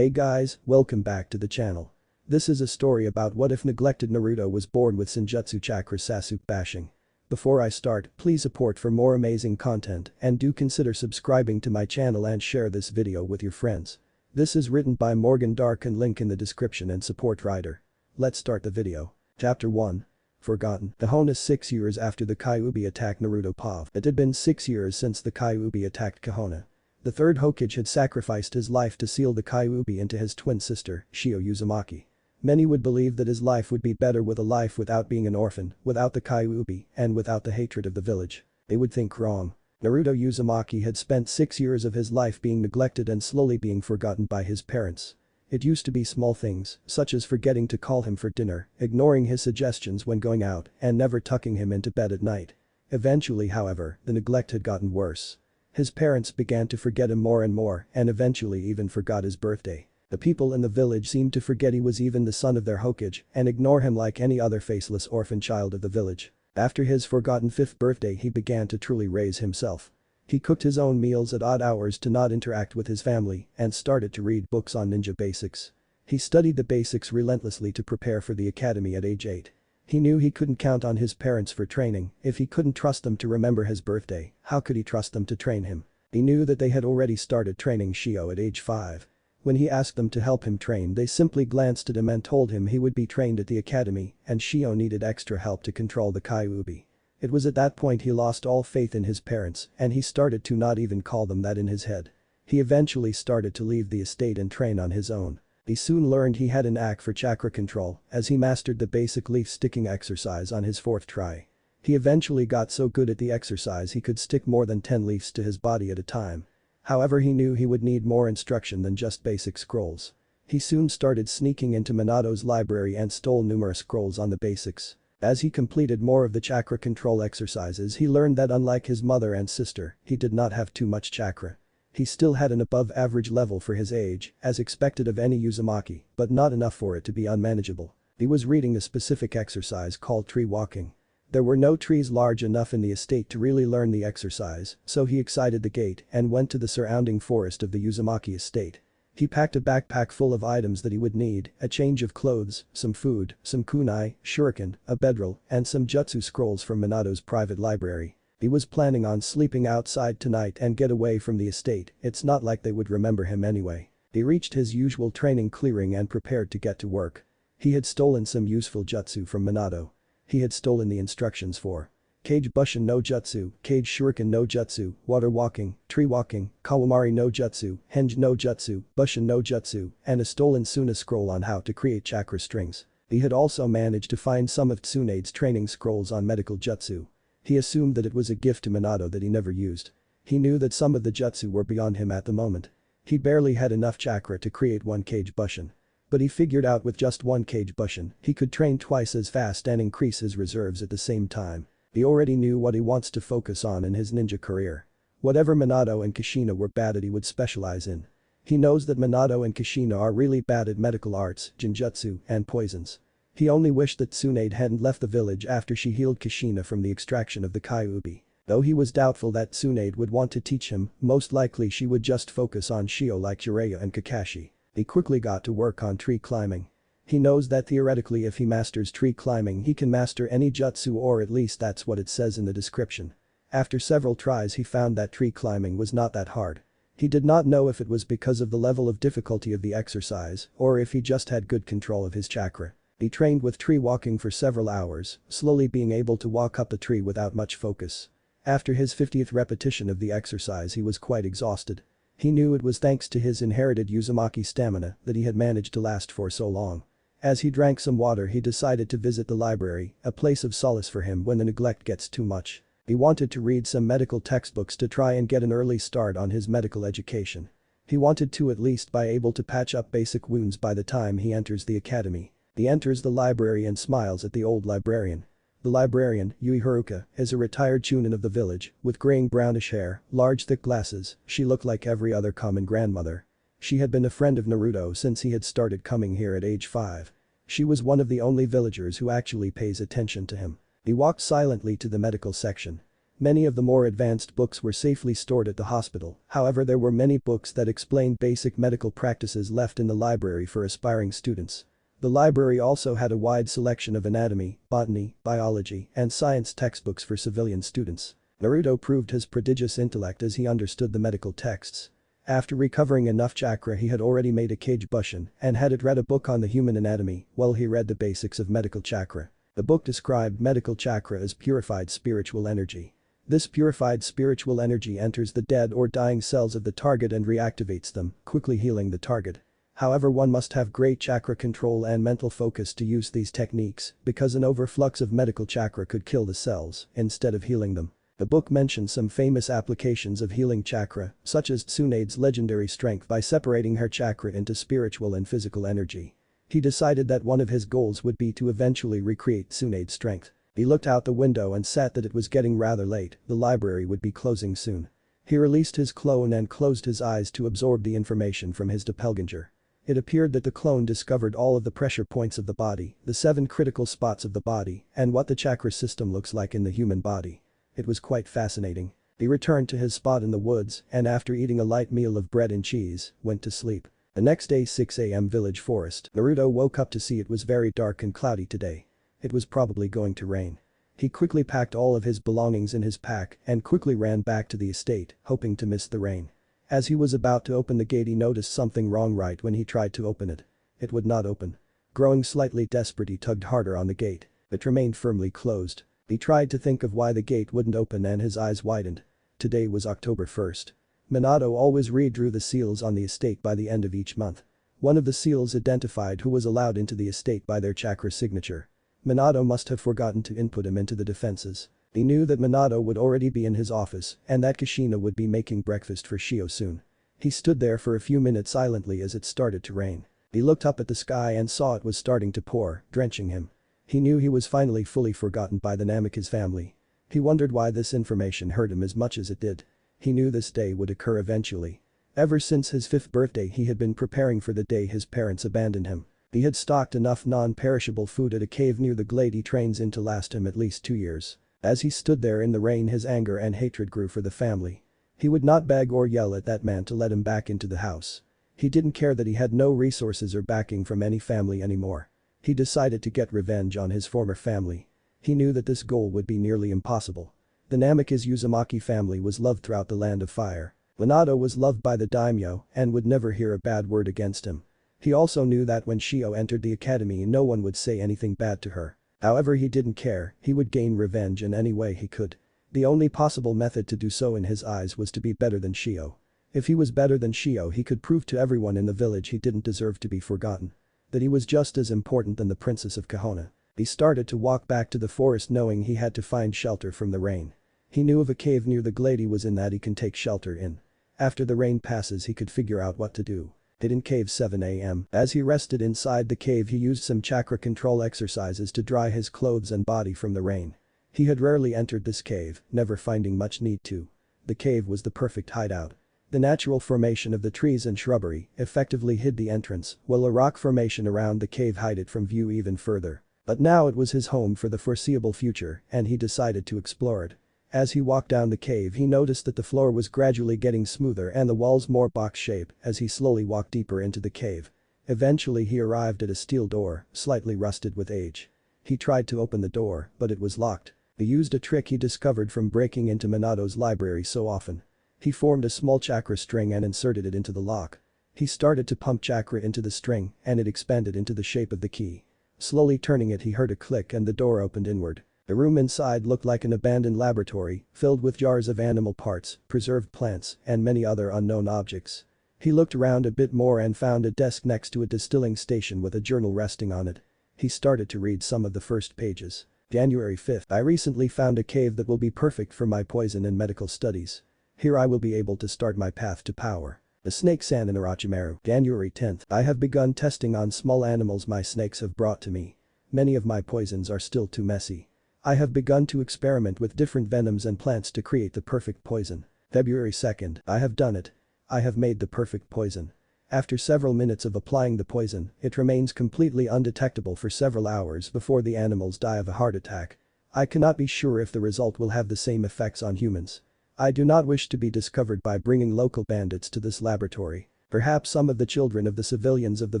Hey guys, welcome back to the channel. This is a story about what if Neglected Naruto was born with senjutsu chakra Sasuke bashing. Before I start, please support for more amazing content and do consider subscribing to my channel and share this video with your friends. This is written by Morgan Dark and link in the description and support writer. Let's start the video. Chapter 1. Forgotten. Kahona 6 years after the Kyuubi attacked Naruto Pav. It had been 6 years since the Kyuubi attacked Kahona. The third Hokage had sacrificed his life to seal the Kyuubi into his twin sister, Shio Uzumaki. Many would believe that his life would be better with a life without being an orphan, without the Kyuubi, and without the hatred of the village. They would think wrong. Naruto Uzumaki had spent 6 years of his life being neglected and slowly being forgotten by his parents. It used to be small things, such as forgetting to call him for dinner, ignoring his suggestions when going out, and never tucking him into bed at night. Eventually, however, the neglect had gotten worse. His parents began to forget him more and more, and eventually even forgot his birthday. The people in the village seemed to forget he was even the son of their Hokage and ignore him like any other faceless orphan child of the village. After his forgotten 5th birthday, he began to truly raise himself. He cooked his own meals at odd hours to not interact with his family and started to read books on ninja basics. He studied the basics relentlessly to prepare for the academy at age 8. He knew he couldn't count on his parents for training. If he couldn't trust them to remember his birthday, how could he trust them to train him? He knew that they had already started training Shio at age 5. When he asked them to help him train, they simply glanced at him and told him he would be trained at the academy and Shio needed extra help to control the Kyuubi. It was at that point he lost all faith in his parents and he started to not even call them that in his head. He eventually started to leave the estate and train on his own. He soon learned he had an knack for chakra control as he mastered the basic leaf sticking exercise on his 4th try. He eventually got so good at the exercise he could stick more than 10 leaves to his body at a time. However, he knew he would need more instruction than just basic scrolls. He soon started sneaking into Minato's library and stole numerous scrolls on the basics. As he completed more of the chakra control exercises, he learned that unlike his mother and sister, he did not have too much chakra. He still had an above average level for his age, as expected of any Uzumaki, but not enough for it to be unmanageable. He was reading a specific exercise called tree walking. There were no trees large enough in the estate to really learn the exercise, so he exited the gate and went to the surrounding forest of the Uzumaki estate. He packed a backpack full of items that he would need, a change of clothes, some food, some kunai, shuriken, a bedroll, and some jutsu scrolls from Minato's private library. He was planning on sleeping outside tonight and get away from the estate. It's not like they would remember him anyway. He reached his usual training clearing and prepared to get to work. He had stolen some useful jutsu from Minato. He had stolen the instructions for Kage Bushin no Jutsu, Kage Shuriken no Jutsu, Water Walking, Tree Walking, Kawamari no Jutsu, Henge no Jutsu, Bushin no Jutsu, and a stolen Suna scroll on how to create chakra strings. He had also managed to find some of Tsunade's training scrolls on medical jutsu. He assumed that it was a gift to Minato that he never used. He knew that some of the jutsu were beyond him at the moment. He barely had enough chakra to create one Kage Bushin. But he figured out with just one Kage Bushin, he could train twice as fast and increase his reserves at the same time. He already knew what he wants to focus on in his ninja career. Whatever Minato and Kushina were bad at, he would specialize in. He knows that Minato and Kushina are really bad at medical arts, genjutsu, and poisons. He only wished that Tsunade hadn't left the village after she healed Kushina from the extraction of the Kyuubi. Though he was doubtful that Tsunade would want to teach him, most likely she would just focus on Shio like Jiraiya and Kakashi. He quickly got to work on tree climbing. He knows that theoretically if he masters tree climbing he can master any jutsu, or at least that's what it says in the description. After several tries he found that tree climbing was not that hard. He did not know if it was because of the level of difficulty of the exercise or if he just had good control of his chakra. He trained with tree walking for several hours, slowly being able to walk up a tree without much focus. After his 50th repetition of the exercise he was quite exhausted. He knew it was thanks to his inherited Uzumaki stamina that he had managed to last for so long. As he drank some water he decided to visit the library, a place of solace for him when the neglect gets too much. He wanted to read some medical textbooks to try and get an early start on his medical education. He wanted to at least be able to patch up basic wounds by the time he enters the academy. He enters the library and smiles at the old librarian. The librarian, Yui Haruka, is a retired chunin of the village, with graying brownish hair, large thick glasses. She looked like every other common grandmother. She had been a friend of Naruto since he had started coming here at age 5. She was one of the only villagers who actually pays attention to him. He walked silently to the medical section. Many of the more advanced books were safely stored at the hospital, however there were many books that explained basic medical practices left in the library for aspiring students. The library also had a wide selection of anatomy, botany, biology, and science textbooks for civilian students. Naruto proved his prodigious intellect as he understood the medical texts. After recovering enough chakra he had already made a kage bushin and had it read a book on the human anatomy while he read the basics of medical chakra. The book described medical chakra as purified spiritual energy. This purified spiritual energy enters the dead or dying cells of the target and reactivates them, quickly healing the target. However, one must have great chakra control and mental focus to use these techniques because an overflux of medical chakra could kill the cells instead of healing them. The book mentions some famous applications of healing chakra, such as Tsunade's legendary strength by separating her chakra into spiritual and physical energy. He decided that one of his goals would be to eventually recreate Tsunade's strength. He looked out the window and said that it was getting rather late, the library would be closing soon. He released his clone and closed his eyes to absorb the information from his doppelganger. It appeared that the clone discovered all of the pressure points of the body, the 7 critical spots of the body, and what the chakra system looks like in the human body. It was quite fascinating. He returned to his spot in the woods and after eating a light meal of bread and cheese, went to sleep. The next day 6 a.m. village forest. Naruto woke up to see it was very dark and cloudy today. It was probably going to rain. He quickly packed all of his belongings in his pack and quickly ran back to the estate, hoping to miss the rain. As he was about to open the gate he noticed something wrong right when he tried to open it. It would not open. Growing slightly desperate he tugged harder on the gate. It remained firmly closed. He tried to think of why the gate wouldn't open and his eyes widened. Today was October 1st. Minato always redrew the seals on the estate by the end of each month. One of the seals identified who was allowed into the estate by their chakra signature. Minato must have forgotten to input him into the defenses. He knew that Minato would already be in his office and that Kushina would be making breakfast for Shio soon. He stood there for a few minutes silently as it started to rain. He looked up at the sky and saw it was starting to pour, drenching him. He knew he was finally fully forgotten by the Namikaze family. He wondered why this information hurt him as much as it did. He knew this day would occur eventually. Ever since his 5th birthday he had been preparing for the day his parents abandoned him. He had stocked enough non-perishable food at a cave near the glade he trains in to last him at least 2 years. As he stood there in the rain his anger and hatred grew for the family. He would not beg or yell at that man to let him back into the house. He didn't care that he had no resources or backing from any family anymore. He decided to get revenge on his former family. He knew that this goal would be nearly impossible. The Namikaze Uzumaki family was loved throughout the Land of Fire. Minato was loved by the daimyo and would never hear a bad word against him. He also knew that when Shio entered the academy no one would say anything bad to her. However, he didn't care, he would gain revenge in any way he could. The only possible method to do so in his eyes was to be better than Shio. If he was better than Shio he could prove to everyone in the village he didn't deserve to be forgotten. That he was just as important than the princess of Kahona. He started to walk back to the forest knowing he had to find shelter from the rain. He knew of a cave near the glade he was in that he can take shelter in. After the rain passes he could figure out what to do. Hid in cave 7 a.m. As he rested inside the cave he used some chakra control exercises to dry his clothes and body from the rain. He had rarely entered this cave, never finding much need to. The cave was the perfect hideout. The natural formation of the trees and shrubbery effectively hid the entrance, while a rock formation around the cave hid it from view even further. But now it was his home for the foreseeable future and he decided to explore it. As he walked down the cave he noticed that the floor was gradually getting smoother and the walls more box shape as he slowly walked deeper into the cave. Eventually he arrived at a steel door, slightly rusted with age. He tried to open the door, but it was locked. He used a trick he discovered from breaking into Minato's library so often. He formed a small chakra string and inserted it into the lock. He started to pump chakra into the string and it expanded into the shape of the key. Slowly turning it he heard a click and the door opened inward. The room inside looked like an abandoned laboratory, filled with jars of animal parts, preserved plants, and many other unknown objects. He looked around a bit more and found a desk next to a distilling station with a journal resting on it. He started to read some of the first pages. January 5th. I recently found a cave that will be perfect for my poison and medical studies. Here I will be able to start my path to power. The snake-san in Orochimaru. January 10th. I have begun testing on small animals my snakes have brought to me. Many of my poisons are still too messy. I have begun to experiment with different venoms and plants to create the perfect poison. February 2nd. I have done it. I have made the perfect poison. After several minutes of applying the poison, it remains completely undetectable for several hours before the animals die of a heart attack. I cannot be sure if the result will have the same effects on humans. I do not wish to be discovered by bringing local bandits to this laboratory. Perhaps some of the children of the civilians of the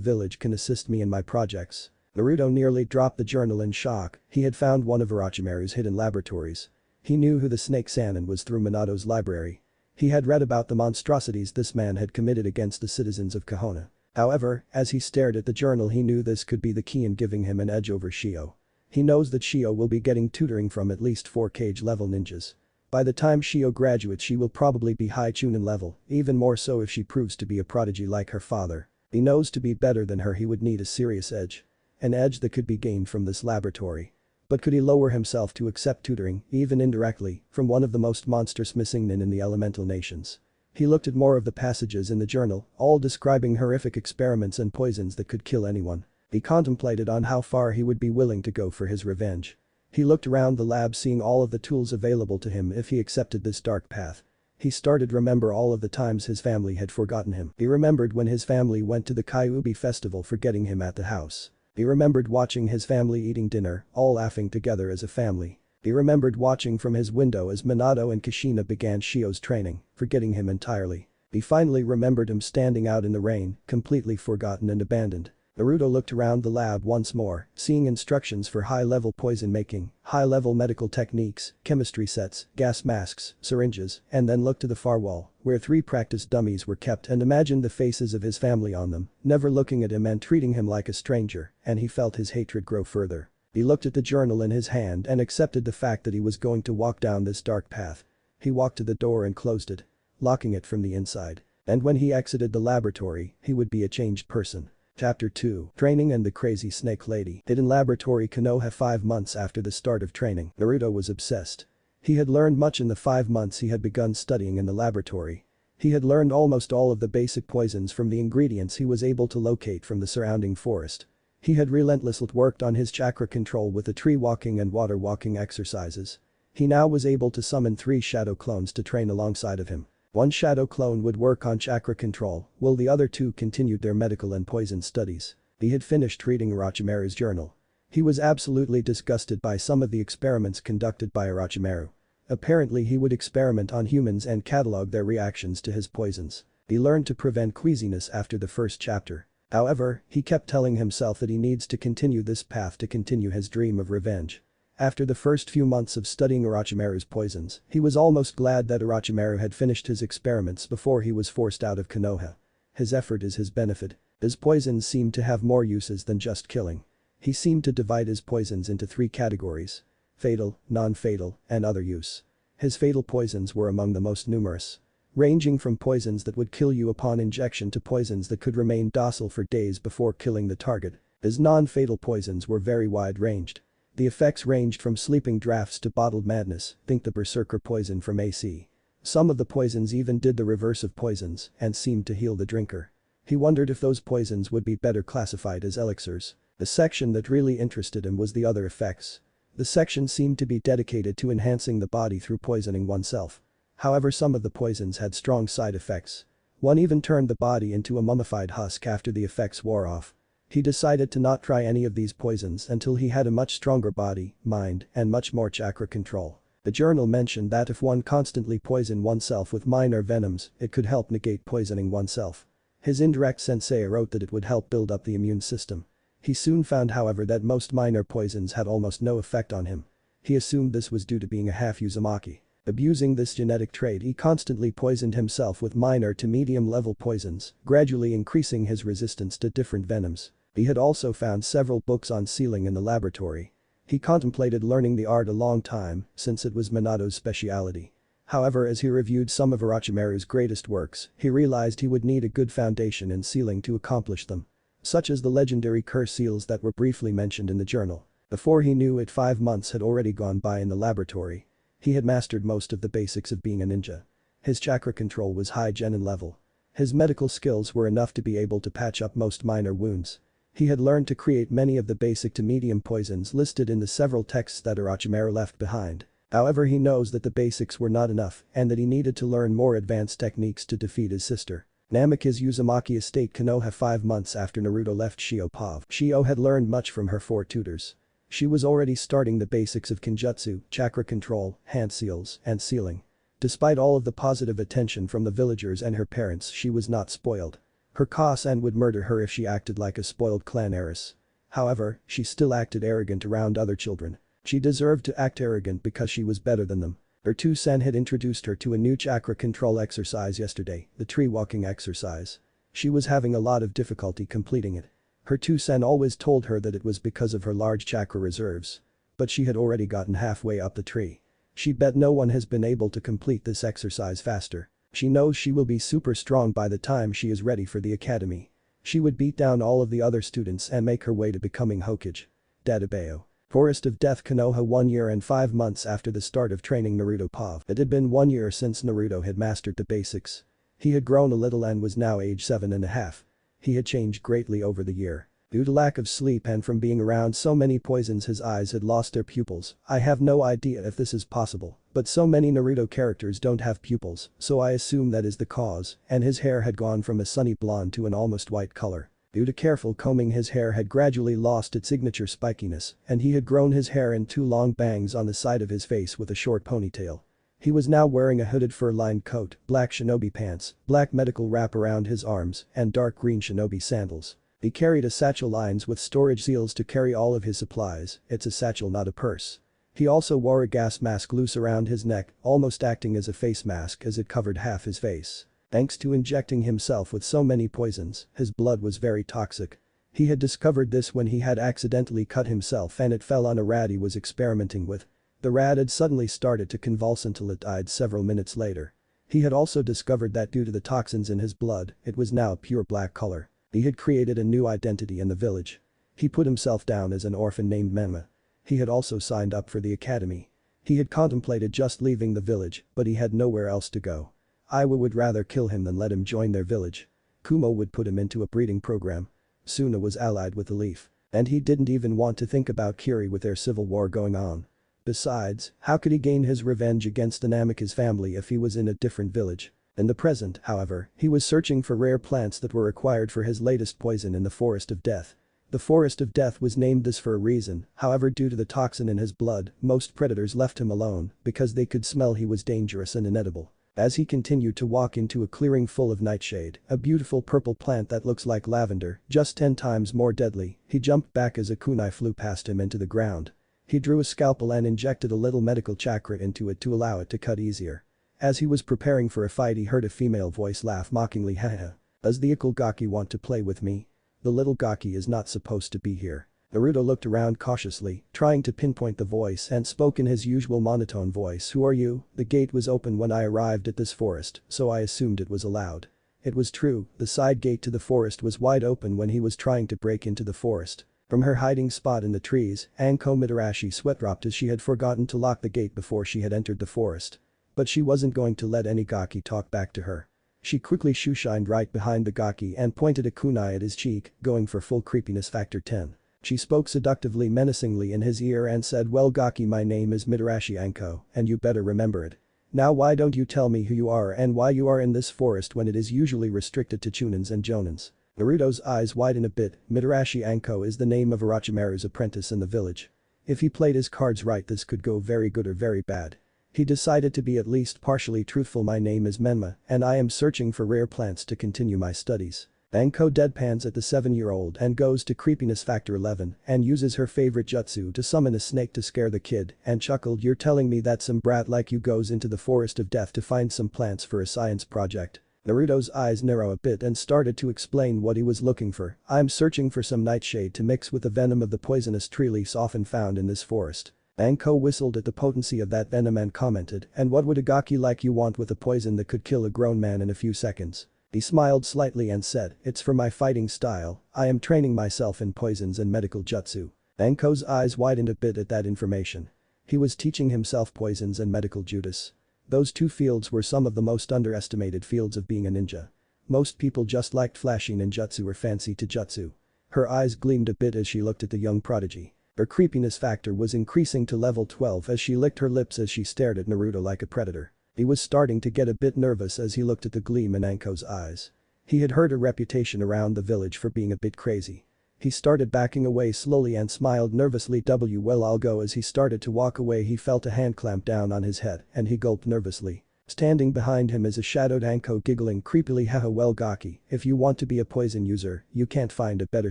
village can assist me in my projects. Naruto nearly dropped the journal in shock. He had found one of Orochimaru's hidden laboratories. He knew who the Snake Sannin was through Minato's library. He had read about the monstrosities this man had committed against the citizens of Konoha. However, as he stared at the journal he knew this could be the key in giving him an edge over Shio. He knows that Shio will be getting tutoring from at least 4 cage level ninjas. By the time Shio graduates she will probably be high Chunin level, even more so if she proves to be a prodigy like her father. He knows to be better than her he would need a serious edge. An edge that could be gained from this laboratory. But could he lower himself to accept tutoring, even indirectly, from one of the most monstrous missing nin in the elemental nations? He looked at more of the passages in the journal, all describing horrific experiments and poisons that could kill anyone. He contemplated on how far he would be willing to go for his revenge. He looked around the lab seeing all of the tools available to him if he accepted this dark path. He started remember all of the times his family had forgotten him. He remembered when his family went to the Kyuubi festival forgetting him at the house. He remembered watching his family eating dinner, all laughing together as a family. He remembered watching from his window as Minato and Kushina began Shio's training, forgetting him entirely. He finally remembered him standing out in the rain, completely forgotten and abandoned. Naruto looked around the lab once more, seeing instructions for high-level poison making, high-level medical techniques, chemistry sets, gas masks, syringes, and then looked to the far wall, where 3 practice dummies were kept and imagined the faces of his family on them, never looking at him and treating him like a stranger, and he felt his hatred grow further. He looked at the journal in his hand and accepted the fact that he was going to walk down this dark path. He walked to the door and closed it, locking it from the inside. And when he exited the laboratory, he would be a changed person. Chapter 2. Training and the Crazy Snake Lady. Hidden Laboratory Konoha 5 months after the start of training, Naruto was obsessed. He had learned much in the 5 months he had begun studying in the laboratory. He had learned almost all of the basic poisons from the ingredients he was able to locate from the surrounding forest. He had relentlessly worked on his chakra control with the tree walking and water walking exercises. He now was able to summon 3 shadow clones to train alongside of him. One shadow clone would work on chakra control, while the other 2 continued their medical and poison studies. He had finished reading Orochimaru's journal. He was absolutely disgusted by some of the experiments conducted by Orochimaru. Apparently he would experiment on humans and catalog their reactions to his poisons. He learned to prevent queasiness after the first chapter. However, he kept telling himself that he needs to continue this path to continue his dream of revenge. After the first few months of studying Orochimaru's poisons, he was almost glad that Orochimaru had finished his experiments before he was forced out of Konoha. His effort is his benefit. His poisons seemed to have more uses than just killing. He seemed to divide his poisons into 3 categories: fatal, non-fatal, and other use. His fatal poisons were among the most numerous. Ranging from poisons that would kill you upon injection to poisons that could remain docile for days before killing the target. His non-fatal poisons were very wide-ranged. The effects ranged from sleeping drafts to bottled madness, think the berserker poison from AC. Some of the poisons even did the reverse of poisons and seemed to heal the drinker. He wondered if those poisons would be better classified as elixirs. The section that really interested him was the other effects. The section seemed to be dedicated to enhancing the body through poisoning oneself. However, some of the poisons had strong side effects. One even turned the body into a mummified husk after the effects wore off. He decided to not try any of these poisons until he had a much stronger body, mind, and much more chakra control. The journal mentioned that if one constantly poisoned oneself with minor venoms, it could help negate poisoning oneself. His indirect sensei wrote that it would help build up the immune system. He soon found, however, that most minor poisons had almost no effect on him. He assumed this was due to being a half Uzumaki. Abusing this genetic trait, he constantly poisoned himself with minor to medium level poisons, gradually increasing his resistance to different venoms. He had also found several books on sealing in the laboratory. He contemplated learning the art a long time, since it was Minato's specialty. However, as he reviewed some of Orochimaru's greatest works, he realized he would need a good foundation in sealing to accomplish them. Such as the legendary curse seals that were briefly mentioned in the journal. Before he knew it, 5 months had already gone by in the laboratory. He had mastered most of the basics of being a ninja. His chakra control was high genin level. His medical skills were enough to be able to patch up most minor wounds. He had learned to create many of the basic to medium poisons listed in the several texts that Orochimaru left behind. However, he knows that the basics were not enough and that he needed to learn more advanced techniques to defeat his sister. Namiki's Uzumaki estate Konoha 5 months after Naruto left Shio Pav. Shio had learned much from her 4 tutors. She was already starting the basics of Kenjutsu, chakra control, hand seals, and sealing. Despite all of the positive attention from the villagers and her parents, she was not spoiled. Her Ka-san would murder her if she acted like a spoiled clan heiress. However, she still acted arrogant around other children. She deserved to act arrogant because she was better than them. Her two-sen had introduced her to a new chakra control exercise yesterday, the tree walking exercise. She was having a lot of difficulty completing it. Her two-sen always told her that it was because of her large chakra reserves. But she had already gotten halfway up the tree. She bet no one has been able to complete this exercise faster. She knows she will be super strong by the time she is ready for the academy. She would beat down all of the other students and make her way to becoming Hokage. Databeo. Forest of Death Konoha 1 year and 5 months after the start of training Naruto Pav. It had been 1 year since Naruto had mastered the basics. He had grown a little and was now age 7.5. He had changed greatly over the year. Due to lack of sleep and from being around so many poisons, his eyes had lost their pupils. I have no idea if this is possible, but so many Naruto characters don't have pupils, so I assume that is the cause, and his hair had gone from a sunny blonde to an almost white color. Due to careful combing, his hair had gradually lost its signature spikiness, and he had grown his hair in 2 long bangs on the side of his face with a short ponytail. He was now wearing a hooded fur-lined coat, black shinobi pants, black medical wrap around his arms, and dark green shinobi sandals. He carried a satchel lined with storage seals to carry all of his supplies. It's a satchel, not a purse. He also wore a gas mask loose around his neck, almost acting as a face mask as it covered half his face. Thanks to injecting himself with so many poisons, his blood was very toxic. He had discovered this when he had accidentally cut himself and it fell on a rat he was experimenting with. The rat had suddenly started to convulse until it died several minutes later. He had also discovered that due to the toxins in his blood, it was now pure black color. He had created a new identity in the village. He put himself down as an orphan named Menma. He had also signed up for the academy. He had contemplated just leaving the village, but he had nowhere else to go. Iwa would rather kill him than let him join their village. Kumo would put him into a breeding program. Suna was allied with the Leaf. And he didn't even want to think about Kiri with their civil war going on. Besides, how could he gain his revenge against the Namikaze family if he was in a different village? In the present, however, he was searching for rare plants that were required for his latest poison in the Forest of Death. The Forest of Death was named this for a reason, however, due to the toxin in his blood, most predators left him alone because they could smell he was dangerous and inedible. As he continued to walk into a clearing full of nightshade, a beautiful purple plant that looks like lavender, just 10 times more deadly, he jumped back as a kunai flew past him into the ground. He drew a scalpel and injected a little medical chakra into it to allow it to cut easier. As he was preparing for a fight, he heard a female voice laugh mockingly, haha. Does the Ikul Gaki want to play with me? The little Gaki is not supposed to be here. Naruto looked around cautiously, trying to pinpoint the voice and spoke in his usual monotone voice. Who are you? The gate was open when I arrived at this forest, so I assumed it was allowed. It was true, the side gate to the forest was wide open when he was trying to break into the forest. From her hiding spot in the trees, Anko Mitarashi sweat-dropped as she had forgotten to lock the gate before she had entered the forest. But she wasn't going to let any Gaki talk back to her. She quickly shooshined right behind the Gaki and pointed a kunai at his cheek, going for full creepiness factor 10. She spoke seductively menacingly in his ear and said, well Gaki, my name is Mitarashi Anko, and you better remember it. Now why don't you tell me who you are and why you are in this forest when it is usually restricted to Chunins and Jonins? Naruto's eyes widened a bit. Mitarashi Anko is the name of Orochimaru's apprentice in the village. If he played his cards right, this could go very good or very bad. He decided to be at least partially truthful. My name is Menma, and I am searching for rare plants to continue my studies. Anko deadpans at the 7-year-old and goes to creepiness factor 11 and uses her favorite jutsu to summon a snake to scare the kid and chuckled, you're telling me that some brat like you goes into the Forest of Death to find some plants for a science project? Naruto's eyes narrow a bit and started to explain what he was looking for. I'm searching for some nightshade to mix with the venom of the poisonous tree leaves often found in this forest. Anko whistled at the potency of that venom and commented, and what would a Gaki like you want with a poison that could kill a grown man in a few seconds? He smiled slightly and said, it's for my fighting style, I am training myself in poisons and medical jutsu. Anko's eyes widened a bit at that information. He was teaching himself poisons and medical jutsu. Those two fields were some of the most underestimated fields of being a ninja. Most people just liked flashy ninjutsu or fancy taijutsu. Her eyes gleamed a bit as she looked at the young prodigy. Her creepiness factor was increasing to level 12 as she licked her lips as she stared at Naruto like a predator. He was starting to get a bit nervous as he looked at the gleam in Anko's eyes. He had heard a reputation around the village for being a bit crazy. He started backing away slowly and smiled nervously. Well, I'll go. As he started to walk away, he felt a hand clamp down on his head and he gulped nervously. Standing behind him is a shadowed Anko giggling creepily. Haha, well Gaki, if you want to be a poison user, you can't find a better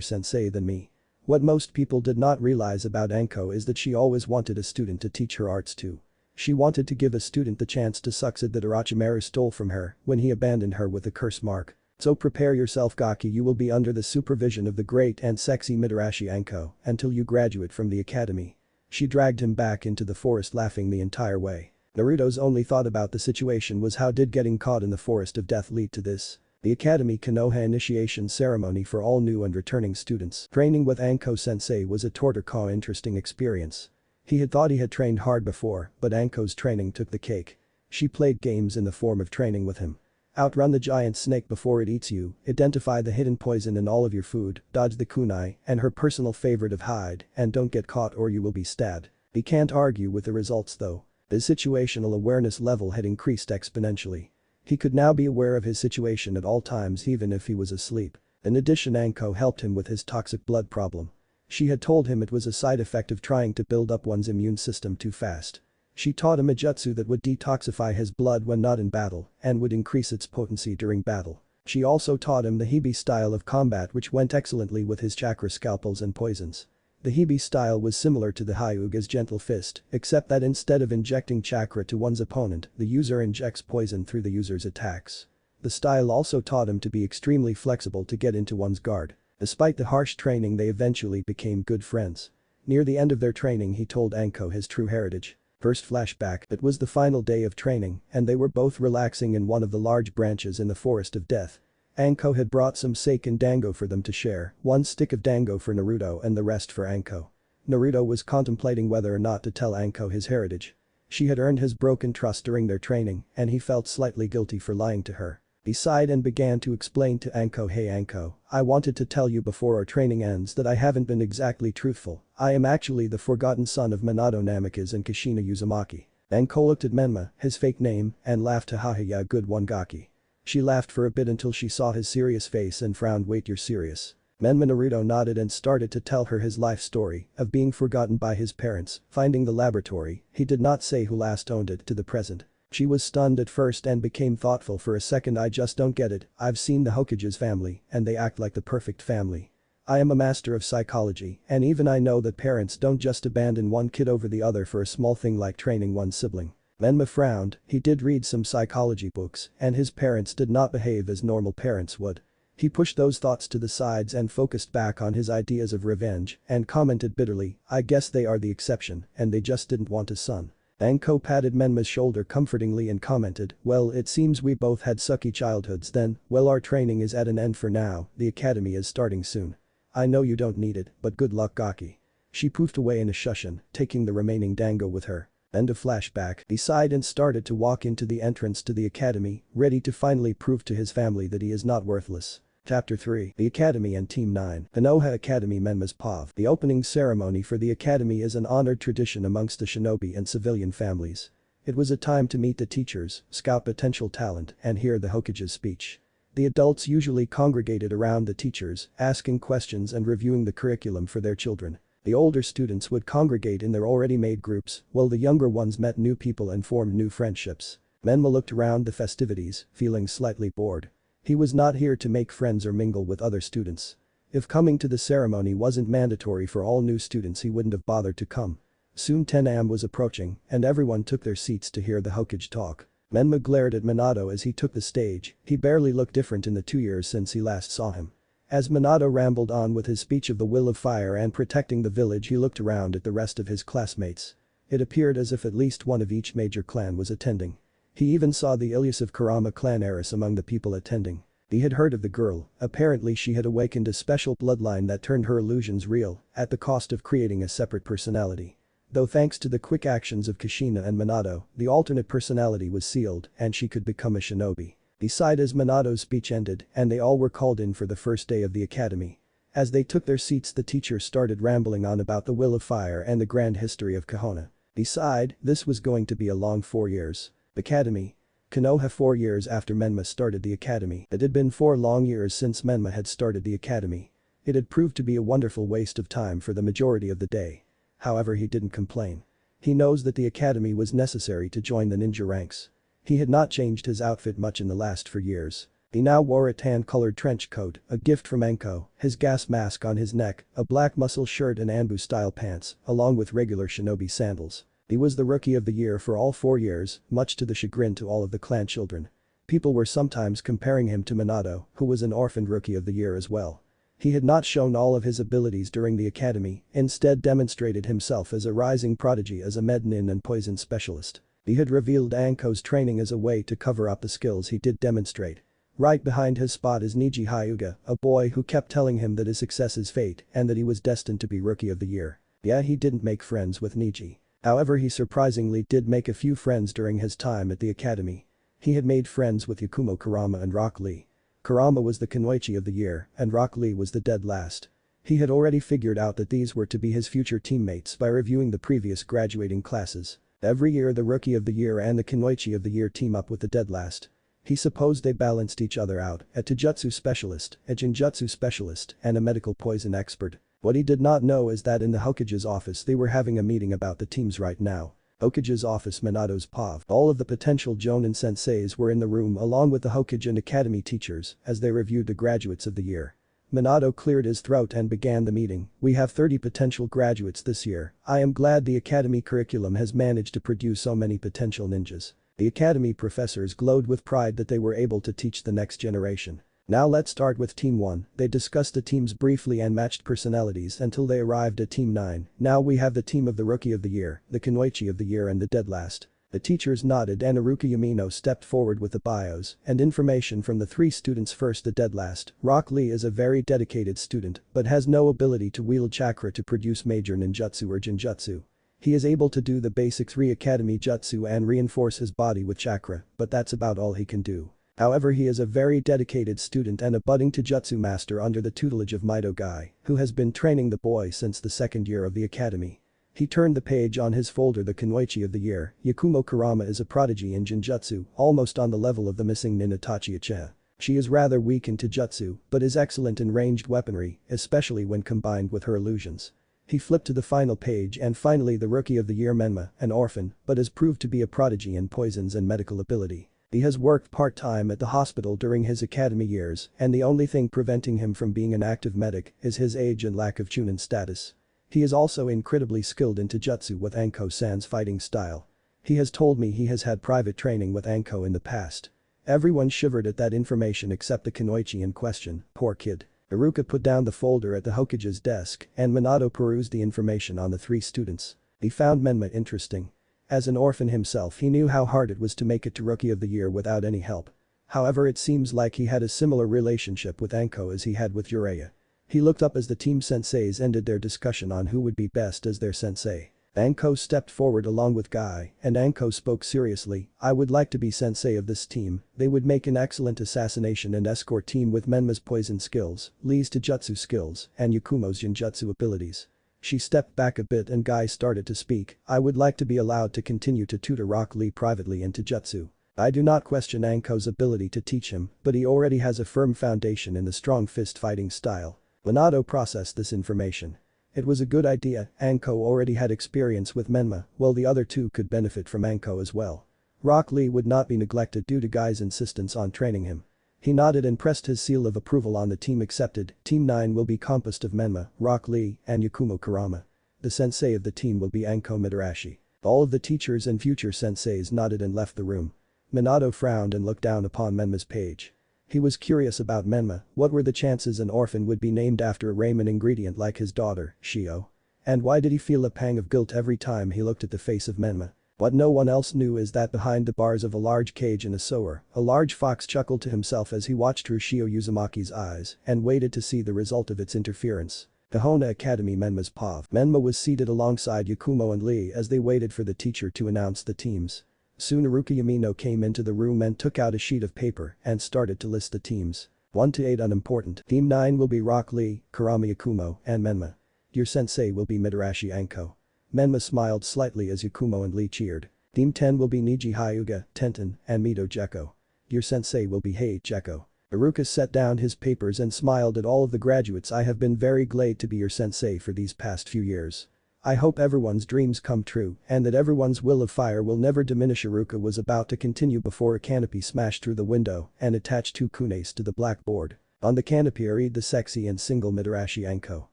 sensei than me. What most people did not realize about Anko is that she always wanted a student to teach her arts too. She wanted to give a student the chance to succeed that Orochimaru stole from her when he abandoned her with a curse mark. So prepare yourself Gaki, you will be under the supervision of the great and sexy Mitarashi Anko until you graduate from the academy. She dragged him back into the forest laughing the entire way. Naruto's only thought about the situation was how did getting caught in the forest of death lead to this. The academy Konoha initiation ceremony for all new and returning students. Training with Anko sensei was a torture interesting experience. He had thought he had trained hard before, but Anko's training took the cake. She played games in the form of training with him. Outrun the giant snake before it eats you, identify the hidden poison in all of your food, dodge the kunai, and her personal favorite of hide, and don't get caught or you will be stabbed. He can't argue with the results though. His situational awareness level had increased exponentially. He could now be aware of his situation at all times even if he was asleep. In addition, Anko helped him with his toxic blood problem. She had told him it was a side effect of trying to build up one's immune system too fast. She taught him a jutsu that would detoxify his blood when not in battle and would increase its potency during battle. She also taught him the Hibi style of combat which went excellently with his chakra scalpels and poisons. The Hibi style was similar to the Hyuga's gentle fist, except that instead of injecting chakra to one's opponent, the user injects poison through the user's attacks. The style also taught him to be extremely flexible to get into one's guard. Despite the harsh training, they eventually became good friends. Near the end of their training, he told Anko his true heritage. First flashback, it was the final day of training and they were both relaxing in one of the large branches in the forest of death. Anko had brought some sake and dango for them to share, one stick of dango for Naruto and the rest for Anko. Naruto was contemplating whether or not to tell Anko his heritage. She had earned his broken trust during their training and he felt slightly guilty for lying to her. He sighed and began to explain to Anko, hey Anko, I wanted to tell you before our training ends that I haven't been exactly truthful. I am actually the forgotten son of Minato Namikaze and Kushina Uzumaki. Anko looked at Menma, his fake name, and laughed. Haha, yeah, good one Gaki. She laughed for a bit until she saw his serious face and frowned. Wait, you're serious? Menma. Naruto nodded and started to tell her his life story of being forgotten by his parents, finding the laboratory, he did not say who last owned it, to the present. She was stunned at first and became thoughtful for a second. I just don't get it, I've seen the Hokage's family and they act like the perfect family. I am a master of psychology and even I know that parents don't just abandon one kid over the other for a small thing like training one sibling. Menma frowned, he did read some psychology books and his parents did not behave as normal parents would. He pushed those thoughts to the sides and focused back on his ideas of revenge and commented bitterly, I guess they are the exception and they just didn't want a son. Anko patted Menma's shoulder comfortingly and commented, well, it seems we both had sucky childhoods then. Well, our training is at an end for now, the academy is starting soon. I know you don't need it, but good luck Gaki. She poofed away in a shushin, taking the remaining dango with her. End of flashback. He sighed and started to walk into the entrance to the academy, ready to finally prove to his family that he is not worthless. Chapter 3. The Academy and Team 9. Konoha Academy. Menma's POV. The opening ceremony for the academy is an honored tradition amongst the shinobi and civilian families. It was a time to meet the teachers, scout potential talent, and hear the Hokage's speech. The adults usually congregated around the teachers, asking questions and reviewing the curriculum for their children. The older students would congregate in their already made groups, while the younger ones met new people and formed new friendships. Menma looked around the festivities, feeling slightly bored. He was not here to make friends or mingle with other students. If coming to the ceremony wasn't mandatory for all new students, he wouldn't have bothered to come. Soon 10 am was approaching and everyone took their seats to hear the Hokage talk. Menma glared at Minato as he took the stage, he barely looked different in the 2 years since he last saw him. As Minato rambled on with his speech of the will of fire and protecting the village, he looked around at the rest of his classmates. It appeared as if at least one of each major clan was attending. He even saw the elusive Kurama clan heiress among the people attending. He had heard of the girl, apparently she had awakened a special bloodline that turned her illusions real, at the cost of creating a separate personality. Though thanks to the quick actions of Kushina and Minato, the alternate personality was sealed and she could become a shinobi. He sighed as Minato's speech ended and they all were called in for the first day of the academy. As they took their seats, the teacher started rambling on about the will of fire and the grand history of Konoha. He sighed, this was going to be a long 4 years. Academy. Konoha. 4 years after Menma started the academy. It had been 4 long years since Menma had started the academy. It had proved to be a wonderful waste of time for the majority of the day. However, he didn't complain. He knows that the academy was necessary to join the ninja ranks. He had not changed his outfit much in the last 4 years. He now wore a tan-colored trench coat, a gift from Enko, his gas mask on his neck, a black muscle shirt and Anbu-style pants, along with regular shinobi sandals. He was the rookie of the year for all 4 years, much to the chagrin to all of the clan children. People were sometimes comparing him to Minato, who was an orphaned rookie of the year as well. He had not shown all of his abilities during the academy, instead demonstrated himself as a rising prodigy as a med-nin and poison specialist. He had revealed Anko's training as a way to cover up the skills he did demonstrate. Right behind his spot is Niji Hyuga, a boy who kept telling him that his success is fate and that he was destined to be rookie of the year. Yeah, he didn't make friends with Niji. However, he surprisingly did make a few friends during his time at the academy. He had made friends with Yakumo Kurama and Rock Lee. Kurama was the Kunoichi of the year and Rock Lee was the dead last. He had already figured out that these were to be his future teammates by reviewing the previous graduating classes. Every year the rookie of the year and the Kunoichi of the year team up with the dead last. He supposed they balanced each other out, a Taijutsu specialist, a Jinjutsu specialist, and a medical poison expert. What he did not know is that in the Hokage's office they were having a meeting about the teams right now. Hokage's office, Minato's POV. All of the potential Jonin senseis were in the room along with the Hokage and academy teachers as they reviewed the graduates of the year. Minato cleared his throat and began the meeting. We have 30 potential graduates this year. I am glad the academy curriculum has managed to produce so many potential ninjas. The academy professors glowed with pride that they were able to teach the next generation. Now let's start with Team 1. They discussed the teams briefly and matched personalities until they arrived at Team 9. Now we have the team of the Rookie of the Year, the Kunoichi of the Year and the Dead Last. The teachers nodded and Iruka Yamino stepped forward with the bios and information from the 3 students. First, the Dead Last. Rock Lee is a very dedicated student but has no ability to wield chakra to produce major ninjutsu or jinjutsu. He is able to do the basic 3 academy jutsu and reinforce his body with chakra, but that's about all he can do. However, he is a very dedicated student and a budding taijutsu master under the tutelage of Mito Guy, who has been training the boy since the 2nd year of the academy. He turned the page on his folder. The Kunoichi of the Year, Yakumo Kurama, is a prodigy in jinjutsu, almost on the level of the missing nin Itachi Uchiha. She is rather weak in taijutsu, but is excellent in ranged weaponry, especially when combined with her illusions. He flipped to the final page and finally the Rookie of the Year, Menma, an orphan, but has proved to be a prodigy in poisons and medical ability. He has worked part-time at the hospital during his academy years and the only thing preventing him from being an active medic is his age and lack of chunin status. He is also incredibly skilled in taijutsu with Anko-san's fighting style. He has told me he has had private training with Anko in the past. Everyone shivered at that information except the Kunoichi in question. Poor kid. Iruka put down the folder at the Hokage's desk and Minato perused the information on the 3 students. He found Menma interesting. As an orphan himself, he knew how hard it was to make it to Rookie of the Year without any help. However, it seems like he had a similar relationship with Anko as he had with Jiraiya. He looked up as the team senseis ended their discussion on who would be best as their sensei. Anko stepped forward along with Guy, and Anko spoke seriously. I would like to be sensei of this team. They would make an excellent assassination and escort team with Menma's poison skills, Lee's taijutsu skills, and Yakumo's jinjutsu abilities. She stepped back a bit and Guy started to speak. I would like to be allowed to continue to tutor Rock Lee privately in taijutsu. I do not question Anko's ability to teach him, but he already has a firm foundation in the strong fist fighting style. Minato processed this information. It was a good idea. Anko already had experience with Menma, while the other 2 could benefit from Anko as well. Rock Lee would not be neglected due to Guy's insistence on training him. He nodded and pressed his seal of approval on the team. Accepted. Team 9 will be composed of Menma, Rock Lee, and Yakumo Kurama. The sensei of the team will be Anko Mitarashi. All of the teachers and future senseis nodded and left the room. Minato frowned and looked down upon Menma's page. He was curious about Menma. What were the chances an orphan would be named after a ramen ingredient like his daughter, Shio? And why did he feel a pang of guilt every time he looked at the face of Menma? What no one else knew is that behind the bars of a large cage in a sewer, a large fox chuckled to himself as he watched through Shio Uzumaki's eyes and waited to see the result of its interference. The Hona Academy, Menma's POV. Menma was seated alongside Yakumo and Lee as they waited for the teacher to announce the teams. Soon Iruka Yamino came into the room and took out a sheet of paper and started to list the teams. 1 to 8 unimportant. Team 9 will be Rock Lee, Kurama Yakumo, and Menma. Your sensei will be Mitarashi Anko. Menma smiled slightly as Yakumo and Lee cheered. Team 10 will be Niji Hyuga, Tenten, and Mito Gecko. Your sensei will be Hei Gecko. Iruka set down his papers and smiled at all of the graduates. I have been very glad to be your sensei for these past few years. I hope everyone's dreams come true and that everyone's will of fire will never diminish. Iruka was about to continue before a canopy smashed through the window and attached two kunes to the blackboard. On the canopy read the sexy and single Midarashi Anko.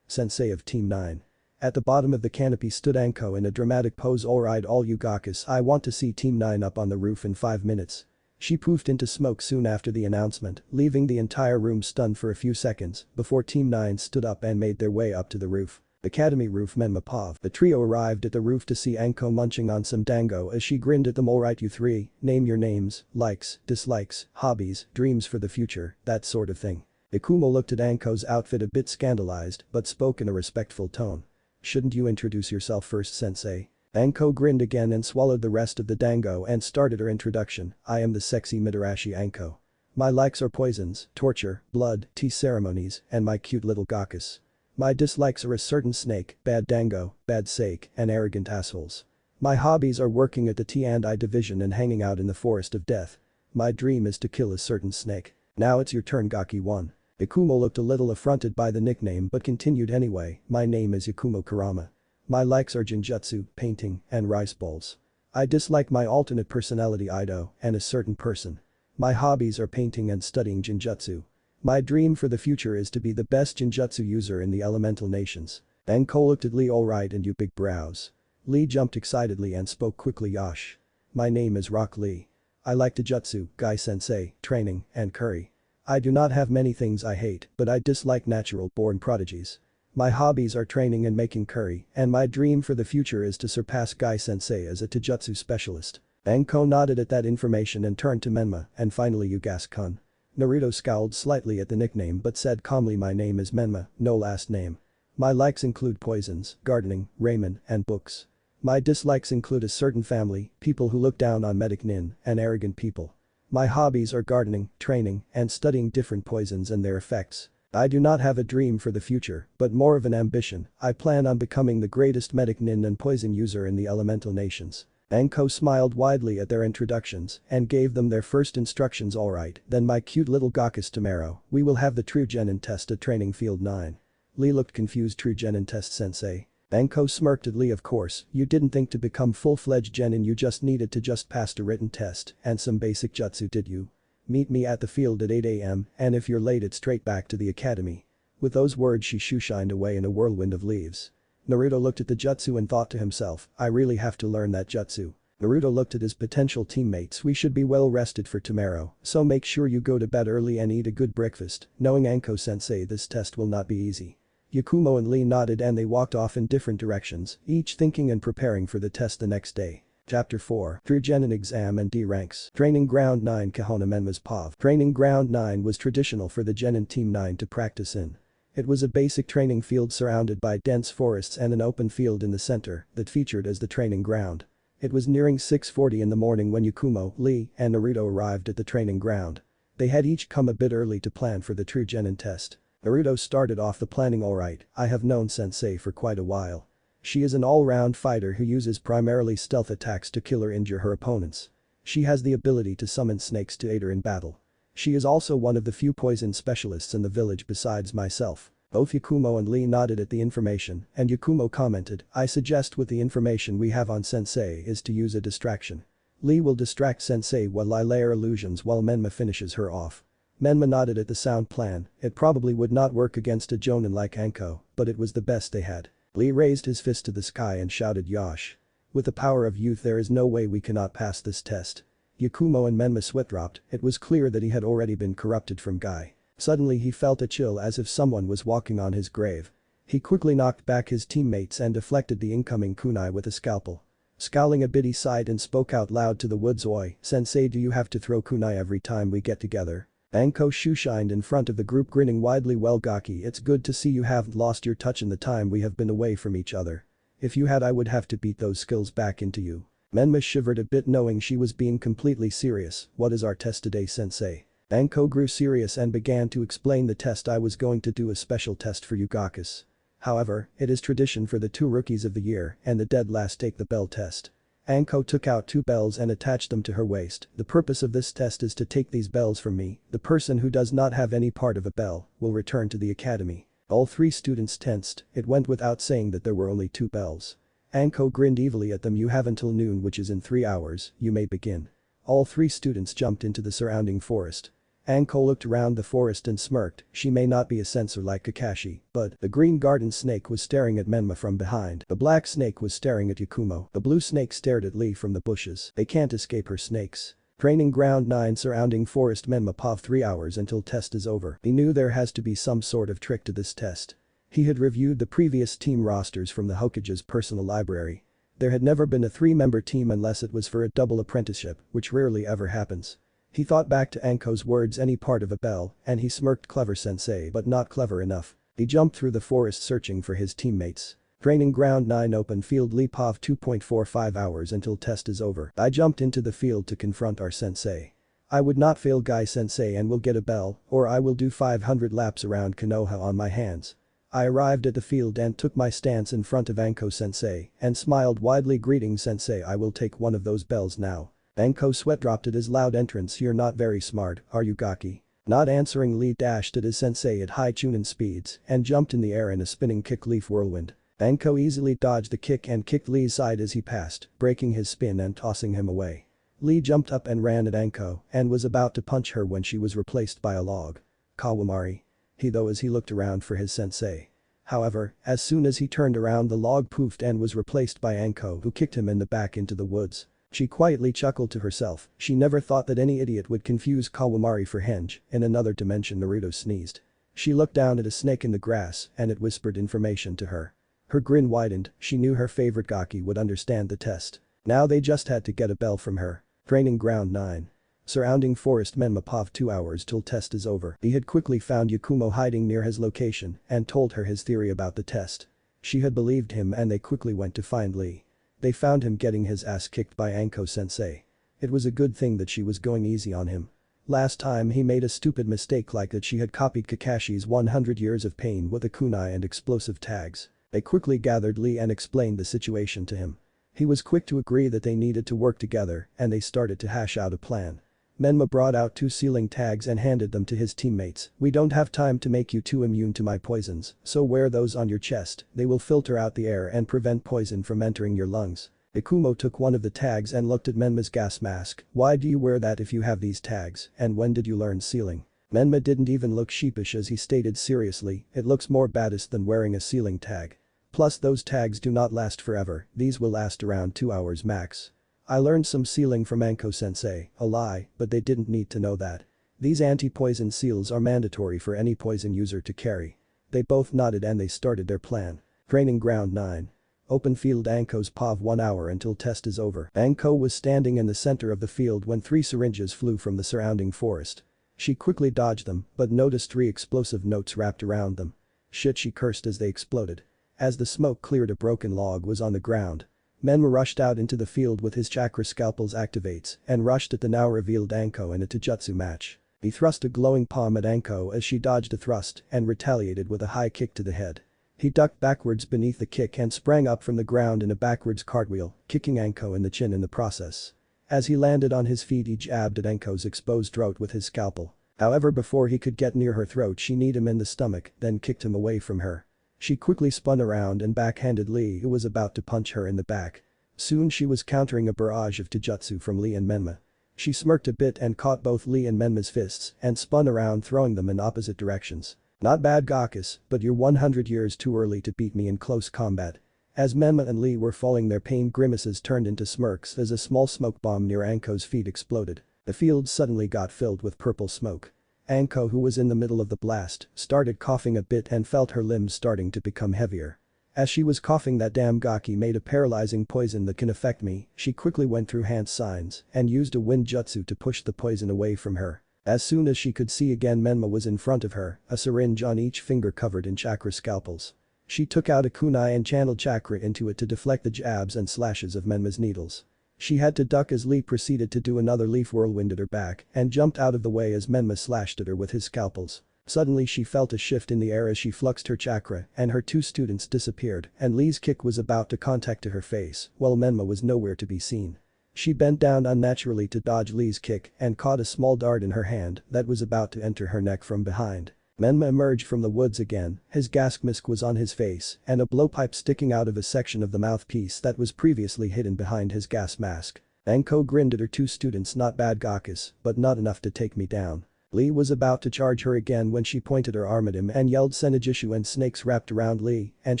Sensei of Team 9. At the bottom of the canopy stood Anko in a dramatic pose. Alright all you gakkas, I want to see Team 9 up on the roof in 5 minutes. She poofed into smoke soon after the announcement, leaving the entire room stunned for a few seconds before Team 9 stood up and made their way up to the roof. Academy roof. Menma Pav. The trio arrived at the roof to see Anko munching on some dango as she grinned at them. Alright you three, name your names, likes, dislikes, hobbies, dreams for the future, that sort of thing. Ikumo looked at Anko's outfit a bit scandalized but spoke in a respectful tone. Shouldn't you introduce yourself first, sensei? Anko grinned again and swallowed the rest of the dango and started her introduction. I am the sexy Midarashi Anko. My likes are poisons, torture, blood, tea ceremonies, and my cute little gakkas. My dislikes are a certain snake, bad dango, bad sake, and arrogant assholes. My hobbies are working at the T&I division and hanging out in the forest of death. My dream is to kill a certain snake. Now it's your turn, Gaki 1. Ikumo looked a little affronted by the nickname but continued anyway. My name is Ikumo Kurama. My likes are genjutsu, painting, and rice bowls. I dislike my alternate personality Ido and a certain person. My hobbies are painting and studying genjutsu. My dream for the future is to be the best genjutsu user in the elemental nations. Anko looked at Lee. Alright and you big brows. Lee jumped excitedly and spoke quickly. Yosh. My name is Rock Lee. I like Taijutsu, Gai Sensei, training, and curry. I do not have many things I hate but I dislike natural-born prodigies. My hobbies are training and making curry and my dream for the future is to surpass Gai Sensei as a Taijutsu specialist. Anko nodded at that information and turned to Menma and finally Yugas-kun. Naruto scowled slightly at the nickname but said calmly my name is Menma, no last name. My likes include poisons, gardening, ramen, and books. My dislikes include a certain family, people who look down on medic nin, and arrogant people. My hobbies are gardening, training, and studying different poisons and their effects. I do not have a dream for the future, but more of an ambition. I plan on becoming the greatest medic nin and poison user in the elemental nations. Anko smiled widely at their introductions and gave them their first instructions. Alright, then my cute little gakkas tomorrow, we will have the true genin test at training field 9. Lee looked confused. True genin test, sensei? Anko smirked at Lee. Of course, you didn't think to become full-fledged genin you just needed to just pass a written test and some basic jutsu, did you? Meet me at the field at 8 AM and if you're late it's straight back to the academy. With those words she shoo-shined away in a whirlwind of leaves. Naruto looked at the jutsu and thought to himself, I really have to learn that jutsu. Naruto looked at his potential teammates. We should be well rested for tomorrow, so make sure you go to bed early and eat a good breakfast. Knowing Anko-sensei, this test will not be easy. Yakumo and Lee nodded and they walked off in different directions, each thinking and preparing for the test the next day. Chapter 4. True Genin Exam and D Ranks. Training Ground 9. Kahona Menma's Pav. Training Ground 9 was traditional for the Genin Team 9 to practice in. It was a basic training field surrounded by dense forests and an open field in the center that featured as the training ground. It was nearing 6:40 in the morning when Yakumo, Lee, and Naruto arrived at the training ground. They had each come a bit early to plan for the true genin test. Naruto started off the planning. Alright, I have known Sensei for quite a while. She is an all-round fighter who uses primarily stealth attacks to kill or injure her opponents. She has the ability to summon snakes to aid her in battle. She is also one of the few poison specialists in the village besides myself. Both Yakumo and Lee nodded at the information and Yakumo commented, I suggest with the information we have on Sensei is to use a distraction. Lee will distract Sensei while I layer illusions while Menma finishes her off. Menma nodded at the sound plan. It probably would not work against a jonin like Anko, but it was the best they had. Lee raised his fist to the sky and shouted Yosh. With the power of youth there is no way we cannot pass this test. Yakumo and Menma sweat dropped. It was clear that he had already been corrupted from Guy. Suddenly he felt a chill as if someone was walking on his grave. He quickly knocked back his teammates and deflected the incoming kunai with a scalpel. Scowling a bit he sighed and spoke out loud to the woods. Oi, Sensei, do you have to throw kunai every time we get together? Anko shoo-shined in front of the group grinning widely. Well Gaki, it's good to see you haven't lost your touch in the time we have been away from each other. If you had I would have to beat those skills back into you. Menma shivered a bit knowing she was being completely serious. What is our test today, Sensei? Anko grew serious and began to explain the test. I was going to do a special test for you gakkas. However, it is tradition for the 2 rookies of the year and the dead last take the bell test. Anko took out 2 bells and attached them to her waist. The purpose of this test is to take these bells from me. The person who does not have any part of a bell will return to the academy. All 3 students tensed. It went without saying that there were only 2 bells. Anko grinned evilly at them. You have until noon, which is in 3 hours, you may begin. All 3 students jumped into the surrounding forest. Anko looked around the forest and smirked. She may not be a censor like Kakashi, but the green garden snake was staring at Menma from behind. The black snake was staring at Yakumo. The blue snake stared at Lee from the bushes. They can't escape her snakes. Training ground 9 surrounding forest. Menma POV 3 hours until test is over. He knew there has to be some sort of trick to this test. He had reviewed the previous team rosters from the Hokage's personal library. There had never been a 3-member team unless it was for a double apprenticeship, which rarely ever happens. He thought back to Anko's words, any part of a bell, and he smirked. Clever sensei, but not clever enough. He jumped through the forest searching for his teammates. Training ground 9 open field. Lee POV 2.45 hours until test is over. I jumped into the field to confront our sensei. I would not fail Guy sensei and will get a bell, or I will do 500 laps around Konoha on my hands. I arrived at the field and took my stance in front of Anko sensei and smiled widely. Greetings sensei, I will take one of those bells now. Anko sweat dropped at his loud entrance. You're not very smart, are you Gaki? Not answering. Lee dashed at his sensei at high Chunin speeds and jumped in the air in a spinning kick leaf whirlwind. Anko easily dodged the kick and kicked Lee's side as he passed, breaking his spin and tossing him away. Lee jumped up and ran at Anko and was about to punch her when she was replaced by a log. Kawamari. As he looked around for his sensei. However, as soon as he turned around, the log poofed and was replaced by Anko, who kicked him in the back into the woods. She quietly chuckled to herself. She never thought that any idiot would confuse Kawamari for Henge. In another dimension. Naruto sneezed. She looked down at a snake in the grass and it whispered information to her. Her grin widened. She knew her favorite Gaki would understand the test. Now they just had to get a bell from her. Training ground 9. Surrounding forest. Menma POV 2 hours till test is over. He had quickly found Yakumo hiding near his location and told her his theory about the test. She had believed him and they quickly went to find Lee. They found him getting his ass kicked by Anko sensei. It was a good thing that she was going easy on him. Last time he made a stupid mistake like that. She had copied Kakashi's 100 Years of Pain with a kunai and explosive tags. They quickly gathered Lee and explained the situation to him. He was quick to agree that they needed to work together and they started to hash out a plan. Menma brought out 2 sealing tags and handed them to his teammates. We don't have time to make you too immune to my poisons, so wear those on your chest. They will filter out the air and prevent poison from entering your lungs. Ikumo took one of the tags and looked at Menma's gas mask. Why do you wear that if you have these tags, and when did you learn sealing? Menma didn't even look sheepish as he stated seriously, it looks more badass than wearing a sealing tag. Plus those tags do not last forever, these will last around 2 hours max. I learned some sealing from Anko sensei, a lie, but they didn't need to know that. These anti-poison seals are mandatory for any poison user to carry. They both nodded and they started their plan. Training ground 9. Open field. Anko's POV 1 hour until test is over. Anko was standing in the center of the field when 3 syringes flew from the surrounding forest. She quickly dodged them, but noticed 3 explosive notes wrapped around them. Shit, she cursed as they exploded. As the smoke cleared, a broken log was on the ground. Menma rushed out into the field with his chakra scalpels activates and rushed at the now revealed Anko in a taijutsu match. He thrust a glowing palm at Anko as she dodged a thrust and retaliated with a high kick to the head. He ducked backwards beneath the kick and sprang up from the ground in a backwards cartwheel, kicking Anko in the chin in the process. As he landed on his feet, he jabbed at Anko's exposed throat with his scalpel. However, before he could get near her throat, she kneed him in the stomach, then kicked him away from her. She quickly spun around and backhanded Lee, who was about to punch her in the back. Soon she was countering a barrage of taijutsu from Lee and Menma. She smirked a bit and caught both Lee and Menma's fists and spun around, throwing them in opposite directions. Not bad Gakus, but you're 100 years too early to beat me in close combat. As Menma and Lee were falling, their pain grimaces turned into smirks as a small smoke bomb near Anko's feet exploded. The field suddenly got filled with purple smoke. Anko, who was in the middle of the blast, started coughing a bit and felt her limbs starting to become heavier. As she was coughing, that damn Gaki made a paralyzing poison that can affect me. She quickly went through hand signs and used a wind jutsu to push the poison away from her. As soon as she could see again, Menma was in front of her, a syringe on each finger covered in chakra scalpels. She took out a kunai and channeled chakra into it to deflect the jabs and slashes of Menma's needles. She had to duck as Lee proceeded to do another leaf whirlwind at her back and jumped out of the way as Menma slashed at her with his scalpels. Suddenly she felt a shift in the air as she fluxed her chakra and her two students disappeared and Lee's kick was about to contact to her face while Menma was nowhere to be seen. She bent down unnaturally to dodge Lee's kick and caught a small dart in her hand that was about to enter her neck from behind. Menma emerged from the woods again, his gas mask was on his face and a blowpipe sticking out of a section of the mouthpiece that was previously hidden behind his gas mask. Anko grinned at her two students. Not bad Gakis, but not enough to take me down. Lee was about to charge her again when she pointed her arm at him and yelled senjutsu and snakes wrapped around Lee and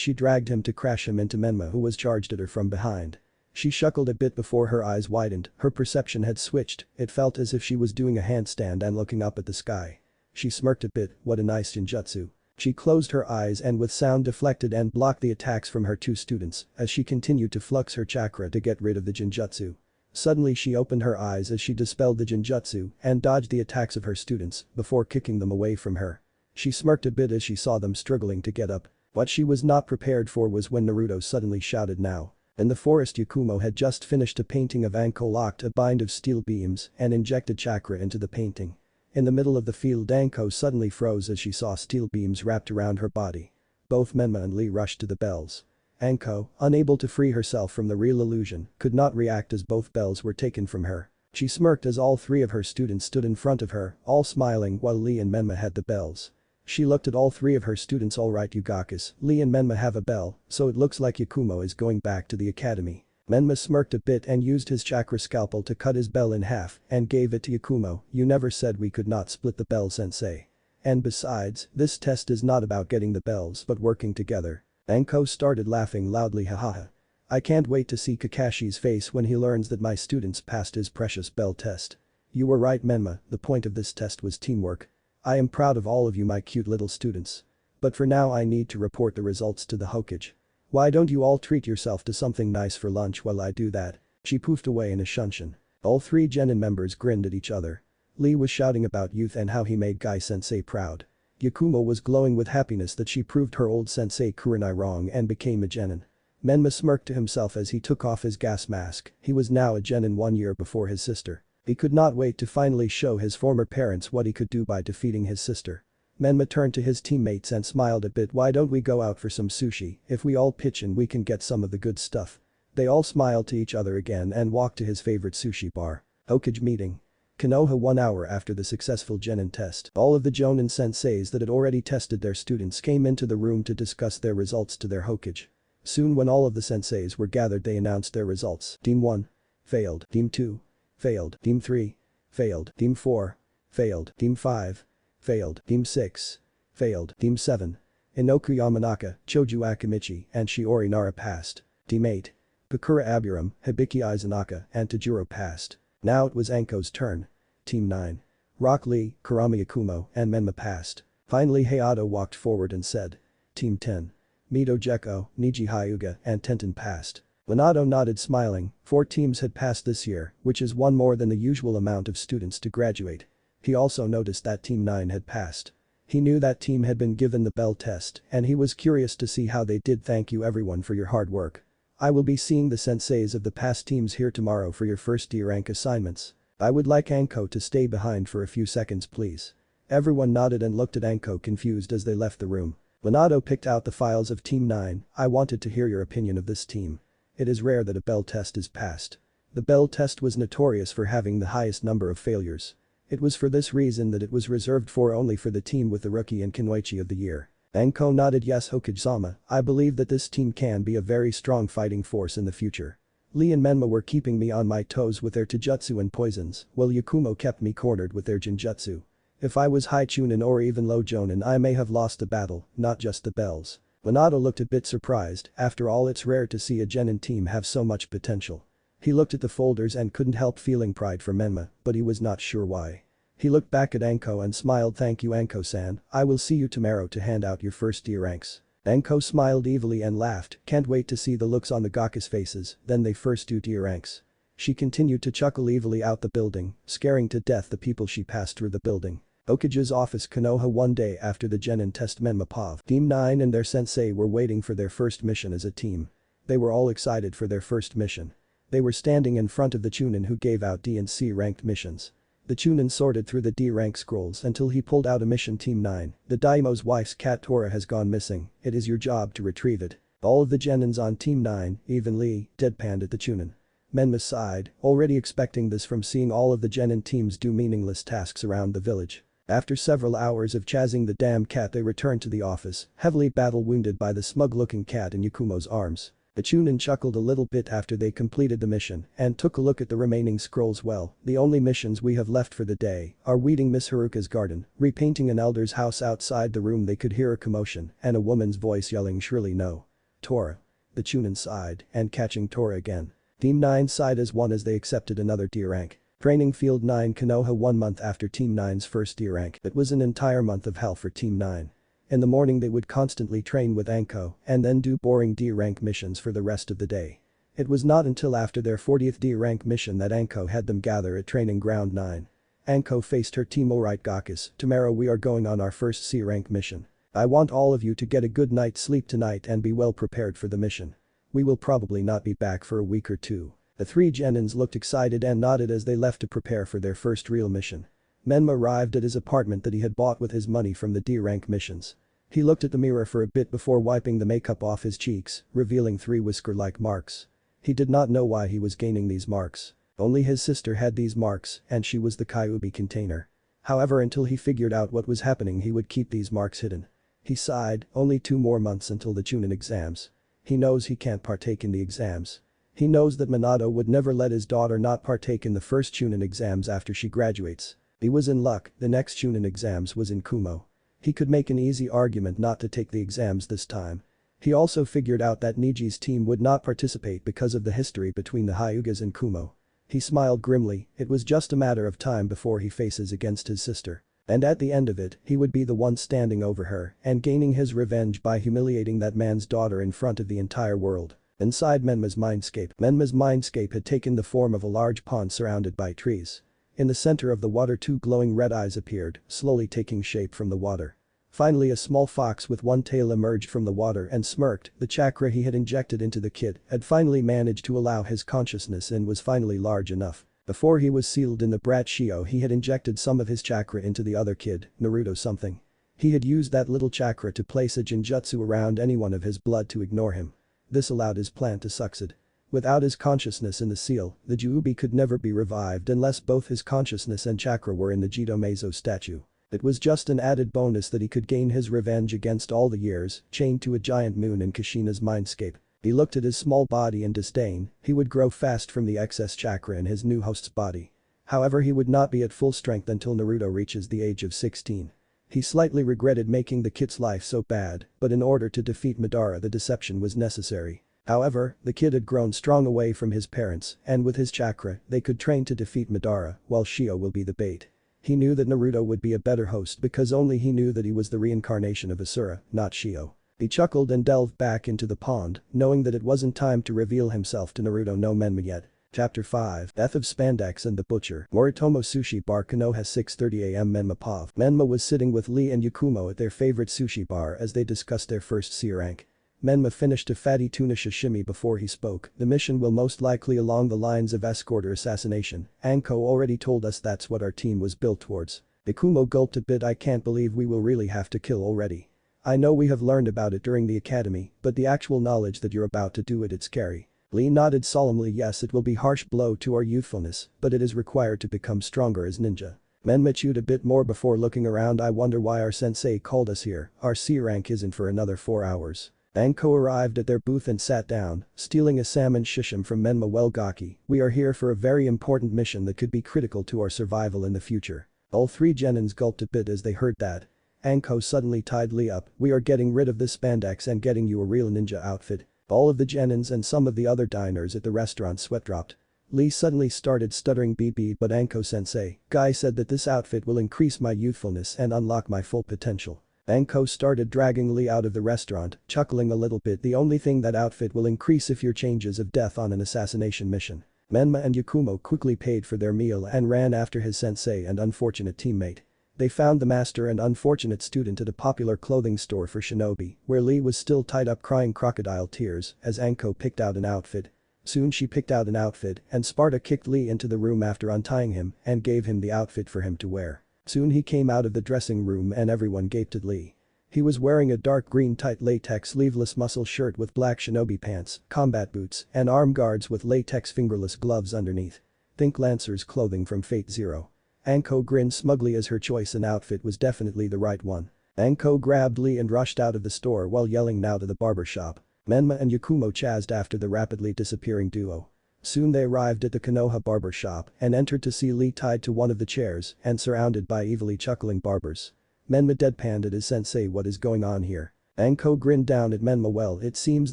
she dragged him to crash him into Menma who was charged at her from behind. She chuckled a bit before her eyes widened, her perception had switched, it felt as if she was doing a handstand and looking up at the sky. She smirked a bit, what a nice genjutsu. She closed her eyes and with sound deflected and blocked the attacks from her two students as she continued to flux her chakra to get rid of the genjutsu. Suddenly she opened her eyes as she dispelled the genjutsu and dodged the attacks of her students before kicking them away from her. She smirked a bit as she saw them struggling to get up. What she was not prepared for was when Naruto suddenly shouted now. In the forest Yakumo had just finished a painting of Anko locked a bind of steel beams and injected chakra into the painting. In the middle of the field Anko suddenly froze as she saw steel beams wrapped around her body. Both Menma and Lee rushed to the bells. Anko, unable to free herself from the real illusion, could not react as both bells were taken from her. She smirked as all three of her students stood in front of her, all smiling while Lee and Menma had the bells. She looked at all three of her students. Alright you Gakis, Lee and Menma have a bell, so it looks like Yakumo is going back to the academy. Menma smirked a bit and used his chakra scalpel to cut his bell in half and gave it to Yakumo. You never said we could not split the bell sensei. And besides, this test is not about getting the bells but working together. Anko started laughing loudly. Hahaha. I can't wait to see Kakashi's face when he learns that my students passed his precious bell test. You were right Menma, the point of this test was teamwork. I am proud of all of you my cute little students. But for now I need to report the results to the Hokage. Why don't you all treat yourself to something nice for lunch while I do that? She poofed away in a shunshin. All three genin members grinned at each other. Lee was shouting about youth and how he made Guy sensei proud. Yakumo was glowing with happiness that she proved her old sensei Kurenai wrong and became a genin. Menma smirked to himself as he took off his gas mask, he was now a genin 1 year before his sister. He could not wait to finally show his former parents what he could do by defeating his sister. Menma turned to his teammates and smiled a bit. Why don't we go out for some sushi, if we all pitch in we can get some of the good stuff. They all smiled to each other again and walked to his favorite sushi bar. Hokage meeting. Konoha 1 hour after the successful genin test. All of the jonin senseis that had already tested their students came into the room to discuss their results to their Hokage. Soon when all of the senseis were gathered they announced their results. Team 1. Failed. Team 2. Failed. Team 3. Failed. Team 4. Failed. Team 5. Failed. Team 6. Failed. Team 7. Inoku Yamanaka, Choju Akimichi, and Shiori Nara passed. Team 8. Pakura Aburam, Hibiki Izanaka, and Tajiro passed. Now it was Anko's turn. Team 9. Rock Lee, Kurama Yakumo, and Menma passed. Finally Hayato walked forward and said. Team 10. Mito Gecko, Niji Hyuga, and Tenten passed. Minato nodded smiling, 4 teams had passed this year, which is one more than the usual amount of students to graduate. He also noticed that Team 9 had passed. He knew that team had been given the bell test and he was curious to see how they did. Thank you everyone for your hard work. I will be seeing the senseis of the past teams here tomorrow for your first year rank assignments. I would like Anko to stay behind for a few seconds please. Everyone nodded and looked at Anko confused as they left the room. Minato picked out the files of Team 9, I wanted to hear your opinion of this team. It is rare that a bell test is passed. The bell test was notorious for having the highest number of failures. It was for this reason that it was reserved for only for the team with the rookie and Kinwaichi of the year. Anko nodded. Yes Hokage-sama, I believe that this team can be a very strong fighting force in the future. Lee and Menma were keeping me on my toes with their taijutsu and poisons, while Yakumo kept me cornered with their genjutsu. If I was high chunin or even low jonin I may have lost the battle, not just the bells. Minato looked a bit surprised, after all it's rare to see a genin team have so much potential. He looked at the folders and couldn't help feeling pride for Menma, but he was not sure why. He looked back at Anko and smiled. Thank you Anko-san, I will see you tomorrow to hand out your first year ranks. Anko smiled evilly and laughed, can't wait to see the looks on the Gakis faces, then they first do tier ranks. She continued to chuckle evilly out the building, scaring to death the people she passed through the building. Hokage's office. Konoha. One day after the genin test Menma Pav. Team 9 and their sensei were waiting for their first mission as a team. They were all excited for their first mission. They were standing in front of the chunin who gave out D and C ranked missions. The Chunin sorted through the D-rank scrolls until he pulled out a mission. Team 9, the Daimo's wife's cat Tora has gone missing, it is your job to retrieve it. All of the genins on Team 9, even Lee, deadpanned at the Chunin. Menma sighed, already expecting this from seeing all of the genin teams do meaningless tasks around the village. After several hours of chasing the damn cat they returned to the office, heavily battle-wounded by the smug-looking cat in Yakumo's arms. The Chunin chuckled a little bit after they completed the mission and took a look at the remaining scrolls. Well, the only missions we have left for the day are weeding Miss Haruka's garden, repainting an elder's house. Outside the room they could hear a commotion and a woman's voice yelling shrilly, "No. Tora." The Chunin sighed and catching Tora again. Team 9 sighed as one as they accepted another D rank. Training Field 9 Konoha 1 month after Team 9's first D rank. It was an entire month of hell for Team 9. In the morning they would constantly train with Anko and then do boring D rank missions for the rest of the day. It was not until after their 40th D rank mission that Anko had them gather at Training Ground 9. Anko faced her team. "Alright Gakis, tomorrow we are going on our first C rank mission. I want all of you to get a good night's sleep tonight and be well prepared for the mission. We will probably not be back for a week or two." The three genins looked excited and nodded as they left to prepare for their first real mission. Menma arrived at his apartment that he had bought with his money from the D-rank missions. He looked at the mirror for a bit before wiping the makeup off his cheeks, revealing 3 whisker-like marks. He did not know why he was gaining these marks. Only his sister had these marks and she was the Kyuubi container. However, until he figured out what was happening he would keep these marks hidden. He sighed, only 2 more months until the Chunin exams. He knows he can't partake in the exams. He knows that Minato would never let his daughter not partake in the first Chunin exams after she graduates. He was in luck, the next Chunin exams was in Kumo. He could make an easy argument not to take the exams this time. He also figured out that Niji's team would not participate because of the history between the Hyugas and Kumo. He smiled grimly, it was just a matter of time before he faces against his sister. And at the end of it, he would be the one standing over her and gaining his revenge by humiliating that man's daughter in front of the entire world. Inside Menma's mindscape had taken the form of a large pond surrounded by trees. In the center of the water 2 glowing red eyes appeared, slowly taking shape from the water. Finally a small fox with one tail emerged from the water and smirked. The chakra he had injected into the kid had finally managed to allow his consciousness and was finally large enough. Before he was sealed in the brat Shio he had injected some of his chakra into the other kid, Naruto something. He had used that little chakra to place a genjutsu around anyone of his blood to ignore him. This allowed his plan to succeed. Without his consciousness in the seal, the Juubi could never be revived unless both his consciousness and chakra were in the Jito Meizo statue. It was just an added bonus that he could gain his revenge against all the years chained to a giant moon in Kushina's mindscape. He looked at his small body in disdain, he would grow fast from the excess chakra in his new host's body. However, he would not be at full strength until Naruto reaches the age of 16. He slightly regretted making the kid's life so bad, but in order to defeat Madara the deception was necessary. However, the kid had grown strong away from his parents and with his chakra they could train to defeat Madara while Shio will be the bait. He knew that Naruto would be a better host because only he knew that he was the reincarnation of Asura, not Shio. He chuckled and delved back into the pond, knowing that it wasn't time to reveal himself to Naruto no Menma yet. Chapter 5 Death of Spandex and the Butcher. Moritomo Sushi Bar Konoha 6:30 am Menma Pav. Menma was sitting with Lee and Yakumo at their favorite sushi bar as they discussed their first C rank. Menma finished a fatty tuna sashimi before he spoke. The mission will most likely along the lines of escort or assassination. Anko already told us that's what our team was built towards. Yakumo gulped a bit. I can't believe we will really have to kill already. I know we have learned about it during the academy, but the actual knowledge that you're about to do it's scary. Lee nodded solemnly. Yes, it will be harsh blow to our youthfulness, but it is required to become stronger as ninja. Menma chewed a bit more before looking around. I wonder why our sensei called us here, our C rank isn't for another 4 hours. Anko arrived at their booth and sat down, stealing a salmon shishim from Menma. Well Gaki, we are here for a very important mission that could be critical to our survival in the future. All 3 genins gulped a bit as they heard that. Anko suddenly tied Lee up. We are getting rid of this spandex and getting you a real ninja outfit. All of the genins and some of the other diners at the restaurant sweat dropped. Lee suddenly started stuttering BB, but Anko-sensei, Guy said that this outfit will increase my youthfulness and unlock my full potential. Anko started dragging Lee out of the restaurant, chuckling a little bit. The only thing that outfit will increase if your changes of death on an assassination mission. Menma and Yakumo quickly paid for their meal and ran after his sensei and unfortunate teammate. They found the master and unfortunate student at a popular clothing store for shinobi, where Lee was still tied up crying crocodile tears as Anko picked out an outfit. Soon she picked out an outfit and Sparta kicked Lee into the room after untying him and gave him the outfit for him to wear. Soon he came out of the dressing room and everyone gaped at Lee. He was wearing a dark green tight latex sleeveless muscle shirt with black shinobi pants, combat boots, and arm guards with latex fingerless gloves underneath. Think Lancer's clothing from Fate Zero. Anko grinned smugly as her choice and outfit was definitely the right one. Anko grabbed Lee and rushed out of the store while yelling now to the barber shop. Menma and Yakumo chased after the rapidly disappearing duo. Soon they arrived at the Konoha barber shop and entered to see Lee tied to one of the chairs and surrounded by evilly chuckling barbers. Menma deadpanned at his sensei, "What is going on here?" Anko grinned down at Menma. "Well, it seems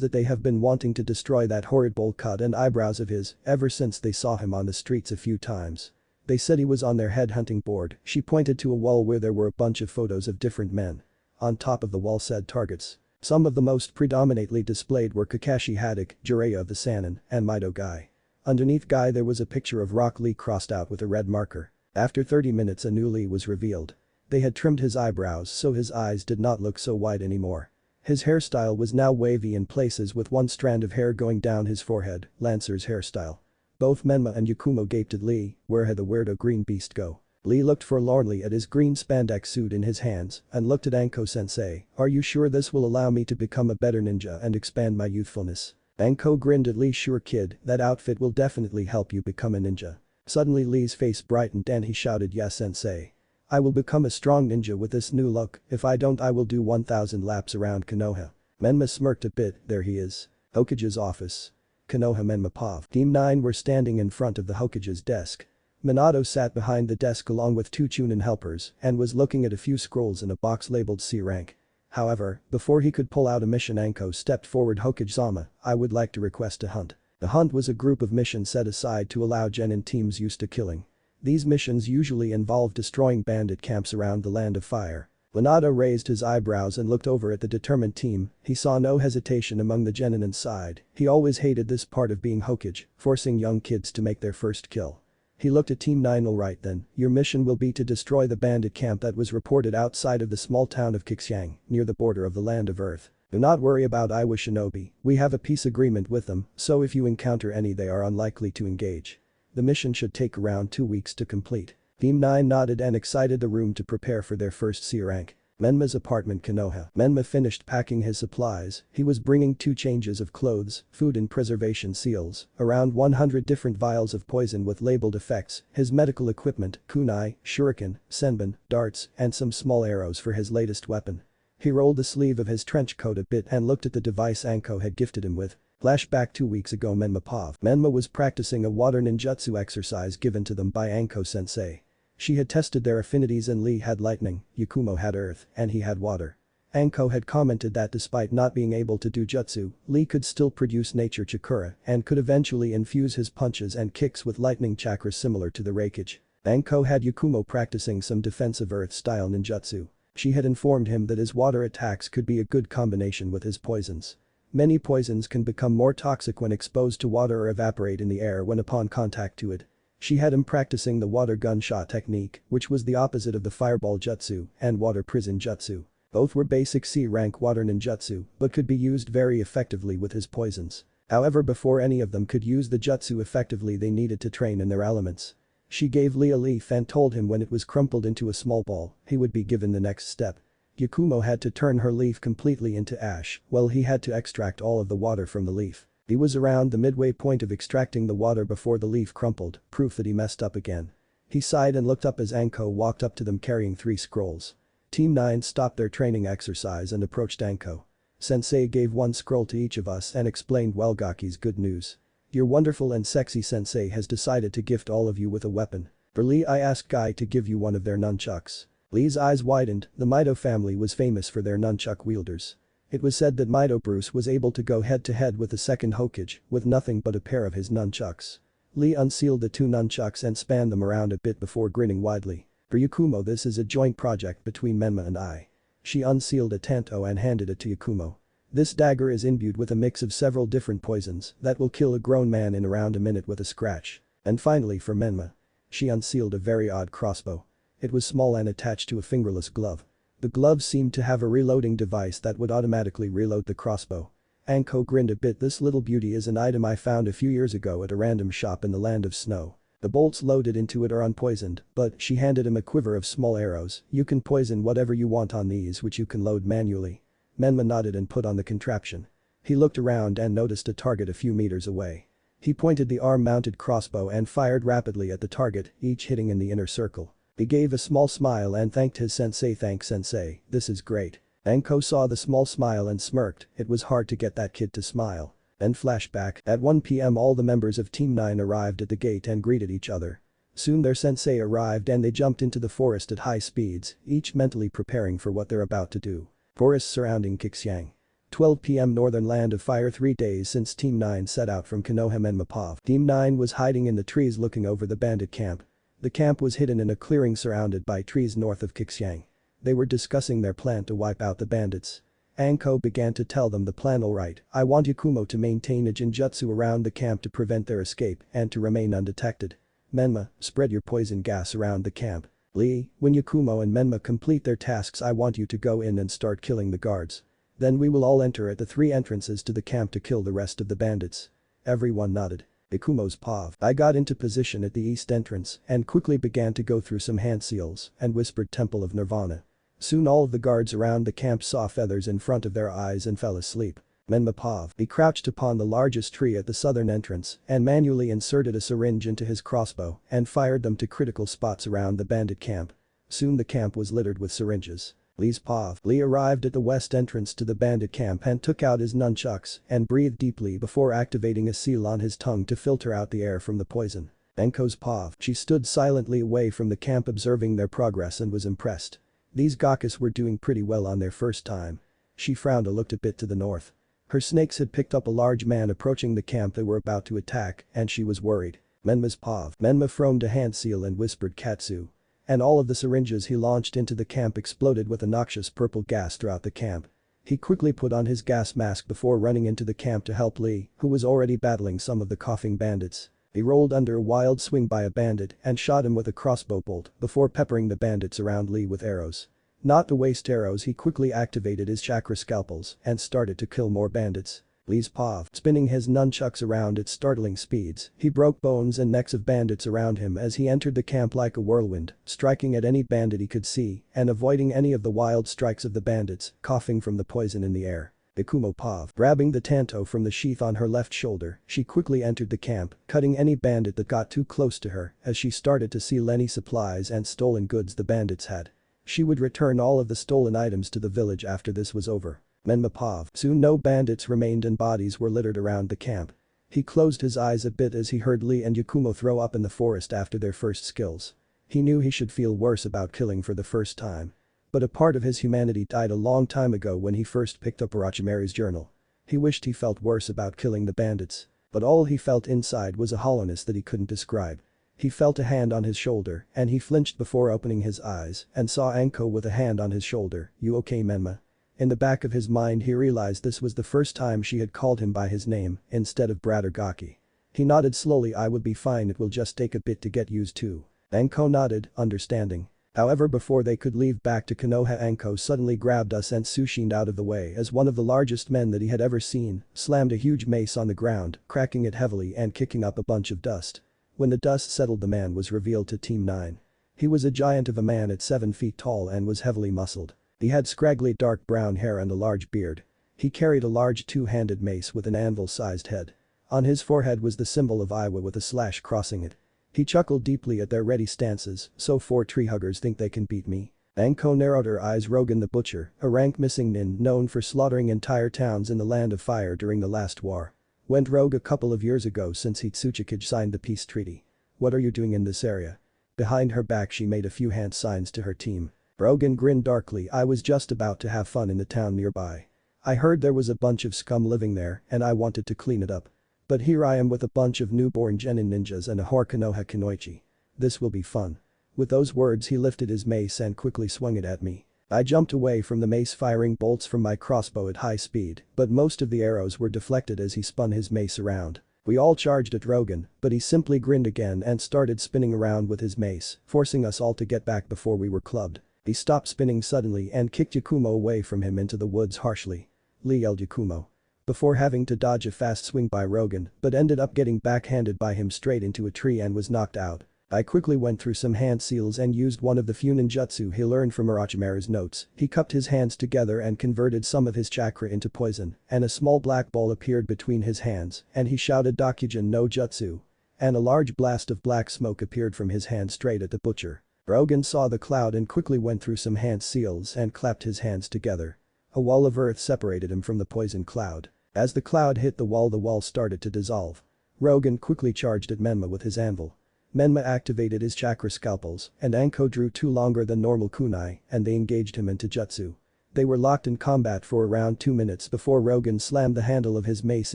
that they have been wanting to destroy that horrid bowl cut and eyebrows of his ever since they saw him on the streets a few times. They said he was on their headhunting board." She pointed to a wall where there were a bunch of photos of different men. On top of the wall said targets. Some of the most predominantly displayed were Kakashi Haddock, Jiraiya of the Sannin, and Mito Guy. Underneath Guy there was a picture of Rock Lee crossed out with a red marker. After 30 minutes a new Lee was revealed. They had trimmed his eyebrows so his eyes did not look so wide anymore. His hairstyle was now wavy in places with one strand of hair going down his forehead, Lancer's hairstyle. Both Menma and Yakumo gaped at Lee. Where had the weirdo green beast go? Lee looked forlornly at his green spandex suit in his hands and looked at Anko-sensei. "Are you sure this will allow me to become a better ninja and expand my youthfulness?" Anko grinned at Lee. "Sure kid, that outfit will definitely help you become a ninja." Suddenly Lee's face brightened and he shouted, "Yes sensei. I will become a strong ninja with this new look. If I don't I will do 1000 laps around Konoha." Menma smirked a bit. There he is. Hokage's office. Konoha Menma Pov. Team 9 were standing in front of the Hokage's desk. Minato sat behind the desk along with 2 Chunin helpers and was looking at a few scrolls in a box labeled C rank. However, before he could pull out a mission, Anko stepped forward. "Hokage-sama, I would like to request a hunt." The hunt was a group of missions set aside to allow genin teams used to killing. These missions usually involve destroying bandit camps around the Land of Fire. Minato raised his eyebrows and looked over at the determined team. He saw no hesitation among the genin inside. He always hated this part of being Hokage, forcing young kids to make their first kill. He looked at Team 9. "Alright then, your mission will be to destroy the bandit camp that was reported outside of the small town of Kixiang, near the border of the Land of Earth. Do not worry about Iwa Shinobi, we have a peace agreement with them, so if you encounter any they are unlikely to engage. The mission should take around 2 weeks to complete." Team 9 nodded and exited the room to prepare for their first C rank. Menma's apartment, Konoha. Menma finished packing his supplies. He was bringing 2 changes of clothes, food and preservation seals, around 100 different vials of poison with labeled effects, his medical equipment, kunai, shuriken, senbon, darts, and some small arrows for his latest weapon. He rolled the sleeve of his trench coat a bit and looked at the device Anko had gifted him with. Flashback 2 weeks ago. Menma Pov. Menma was practicing a water ninjutsu exercise given to them by Anko-sensei. She had tested their affinities and Lee had lightning, Yakumo had earth, and he had water. Anko had commented that despite not being able to do jutsu, Lee could still produce nature chakra and could eventually infuse his punches and kicks with lightning chakra similar to the Reikage. Anko had Yakumo practicing some defensive earth-style ninjutsu. She had informed him that his water attacks could be a good combination with his poisons. Many poisons can become more toxic when exposed to water or evaporate in the air when upon contact to it. She had him practicing the water gunshot technique, which was the opposite of the fireball jutsu and water prison jutsu. Both were basic C rank water ninjutsu, but could be used very effectively with his poisons. However, before any of them could use the jutsu effectively they needed to train in their elements. She gave Lee a leaf and told him when it was crumpled into a small ball, he would be given the next step. Yakumo had to turn her leaf completely into ash, while he had to extract all of the water from the leaf. He was around the midway point of extracting the water before the leaf crumpled, proof that he messed up again. He sighed and looked up as Anko walked up to them carrying 3 scrolls. Team 9 stopped their training exercise and approached Anko. "Sensei gave 1 scroll to each of us and explained Welgaki's good news. Your wonderful and sexy sensei has decided to gift all of you with a weapon. For Lee I asked Guy to give you one of their nunchucks." Lee's eyes widened. The Mito family was famous for their nunchuck wielders. It was said that Mito Bruce was able to go head to head with the second Hokage with nothing but a pair of his nunchucks. Lee unsealed the 2 nunchucks and spanned them around a bit before grinning widely. "For Yakumo, this is a joint project between Menma and I." She unsealed a tanto and handed it to Yakumo. "This dagger is imbued with a mix of several different poisons that will kill a grown man in around a minute with a scratch. And finally for Menma." She unsealed a very odd crossbow. It was small and attached to a fingerless glove. The glove seemed to have a reloading device that would automatically reload the crossbow. Anko grinned a bit. This little beauty is an item I found a few years ago at a random shop in the land of snow. The bolts loaded into it are unpoisoned, but she handed him a quiver of small arrows. You can poison whatever you want on these, which you can load manually. Menma nodded and put on the contraption. He looked around and noticed a target a few meters away. He pointed the arm-mounted crossbow and fired rapidly at the target, each hitting in the inner circle. He gave a small smile and thanked his sensei. Thanks sensei, this is great. Anko saw the small smile and smirked. It was hard to get that kid to smile. Then flashback, at 1 p.m. all the members of Team 9 arrived at the gate and greeted each other. Soon their sensei arrived and they jumped into the forest at high speeds, each mentally preparing for what they're about to do. Forest surrounding Qixiang. 12 p.m. Northern Land of Fire. 3 days since Team 9 set out from Konoha and Mapov. Team 9 was hiding in the trees looking over the bandit camp. The camp was hidden in a clearing surrounded by trees north of Qixiang. They were discussing their plan to wipe out the bandits. Anko began to tell them the plan. Alright, I want Yakumo to maintain a genjutsu around the camp to prevent their escape and to remain undetected. Menma, spread your poison gas around the camp. Lee, when Yakumo and Menma complete their tasks I want you to go in and start killing the guards. Then we will all enter at the 3 entrances to the camp to kill the rest of the bandits. Everyone nodded. Yakumo's pav. I got into position at the east entrance and quickly began to go through some hand seals and whispered Temple of Nirvana. Soon all of the guards around the camp saw feathers in front of their eyes and fell asleep. Menma pav. He crouched upon the largest tree at the southern entrance and manually inserted a syringe into his crossbow and fired them to critical spots around the bandit camp. Soon the camp was littered with syringes. Lee's pav. Lee arrived at the west entrance to the bandit camp and took out his nunchucks and breathed deeply before activating a seal on his tongue to filter out the air from the poison. Enko's pav. She stood silently away from the camp observing their progress and was impressed. These Gakas were doing pretty well on their first time. She frowned and looked a bit to the north. Her snakes had picked up a large man approaching the camp they were about to attack and she was worried. Menma's pav. Menma fromed a hand seal and whispered Katsu. And all of the syringes he launched into the camp exploded with a noxious purple gas throughout the camp. He quickly put on his gas mask before running into the camp to help Lee, who was already battling some of the coughing bandits. He rolled under a wild swing by a bandit and shot him with a crossbow bolt before peppering the bandits around Lee with arrows. Not to waste arrows, he quickly activated his chakra scalpels and started to kill more bandits. Lee's pav. Spinning his nunchucks around at startling speeds, he broke bones and necks of bandits around him as he entered the camp like a whirlwind, striking at any bandit he could see and avoiding any of the wild strikes of the bandits, coughing from the poison in the air. Yakumo pav. Grabbing the tanto from the sheath on her left shoulder, she quickly entered the camp, cutting any bandit that got too close to her as she started to seal any supplies and stolen goods the bandits had. She would return all of the stolen items to the village after this was over. Menma pav. Soon no bandits remained and bodies were littered around the camp. He closed his eyes a bit as he heard Lee and Yakumo throw up in the forest after their first skills. He knew he should feel worse about killing for the first time. But a part of his humanity died a long time ago when he first picked up Orochimaru's journal. He wished he felt worse about killing the bandits. But all he felt inside was a hollowness that he couldn't describe. He felt a hand on his shoulder and he flinched before opening his eyes and saw Anko with a hand on his shoulder. You okay, Menma? In the back of his mind he realized this was the first time she had called him by his name instead of Brother Gaki. He nodded slowly. I would be fine, it will just take a bit to get used to. Anko nodded, understanding. However, before they could leave back to Konoha, Anko suddenly grabbed us and sushined out of the way as one of the largest men that he had ever seen slammed a huge mace on the ground, cracking it heavily and kicking up a bunch of dust. When the dust settled, the man was revealed to Team 9. He was a giant of a man at 7 feet tall and was heavily muscled. He had scraggly dark brown hair and a large beard. He carried a large 2-handed mace with an anvil-sized head. On his forehead was the symbol of Iwa with a slash crossing it. He chuckled deeply at their ready stances. So 4 tree huggers think they can beat me? Anko narrowed her eyes. Rogan the Butcher, a rank missing nin known for slaughtering entire towns in the Land of Fire during the last war. Went rogue a couple of years ago since Hitsuchikage signed the peace treaty. What are you doing in this area? Behind her back she made a few hand signs to her team. Rogan grinned darkly. I was just about to have fun in the town nearby. I heard there was a bunch of scum living there and I wanted to clean it up. But here I am with a bunch of newborn genin ninjas and a whore Konoha Kunoichi. This will be fun. With those words he lifted his mace and quickly swung it at me. I jumped away from the mace, firing bolts from my crossbow at high speed, but most of the arrows were deflected as he spun his mace around. We all charged at Rogan, but he simply grinned again and started spinning around with his mace, forcing us all to get back before we were clubbed. He stopped spinning suddenly and kicked Yakumo away from him into the woods harshly. Lee yelled Yakumo. before having to dodge a fast swing by Rogan, but ended up getting backhanded by him straight into a tree and was knocked out. I quickly went through some hand seals and used one of the few ninjutsu he learned from Orochimaru's notes. He cupped his hands together and converted some of his chakra into poison, and a small black ball appeared between his hands, and he shouted Dokujin no Jutsu. And a large blast of black smoke appeared from his hand straight at the butcher. Rogan saw the cloud and quickly went through some hand seals and clapped his hands together. A wall of earth separated him from the poison cloud. As the cloud hit the wall started to dissolve. Rogan quickly charged at Menma with his anvil. Menma activated his chakra scalpels, and Anko drew two longer than normal kunai, and they engaged him into jutsu. They were locked in combat for around 2 minutes before Rogan slammed the handle of his mace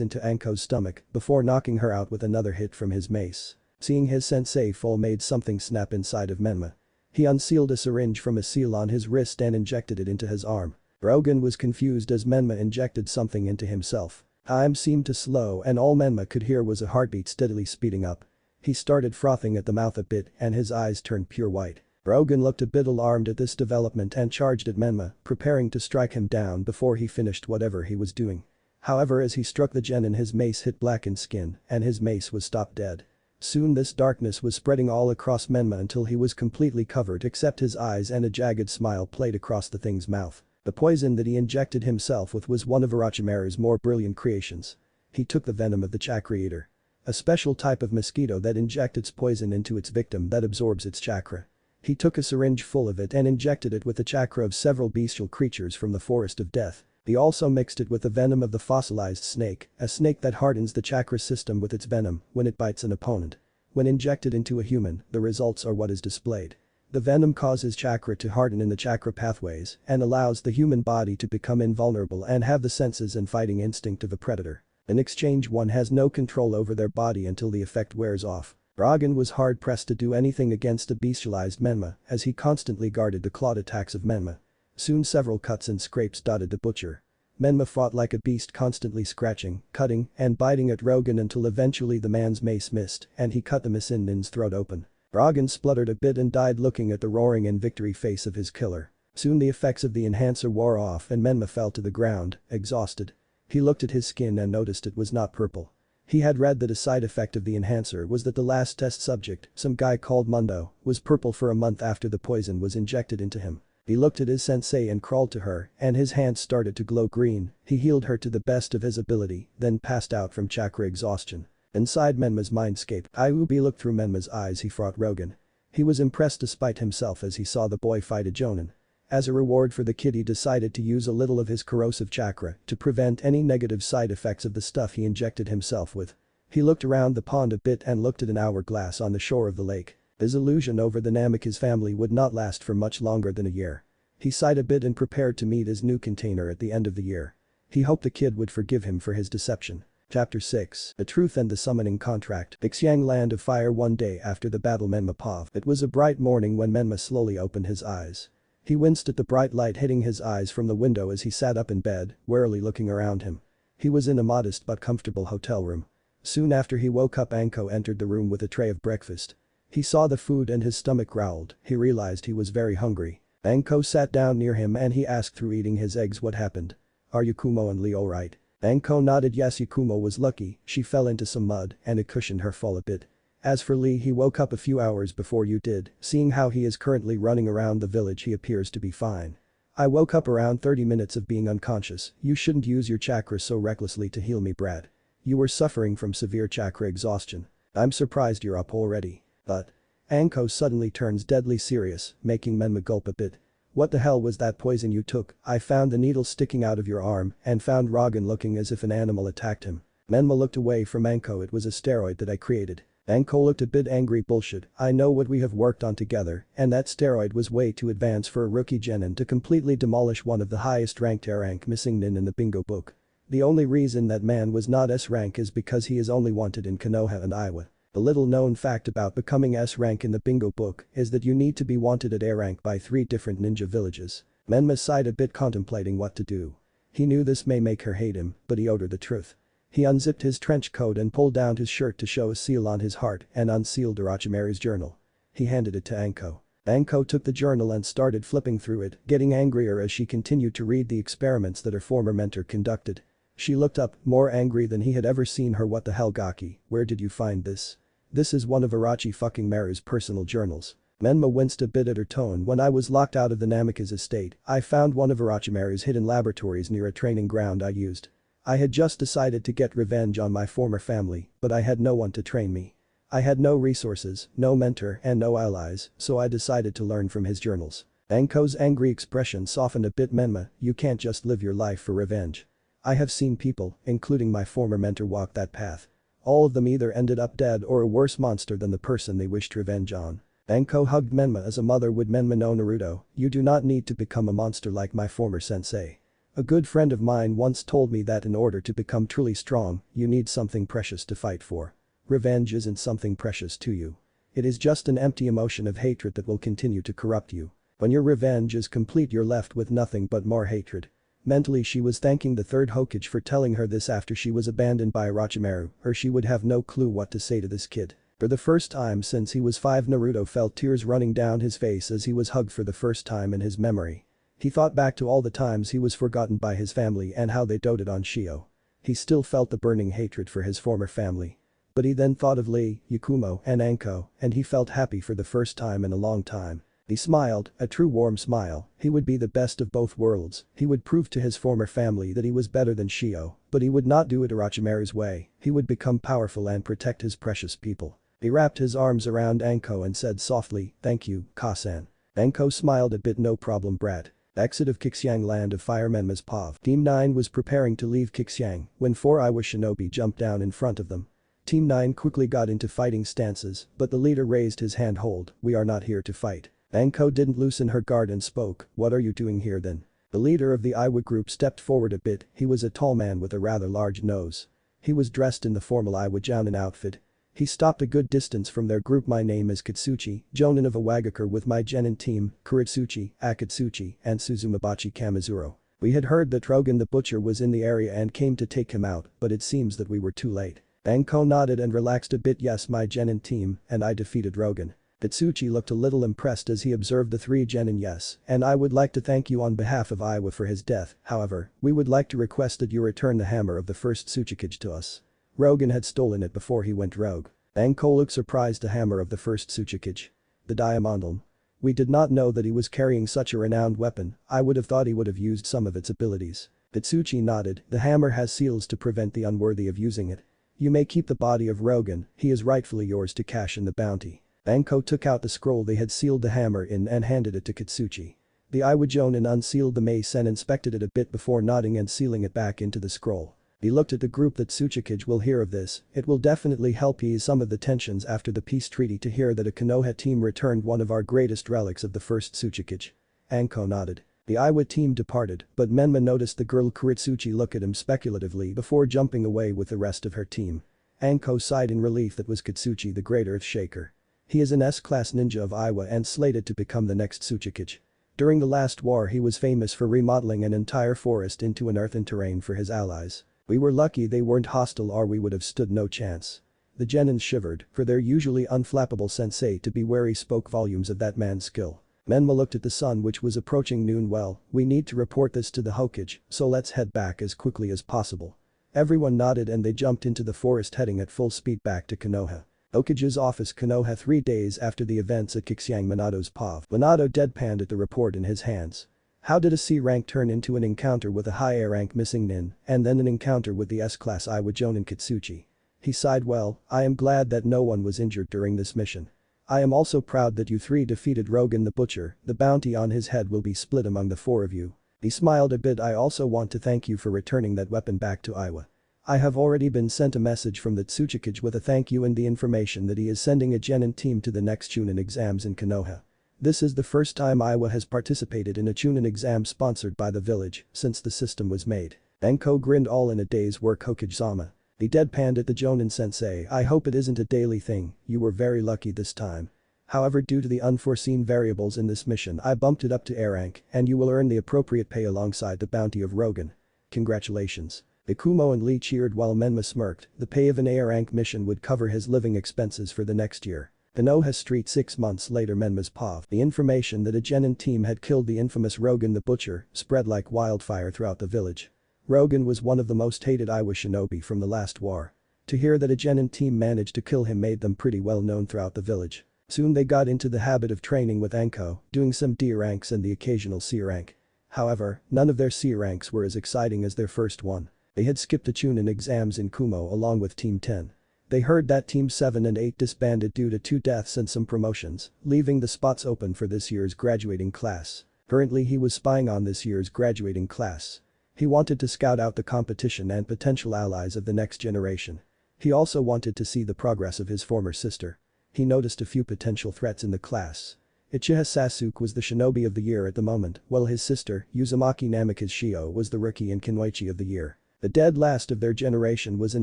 into Anko's stomach before knocking her out with another hit from his mace. Seeing his sensei fall made something snap inside of Menma. He unsealed a syringe from a seal on his wrist and injected it into his arm. Rogan was confused as Menma injected something into himself. Time seemed to slow and all Menma could hear was a heartbeat steadily speeding up. He started frothing at the mouth a bit and his eyes turned pure white. Rogan looked a bit alarmed at this development and charged at Menma, preparing to strike him down before he finished whatever he was doing. However, as he struck the genin, his mace hit blackened skin and his mace was stopped dead. Soon this darkness was spreading all across Menma until he was completely covered except his eyes, and a jagged smile played across the thing's mouth. The poison that he injected himself with was one of Orochimaru's more brilliant creations. He took the venom of the chakra eater. A special type of mosquito that injects its poison into its victim that absorbs its chakra. He took a syringe full of it and injected it with the chakra of several bestial creatures from the forest of death. He also mixed it with the venom of the fossilized snake, a snake that hardens the chakra system with its venom when it bites an opponent. When injected into a human, the results are what is displayed. The venom causes chakra to harden in the chakra pathways and allows the human body to become invulnerable and have the senses and fighting instinct of a predator. In exchange, one has no control over their body until the effect wears off. Rogan was hard-pressed to do anything against the bestialized Menma as he constantly guarded the clawed attacks of Menma. Soon several cuts and scrapes dotted the butcher. Menma fought like a beast, constantly scratching, cutting, and biting at Rogan until eventually the man's mace missed and he cut the Misinnin's throat open. Rogan spluttered a bit and died looking at the roaring in victory face of his killer. Soon the effects of the enhancer wore off and Menma fell to the ground, exhausted. He looked at his skin and noticed it was not purple. He had read that a side effect of the enhancer was that the last test subject, some guy called Mundo, was purple for a month after the poison was injected into him. He looked at his sensei and crawled to her, and his hands started to glow green. He healed her to the best of his ability, then passed out from chakra exhaustion. Inside Menma's mindscape, Iubi looked through Menma's eyes. He fought Rogan. He was impressed despite himself as he saw the boy fight a jonin. As a reward for the kid, he decided to use a little of his corrosive chakra to prevent any negative side effects of the stuff he injected himself with. He looked around the pond a bit and looked at an hourglass on the shore of the lake. His illusion over the Namika's family would not last for much longer than a year. He sighed a bit and prepared to meet his new container at the end of the year. He hoped the kid would forgive him for his deception. Chapter 6. The Truth and the Summoning Contract. Xiang Land of Fire. One day after the battle, Menma Pov. It was a bright morning when Menma slowly opened his eyes. He winced at the bright light hitting his eyes from the window as he sat up in bed, warily looking around him. He was in a modest but comfortable hotel room. Soon after he woke up, Anko entered the room with a tray of breakfast. He saw the food and his stomach growled. He realized he was very hungry. Anko sat down near him and he asked through eating his eggs what happened. Are Yakumo and Lee alright? Anko nodded yes. Yakumo was lucky, she fell into some mud and it cushioned her fall a bit. As for Lee, he woke up a few hours before you did. Seeing how he is currently running around the village, he appears to be fine. I woke up around 30 minutes of being unconscious. You shouldn't use your chakra so recklessly to heal me, Brad. You were suffering from severe chakra exhaustion. I'm surprised you're up already. But. Anko suddenly turns deadly serious, making Menma gulp a bit. What the hell was that poison you took? I found the needle sticking out of your arm and found Rogan looking as if an animal attacked him. Menma looked away from Anko. It was a steroid that I created. Anko looked a bit angry. Bullshit, I know what we have worked on together, and that steroid was way too advanced for a rookie genin to completely demolish one of the highest ranked A rank missing nin in the bingo book. The only reason that man was not S rank is because he is only wanted in Konoha and Iowa. The little known fact about becoming S rank in the bingo book is that you need to be wanted at A rank by 3 different ninja villages. Menma sighed a bit, contemplating what to do. He knew this may make her hate him, but he owed her the truth. He unzipped his trench coat and pulled down his shirt to show a seal on his heart and unsealed Orochimaru's journal. He handed it to Anko. Anko took the journal and started flipping through it, getting angrier as she continued to read the experiments that her former mentor conducted. She looked up, more angry than he had ever seen her. What the hell, Gaki, where did you find this? This is one of Orochi fucking Maru's personal journals. Menma winced a bit at her tone. When I was locked out of the Namikaze estate, I found one of Orochimaru's hidden laboratories near a training ground I used. I had just decided to get revenge on my former family, but I had no one to train me. I had no resources, no mentor and no allies, so I decided to learn from his journals. Anko's angry expression softened a bit. Menma, you can't just live your life for revenge. I have seen people, including my former mentor, walk that path. All of them either ended up dead or a worse monster than the person they wished revenge on. Anko hugged Menma as a mother would. Menma, no Naruto, you do not need to become a monster like my former sensei. A good friend of mine once told me that in order to become truly strong, you need something precious to fight for. Revenge isn't something precious to you. It is just an empty emotion of hatred that will continue to corrupt you. When your revenge is complete, you're left with nothing but more hatred. Mentally, she was thanking the third Hokage for telling her this after she was abandoned by Orochimaru, or she would have no clue what to say to this kid. For the first time since he was 5, Naruto felt tears running down his face as he was hugged for the first time in his memory. He thought back to all the times he was forgotten by his family and how they doted on Shio. He still felt the burning hatred for his former family. But he then thought of Lee, Yakumo and Anko, and he felt happy for the first time in a long time. He smiled, a true warm smile. He would be the best of both worlds. He would prove to his former family that he was better than Shio, but he would not do it Orochimaru's way. He would become powerful and protect his precious people. He wrapped his arms around Anko and said softly, "Thank you, Ka-san." Anko smiled a bit. "No problem, brat." Exit of Qixiang, land of fire. Menma's POV. Team 9 was preparing to leave Qixiang when 4 Iowa shinobi jumped down in front of them. Team 9 quickly got into fighting stances, but the leader raised his hand. "Hold, we are not here to fight." Anko didn't loosen her guard and spoke, "What are you doing here then?" The leader of the Iowa group stepped forward a bit. He was a tall man with a rather large nose. He was dressed in the formal Iowa Jounin outfit. He stopped a good distance from their group. "My name is Katsuchi, Jounin of Awagakure with my Genin team, Kuritsuchi, Akatsuchi, and Suzumabachi Kamizuro. We had heard that Rogan the Butcher was in the area and came to take him out, but it seems that we were too late." Anko nodded and relaxed a bit. "Yes, my Genin team, and I defeated Rogan." Katsuchi looked a little impressed as he observed the 3 Genin. "Yes, and I would like to thank you on behalf of Iowa for his death. However, we would like to request that you return the hammer of the first Tsuchikage to us. Rogan had stolen it before he went rogue." Anko looked surprised. "The hammer of the first Tsuchikage? The Diamondolm? We did not know that he was carrying such a renowned weapon. I would have thought he would have used some of its abilities." Katsuchi nodded. "The hammer has seals to prevent the unworthy of using it. You may keep the body of Rogan, he is rightfully yours to cash in the bounty." Anko took out the scroll they had sealed the hammer in and handed it to Katsuchi. The Iowa Jounin unsealed the mace and inspected it a bit before nodding and sealing it back into the scroll. He looked at the group. "That Tsuchikage will hear of this. It will definitely help ease some of the tensions after the peace treaty to hear that a Konoha team returned one of our greatest relics of the first Tsuchikage." Anko nodded. The Iowa team departed, but Menma noticed the girl Kuritsuchi look at him speculatively before jumping away with the rest of her team. Anko sighed in relief. That was Katsuchi, the Great Earth Shaker. He is an S-class ninja of Iowa and slated to become the next Tsuchikage. During the last war he was famous for remodeling an entire forest into an earthen terrain for his allies. We were lucky they weren't hostile or we would have stood no chance. The Genins shivered, for their usually unflappable sensei to be wary spoke volumes of that man's skill. Menma looked at the sun which was approaching noon. "Well, we need to report this to the Hokage, so let's head back as quickly as possible." Everyone nodded and they jumped into the forest heading at full speed back to Konoha. Hokage's office. Konoha. 3 days after the events at Qixiang. Minato's POV. Minato deadpanned at the report in his hands. How did a C rank turn into an encounter with a high A rank missing nin, and then an encounter with the S-class Iowa Jounin Katsuchi? He sighed. "Well, I am glad that no one was injured during this mission. I am also proud that you 3 defeated Rogan the Butcher. The bounty on his head will be split among the 4 of you." He smiled a bit. "I also want to thank you for returning that weapon back to Iowa. I have already been sent a message from the Tsuchikage with a thank you and the information that he is sending a Genin team to the next Chunin exams in Konoha. This is the first time Iowa has participated in a Chunin exam sponsored by the village since the system was made." Anko grinned. "All in a day's work, Hokage-sama." He deadpanned at the Jounin sensei. "I hope it isn't a daily thing, you were very lucky this time. However, due to the unforeseen variables in this mission I bumped it up to A rank and you will earn the appropriate pay alongside the bounty of Rogan. Congratulations." Ikumo and Lee cheered while Menma smirked. The pay of an A rank mission would cover his living expenses for the next year. Konoha Street. 6 months later. Menma's POV. The information that a Genin team had killed the infamous Rogan the Butcher spread like wildfire throughout the village. Rogan was one of the most hated Iowa shinobi from the last war. To hear that a genin team managed to kill him made them pretty well known throughout the village. Soon they got into the habit of training with Anko, doing some D ranks and the occasional C rank. However, none of their C ranks were as exciting as their first one. They had skipped the Chunin exams in Kumo along with Team 10. They heard that Team 7 and 8 disbanded due to 2 deaths and some promotions, leaving the spots open for this year's graduating class. Currently he was spying on this year's graduating class. He wanted to scout out the competition and potential allies of the next generation. He also wanted to see the progress of his former sister. He noticed a few potential threats in the class. Uchiha Sasuke was the shinobi of the year at the moment, while his sister, Uzumaki Namikaze Shio, was the rookie and Kunoichi of the year. The dead last of their generation was an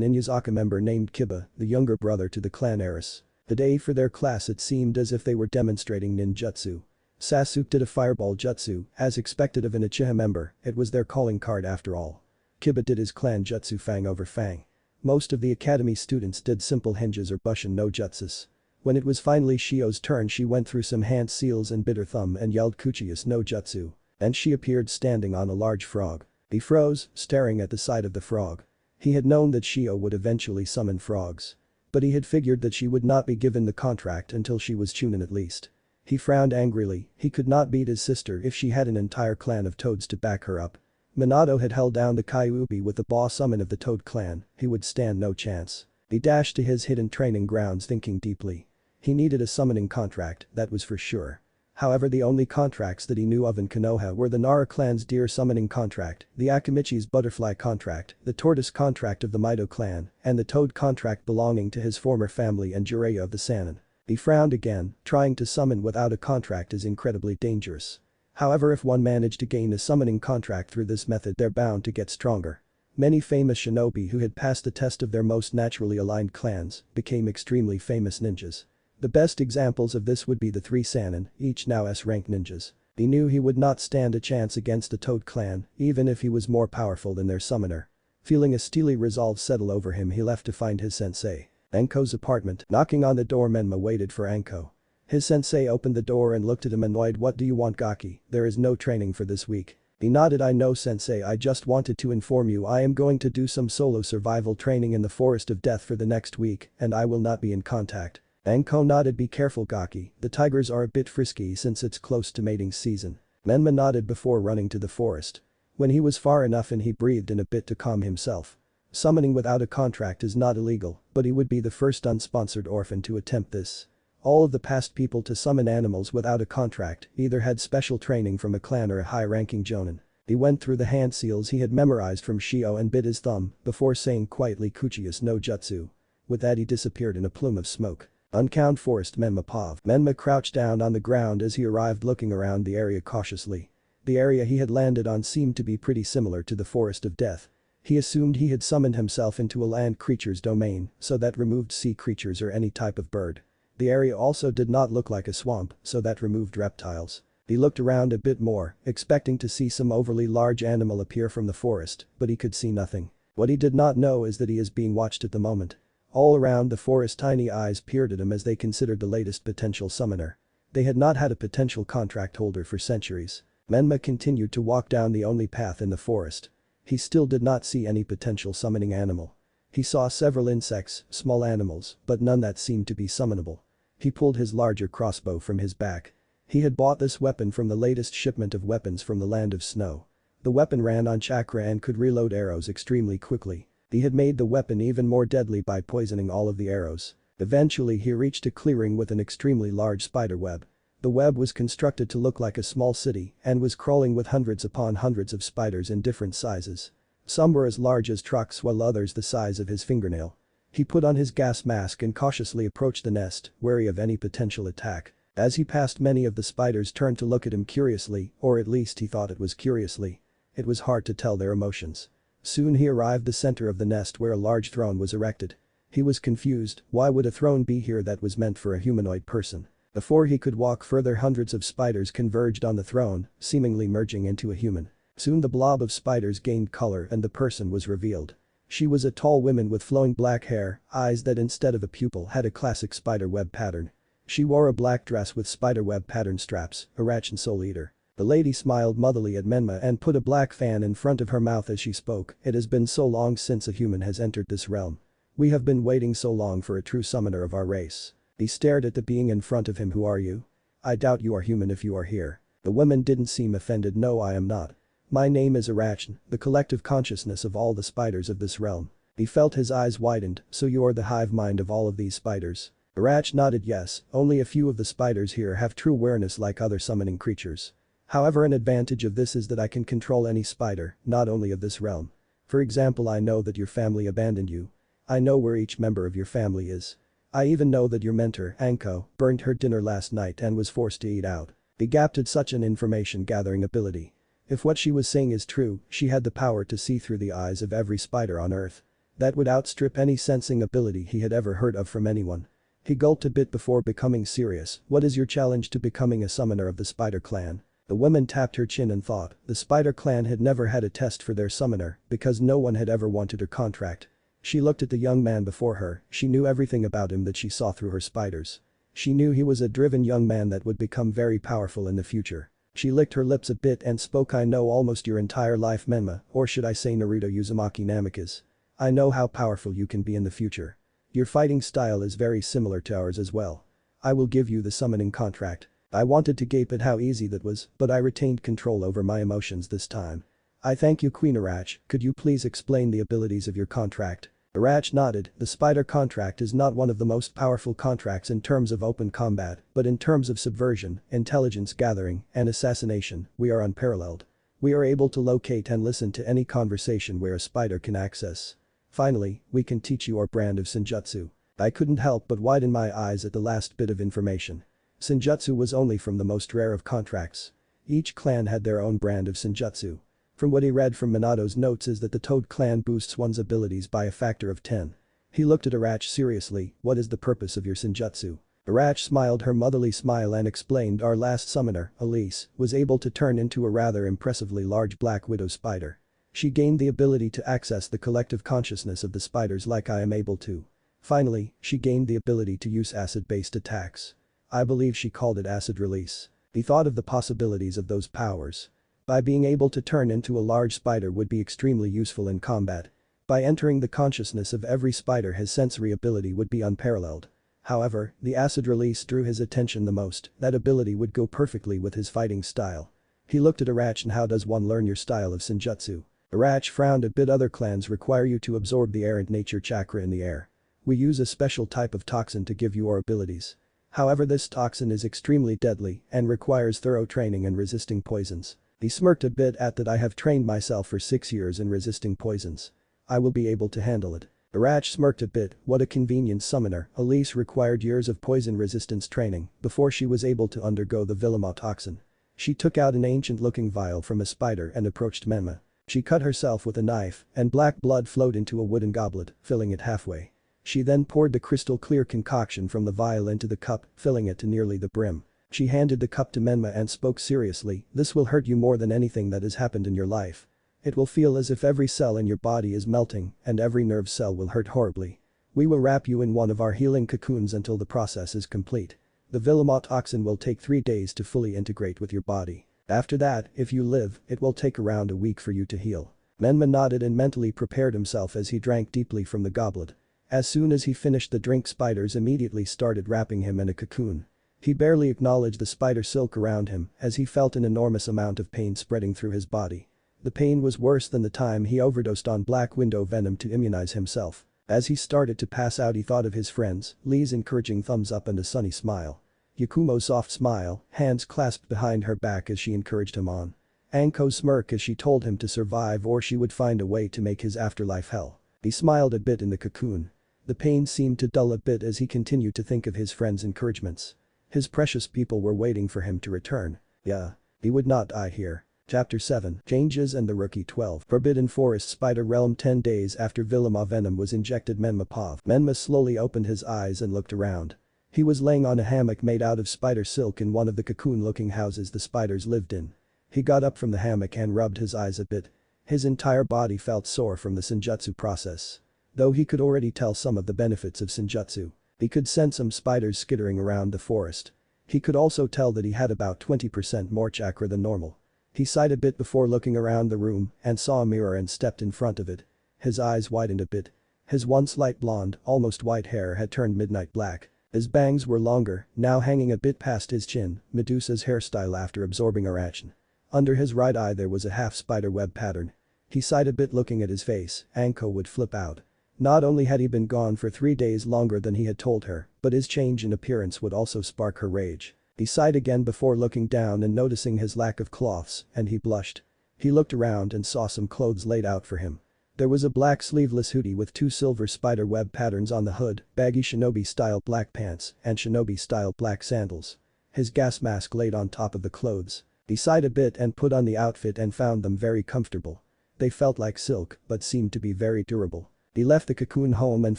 Inuyasha member named Kiba, the younger brother to the clan heiress. The day for their class it seemed as if they were demonstrating ninjutsu. Sasuke did a fireball jutsu, as expected of an Uchiha member, it was their calling card after all. Kiba did his clan jutsu fang over fang. Most of the academy students did simple hinges or bushin no jutsus. When it was finally Shio's turn she went through some hand seals and bit her thumb and yelled Kuchius no jutsu. Then she appeared standing on a large frog. He froze, staring at the sight of the frog. He had known that Shio would eventually summon frogs. But he had figured that she would not be given the contract until she was Chunin at least. He frowned angrily, he could not beat his sister if she had an entire clan of toads to back her up. Minato had held down the Kyuubi with the boss summon of the Toad clan, he would stand no chance. He dashed to his hidden training grounds thinking deeply. He needed a summoning contract, that was for sure. However, the only contracts that he knew of in Konoha were the Nara clan's deer summoning contract, the Akimichi's butterfly contract, the tortoise contract of the Mito clan, and the toad contract belonging to his former family and Jiraiya of the Sannin. He frowned again, trying to summon without a contract is incredibly dangerous. However, if one managed to gain a summoning contract through this method they're bound to get stronger. Many famous shinobi who had passed the test of their most naturally aligned clans became extremely famous ninjas. The best examples of this would be the 3 Sannin, each now S-rank ninjas. He knew he would not stand a chance against the Toad clan, even if he was more powerful than their summoner. Feeling a steely resolve settle over him he left to find his sensei. Anko's apartment. Knocking on the door, Menma waited for Anko. His sensei opened the door and looked at him annoyed. What do you want, Gaki? There is no training for this week. He nodded. I know, sensei, I just wanted to inform you I am going to do some solo survival training in the Forest of Death for the next week and I will not be in contact. Anko nodded. Be careful, Gaki, the tigers are a bit frisky since it's close to mating season. Menma nodded before running to the forest. When he was far enough in he breathed in a bit to calm himself. Summoning without a contract is not illegal, but he would be the first unsponsored orphan to attempt this. All of the past people to summon animals without a contract either had special training from a clan or a high-ranking jonin. He went through the hand seals he had memorized from Shio and bit his thumb before saying quietly Kuchius no jutsu. With that he disappeared in a plume of smoke. Uncount forest Menma Pav. Menma crouched down on the ground as he arrived looking around the area cautiously. The area he had landed on seemed to be pretty similar to the Forest of Death. He assumed he had summoned himself into a land creature's domain, so that removed sea creatures or any type of bird. The area also did not look like a swamp, so that removed reptiles. He looked around a bit more, expecting to see some overly large animal appear from the forest, but he could see nothing. What he did not know is that he is being watched at the moment. All around the forest tiny eyes peered at him as they considered the latest potential summoner. They had not had a potential contract holder for centuries. Menma continued to walk down the only path in the forest. He still did not see any potential summoning animal. He saw several insects, small animals, but none that seemed to be summonable. He pulled his larger crossbow from his back. He had bought this weapon from the latest shipment of weapons from the land of snow. The weapon ran on chakra and could reload arrows extremely quickly. He had made the weapon even more deadly by poisoning all of the arrows. Eventually he reached a clearing with an extremely large spider web. The web was constructed to look like a small city and was crawling with hundreds upon hundreds of spiders in different sizes. Some were as large as trucks while others the size of his fingernail. He put on his gas mask and cautiously approached the nest, wary of any potential attack. As he passed, many of the spiders turned to look at him curiously, or at least he thought it was curiously. It was hard to tell their emotions. Soon he arrived the center of the nest where a large throne was erected. He was confused, why would a throne be here that was meant for a humanoid person? Before he could walk further, hundreds of spiders converged on the throne, seemingly merging into a human. Soon the blob of spiders gained color and the person was revealed. She was a tall woman with flowing black hair, eyes that instead of a pupil had a classic spider web pattern. She wore a black dress with spider web pattern straps, a Rachin soul eater. The lady smiled motherly at Menma and put a black fan in front of her mouth as she spoke. It has been so long since a human has entered this realm. We have been waiting so long for a true summoner of our race. He stared at the being in front of him. Who are you? I doubt you are human if you are here. The woman didn't seem offended. No, I am not. My name is Arachne, the collective consciousness of all the spiders of this realm. He felt his eyes widened. So you are the hive mind of all of these spiders? Arachne nodded yes, only a few of the spiders here have true awareness like other summoning creatures. However, an advantage of this is that I can control any spider, not only of this realm. For example, I know that your family abandoned you. I know where each member of your family is. I even know that your mentor, Anko, burned her dinner last night and was forced to eat out. He gapped such an information gathering ability. If what she was saying is true, she had the power to see through the eyes of every spider on Earth. That would outstrip any sensing ability he had ever heard of from anyone. He gulped a bit before becoming serious. What is your challenge to becoming a summoner of the spider clan? The woman tapped her chin and thought. The spider clan had never had a test for their summoner because no one had ever wanted her contract. She looked at the young man before her. She knew everything about him that she saw through her spiders. She knew he was a driven young man that would become very powerful in the future. She licked her lips a bit and spoke. I know almost your entire life, Menma, or should I say Naruto Uzumaki Namikaze. I know how powerful you can be in the future. Your fighting style is very similar to ours as well. I will give you the summoning contract. I wanted to gape at how easy that was, but I retained control over my emotions this time. I thank you, Queen Arachne. Could you please explain the abilities of your contract? Arachne nodded. The spider contract is not one of the most powerful contracts in terms of open combat, but in terms of subversion, intelligence gathering, and assassination, we are unparalleled. We are able to locate and listen to any conversation where a spider can access. Finally, we can teach you our brand of senjutsu. I couldn't help but widen my eyes at the last bit of information. Senjutsu was only from the most rare of contracts. Each clan had their own brand of senjutsu. From what he read from Minato's notes is that the Toad clan boosts one's abilities by a factor of 10. He looked at Arachne seriously. What is the purpose of your senjutsu? Arachne smiled her motherly smile and explained. Our last summoner, Elise, was able to turn into a rather impressively large black widow spider. She gained the ability to access the collective consciousness of the spiders like I am able to. Finally, she gained the ability to use acid-based attacks. I believe she called it acid release. He thought of the possibilities of those powers. By being able to turn into a large spider would be extremely useful in combat. By entering the consciousness of every spider, his sensory ability would be unparalleled. However, the acid release drew his attention the most. That ability would go perfectly with his fighting style. He looked at Arachne. How does one learn your style of senjutsu? Arachne frowned a bit. Other clans require you to absorb the errant nature chakra in the air. We use a special type of toxin to give you our abilities. However, this toxin is extremely deadly and requires thorough training in resisting poisons. He smirked a bit at that. I have trained myself for 6 years in resisting poisons. I will be able to handle it. Arachne smirked a bit. What a convenient summoner. Elise required years of poison resistance training before she was able to undergo the Vilima toxin. She took out an ancient-looking vial from a spider and approached Menma. She cut herself with a knife and black blood flowed into a wooden goblet, filling it halfway. She then poured the crystal-clear concoction from the vial into the cup, filling it to nearly the brim. She handed the cup to Menma and spoke seriously. This will hurt you more than anything that has happened in your life. It will feel as if every cell in your body is melting and every nerve cell will hurt horribly. We will wrap you in one of our healing cocoons until the process is complete. The Vilima toxin will take 3 days to fully integrate with your body. After that, if you live, it will take around a week for you to heal. Menma nodded and mentally prepared himself as he drank deeply from the goblet. As soon as he finished the drink, spiders immediately started wrapping him in a cocoon. He barely acknowledged the spider silk around him as he felt an enormous amount of pain spreading through his body. The pain was worse than the time he overdosed on black widow venom to immunize himself. As he started to pass out, he thought of his friends, Lee's encouraging thumbs up and a sunny smile. Yakumo's soft smile, hands clasped behind her back as she encouraged him on. Anko's smirk as she told him to survive or she would find a way to make his afterlife hell. He smiled a bit in the cocoon. The pain seemed to dull a bit as he continued to think of his friends' encouragements. His precious people were waiting for him to return. Yeah. He would not die here. Chapter 7 Changes and the Rookie 12 Forbidden Forest Spider Realm 10 days after Vilima venom was injected. Menma slowly opened his eyes and looked around. He was laying on a hammock made out of spider silk in one of the cocoon-looking houses the spiders lived in. He got up from the hammock and rubbed his eyes a bit. His entire body felt sore from the senjutsu process. Though he could already tell some of the benefits of senjutsu, he could sense some spiders skittering around the forest. He could also tell that he had about 20% more chakra than normal. He sighed a bit before looking around the room and saw a mirror and stepped in front of it. His eyes widened a bit. His once light blonde, almost white hair had turned midnight black. His bangs were longer, now hanging a bit past his chin, Medusa's hairstyle after absorbing Arachne. Under his right eye there was a half spider web pattern. He sighed a bit looking at his face, Anko would flip out. Not only had he been gone for 3 days longer than he had told her, but his change in appearance would also spark her rage. He sighed again before looking down and noticing his lack of cloths, and he blushed. He looked around and saw some clothes laid out for him. There was a black sleeveless hoodie with 2 silver spider web patterns on the hood, baggy shinobi-style black pants, and shinobi-style black sandals. His gas mask laid on top of the clothes. He sighed a bit and put on the outfit and found them very comfortable. They felt like silk, but seemed to be very durable. He left the cocoon home and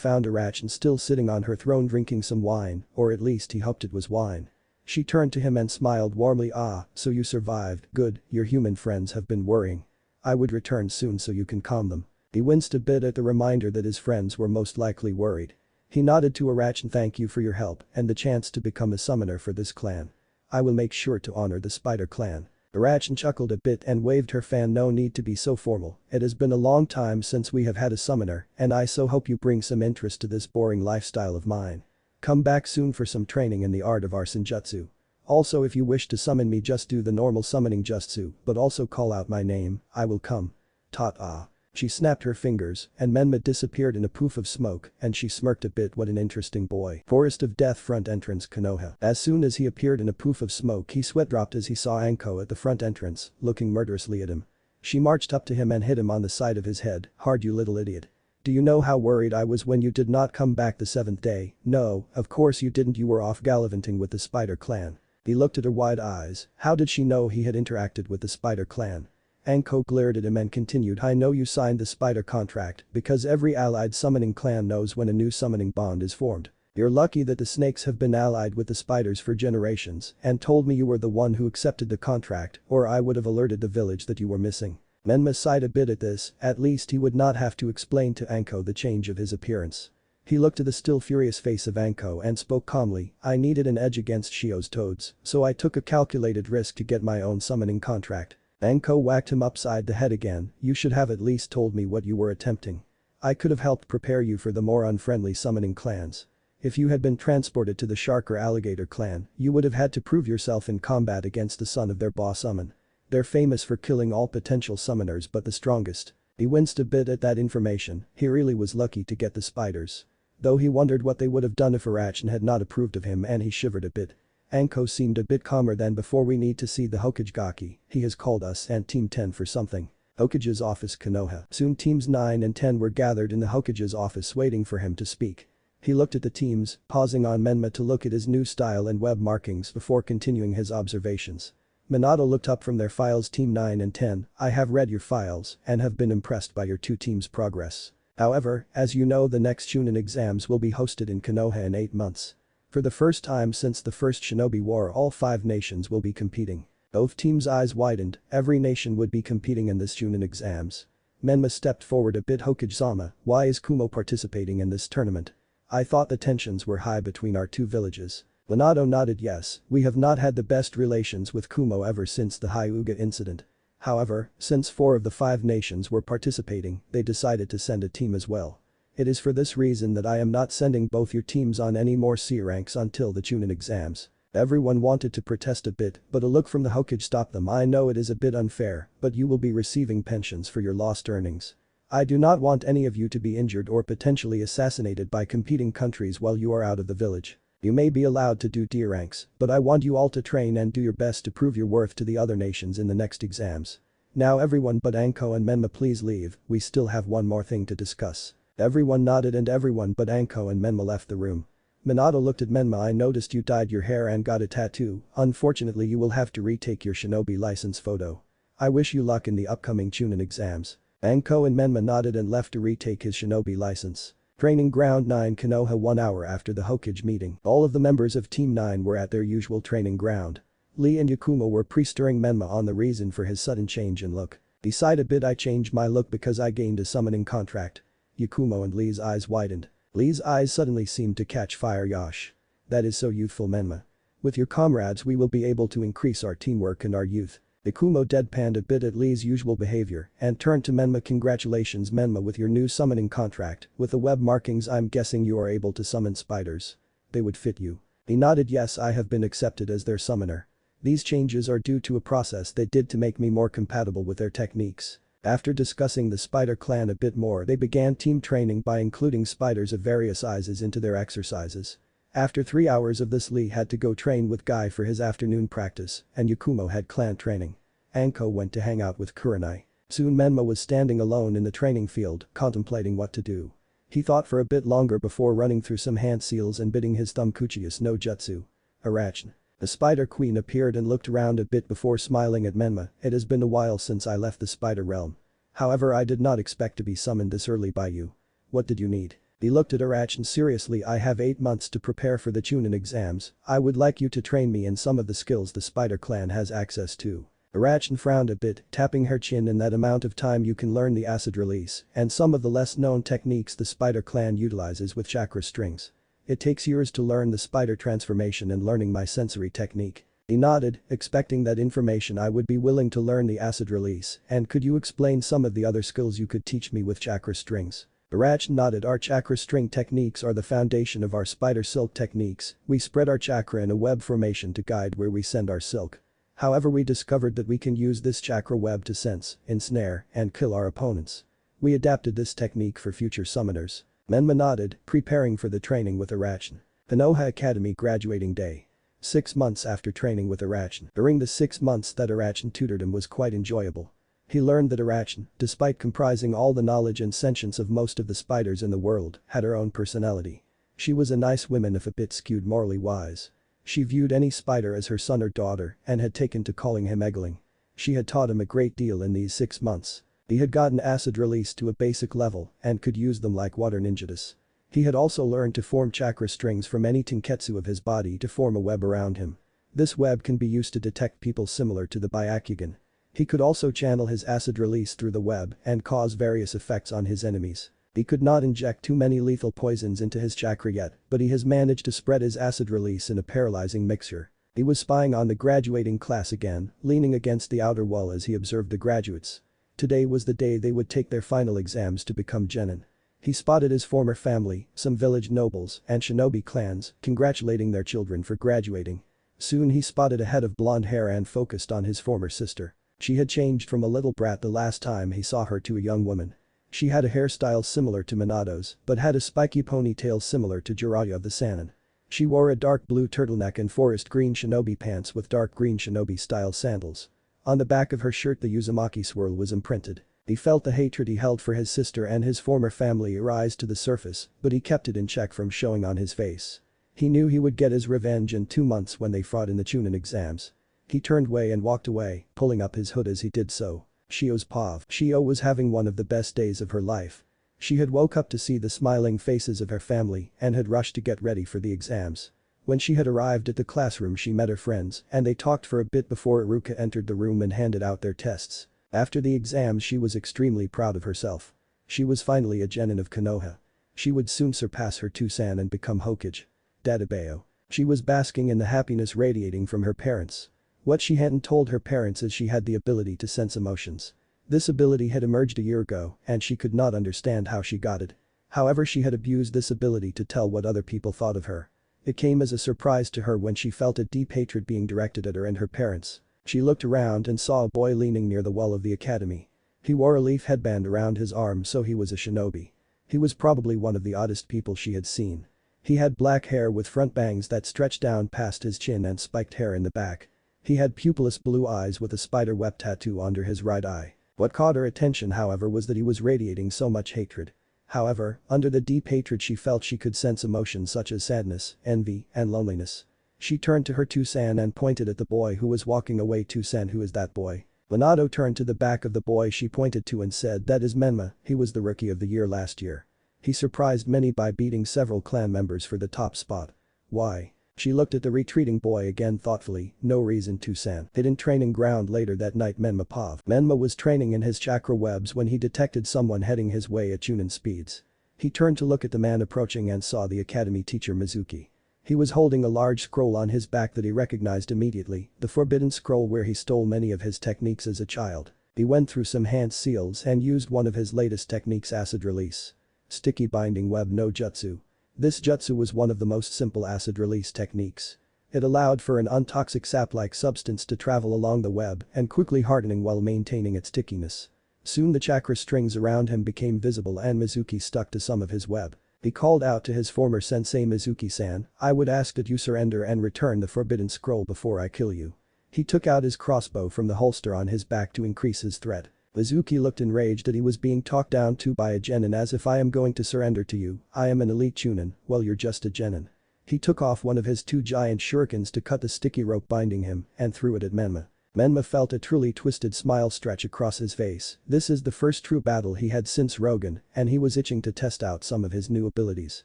found Arachne still sitting on her throne drinking some wine, or at least he hoped it was wine. She turned to him and smiled warmly. "Ah, so you survived, good, your human friends have been worrying. I would return soon so you can calm them." He winced a bit at the reminder that his friends were most likely worried. He nodded to Arachne. "Thank you for your help and the chance to become a summoner for this clan. I will make sure to honor the spider clan." Arachne chuckled a bit and waved her fan. "No need to be so formal, it has been a long time since we have had a summoner and I so hope you bring some interest to this boring lifestyle of mine. Come back soon for some training in the art of our senjutsu. Also if you wish to summon me just do the normal summoning jutsu but also call out my name, I will come." Ta-ta. She snapped her fingers and Menma disappeared in a poof of smoke and she smirked a bit. What an interesting boy. Forest of Death front entrance Konoha. As soon as he appeared in a poof of smoke he sweat dropped as he saw Anko at the front entrance, looking murderously at him. She marched up to him and hit him on the side of his head. "Hard you little idiot. Do you know how worried I was when you did not come back the 7th day? No, of course you didn't, you were off gallivanting with the spider clan." He looked at her wide eyes. How did she know he had interacted with the spider clan? Anko glared at him and continued. "I know you signed the spider contract because every allied summoning clan knows when a new summoning bond is formed. You're lucky that the snakes have been allied with the spiders for generations and told me you were the one who accepted the contract or I would have alerted the village that you were missing." Menma sighed a bit at this, at least he would not have to explain to Anko the change of his appearance. He looked at the still furious face of Anko and spoke calmly. "I needed an edge against Shio's toads, so I took a calculated risk to get my own summoning contract." Anko whacked him upside the head again. "You should have at least told me what you were attempting. I could have helped prepare you for the more unfriendly summoning clans. If you had been transported to the shark or alligator clan, you would have had to prove yourself in combat against the son of their boss summon. They're famous for killing all potential summoners but the strongest." He winced a bit at that information. He really was lucky to get the spiders. Though he wondered what they would have done if Arachne had not approved of him and he shivered a bit. Anko seemed a bit calmer than before. "We need to see the Hokage Gaki, he has called us and Team 10 for something." Hokage's office Konoha. Soon teams 9 and 10 were gathered in the Hokage's office waiting for him to speak. He looked at the teams, pausing on Menma to look at his new style and web markings before continuing his observations. Minato looked up from their files. "Team 9 and 10, I have read your files and have been impressed by your 2 teams' progress. However, as you know the next Chunin exams will be hosted in Konoha in 8 months. For the first time since the first Shinobi War all 5 nations will be competing." Both teams' eyes widened, every nation would be competing in this Chunin exams. Menma stepped forward a bit. "Hokage-sama, why is Kumo participating in this tournament? I thought the tensions were high between our 2 villages." Minato nodded. "Yes, we have not had the best relations with Kumo ever since the Hyuga incident. However, since 4 of the 5 nations were participating, they decided to send a team as well. It is for this reason that I am not sending both your teams on any more C ranks until the Chunin exams." Everyone wanted to protest a bit, but a look from the Hokage stopped them. "I know it is a bit unfair, but you will be receiving pensions for your lost earnings. I do not want any of you to be injured or potentially assassinated by competing countries while you are out of the village. You may be allowed to do D ranks, but I want you all to train and do your best to prove your worth to the other nations in the next exams. Now everyone but Anko and Menma please leave, we still have one more thing to discuss." Everyone nodded and everyone but Anko and Menma left the room. Minato looked at Menma. "I noticed you dyed your hair and got a tattoo, unfortunately you will have to retake your shinobi license photo. I wish you luck in the upcoming Chunin exams." Anko and Menma nodded and left to retake his shinobi license. Training Ground 9 Konoha. 1 hour after the Hokage meeting, all of the members of Team 9 were at their usual training ground. Lee and Yakumo were pre-stirring Menma on the reason for his sudden change in look. He sighed a bit. "I changed my look because I gained a summoning contract." Yakumo and Lee's eyes widened. Lee's eyes suddenly seemed to catch fire. "Yosh. That is so youthful, Menma. With your comrades we will be able to increase our teamwork and our youth. Ikumo deadpanned a bit at Lee's usual behavior and turned to Menma. Congratulations Menma with your new summoning contract, with the web markings I'm guessing you are able to summon spiders. They would fit you. He nodded. Yes, I have been accepted as their summoner. These changes are due to a process they did to make me more compatible with their techniques. After discussing the spider clan a bit more they began team training by including spiders of various sizes into their exercises. After 3 hours of this Lee had to go train with Guy for his afternoon practice and Yakumo had clan training. Anko went to hang out with Kurenai. Soon Menma was standing alone in the training field contemplating what to do. He thought for a bit longer before running through some hand seals and bidding his thumb Kuchius no Jutsu. Arachne. The Spider Queen appeared and looked around a bit before smiling at Menma. It has been a while since I left the spider realm. However, I did not expect to be summoned this early by you. What did you need? He looked at Arachne seriously. I have 8 months to prepare for the Chunin exams. I would like you to train me in some of the skills the Spider Clan has access to. Arachne frowned a bit, tapping her chin. In that amount of time you can learn the acid release and some of the less known techniques the Spider Clan utilizes with chakra strings. It takes years to learn the spider transformation and learning my sensory technique. He nodded, expecting that information. I would be willing to learn the acid release, and could you explain some of the other skills you could teach me with chakra strings? Arachne nodded. Our chakra string techniques are the foundation of our spider silk techniques. We spread our chakra in a web formation to guide where we send our silk. However, we discovered that we can use this chakra web to sense, ensnare, and kill our opponents. We adapted this technique for future summoners. Menma nodded, preparing for the training with Arachne. Konoha Academy graduating day. 6 months after training with Arachne. During the 6 months that Arachne tutored him was quite enjoyable. He learned that Arachne, despite comprising all the knowledge and sentience of most of the spiders in the world, had her own personality. She was a nice woman if a bit skewed morally wise. She viewed any spider as her son or daughter and had taken to calling him Eggling. She had taught him a great deal in these 6 months. He had gotten acid release to a basic level and could use them like water ninjas. He had also learned to form chakra strings from any tenketsu of his body to form a web around him. This web can be used to detect people similar to the Byakugan. He could also channel his acid release through the web and cause various effects on his enemies. He could not inject too many lethal poisons into his chakra yet, but he has managed to spread his acid release in a paralyzing mixture. He was spying on the graduating class again, leaning against the outer wall as he observed the graduates. Today was the day they would take their final exams to become genin. He spotted his former family, some village nobles, and shinobi clans, congratulating their children for graduating. Soon he spotted a head of blonde hair and focused on his former sister. She had changed from a little brat the last time he saw her to a young woman. She had a hairstyle similar to Minato's, but had a spiky ponytail similar to Jiraiya of the Sannin. She wore a dark blue turtleneck and forest green shinobi pants with dark green shinobi-style sandals. On the back of her shirt the Uzumaki swirl was imprinted. He felt the hatred he held for his sister and his former family rise to the surface, but he kept it in check from showing on his face. He knew he would get his revenge in 2 months when they fought in the Chunin exams. He turned away and walked away, pulling up his hood as he did so. Shio's pav. Shio was having one of the best days of her life. She had woke up to see the smiling faces of her family and had rushed to get ready for the exams. When she had arrived at the classroom she met her friends and they talked for a bit before Iruka entered the room and handed out their tests. After the exams she was extremely proud of herself. She was finally a genin of Konoha. She would soon surpass her Tusan and become Hokage. Databeo. She was basking in the happiness radiating from her parents. What she hadn't told her parents is she had the ability to sense emotions. This ability had emerged a year ago and she could not understand how she got it. However, she had abused this ability to tell what other people thought of her. It came as a surprise to her when she felt a deep hatred being directed at her and her parents. She looked around and saw a boy leaning near the wall of the academy. He wore a leaf headband around his arm, so he was a shinobi. He was probably one of the oddest people she had seen. He had black hair with front bangs that stretched down past his chin and spiked hair in the back. He had pupilless blue eyes with a spider web tattoo under his right eye. What caught her attention, however, was that he was radiating so much hatred. However, under the deep hatred she felt she could sense emotions such as sadness, envy, and loneliness. She turned to her Tusan and pointed at the boy who was walking away. Tusan, who is that boy? Minato turned to the back of the boy she pointed to and said, that is Menma, he was the rookie of the year last year. He surprised many by beating several clan members for the top spot. Why? She looked at the retreating boy again thoughtfully. No reason, Tusan. Hidden training ground. Later that night Menma Pav. Menma was training in his chakra webs when he detected someone heading his way at Chunin speeds. He turned to look at the man approaching and saw the academy teacher Mizuki. He was holding a large scroll on his back that he recognized immediately, the forbidden scroll where he stole many of his techniques as a child. He went through some hand seals and used one of his latest techniques, acid release. Sticky binding web no jutsu. This jutsu was one of the most simple acid release techniques. It allowed for an untoxic sap-like substance to travel along the web and quickly hardening while maintaining its stickiness. Soon the chakra strings around him became visible and Mizuki stuck to some of his web. He called out to his former sensei, Mizuki-san, "I would ask that you surrender and return the forbidden scroll before I kill you." He took out his crossbow from the holster on his back to increase his threat. Mizuki looked enraged that he was being talked down to by a genin. "As if I am going to surrender to you, I am an elite chunin, well you're just a genin." He took off one of his two giant shurikens to cut the sticky rope binding him and threw it at Menma. Menma felt a truly twisted smile stretch across his face. This is the first true battle he had since Rogan, and he was itching to test out some of his new abilities.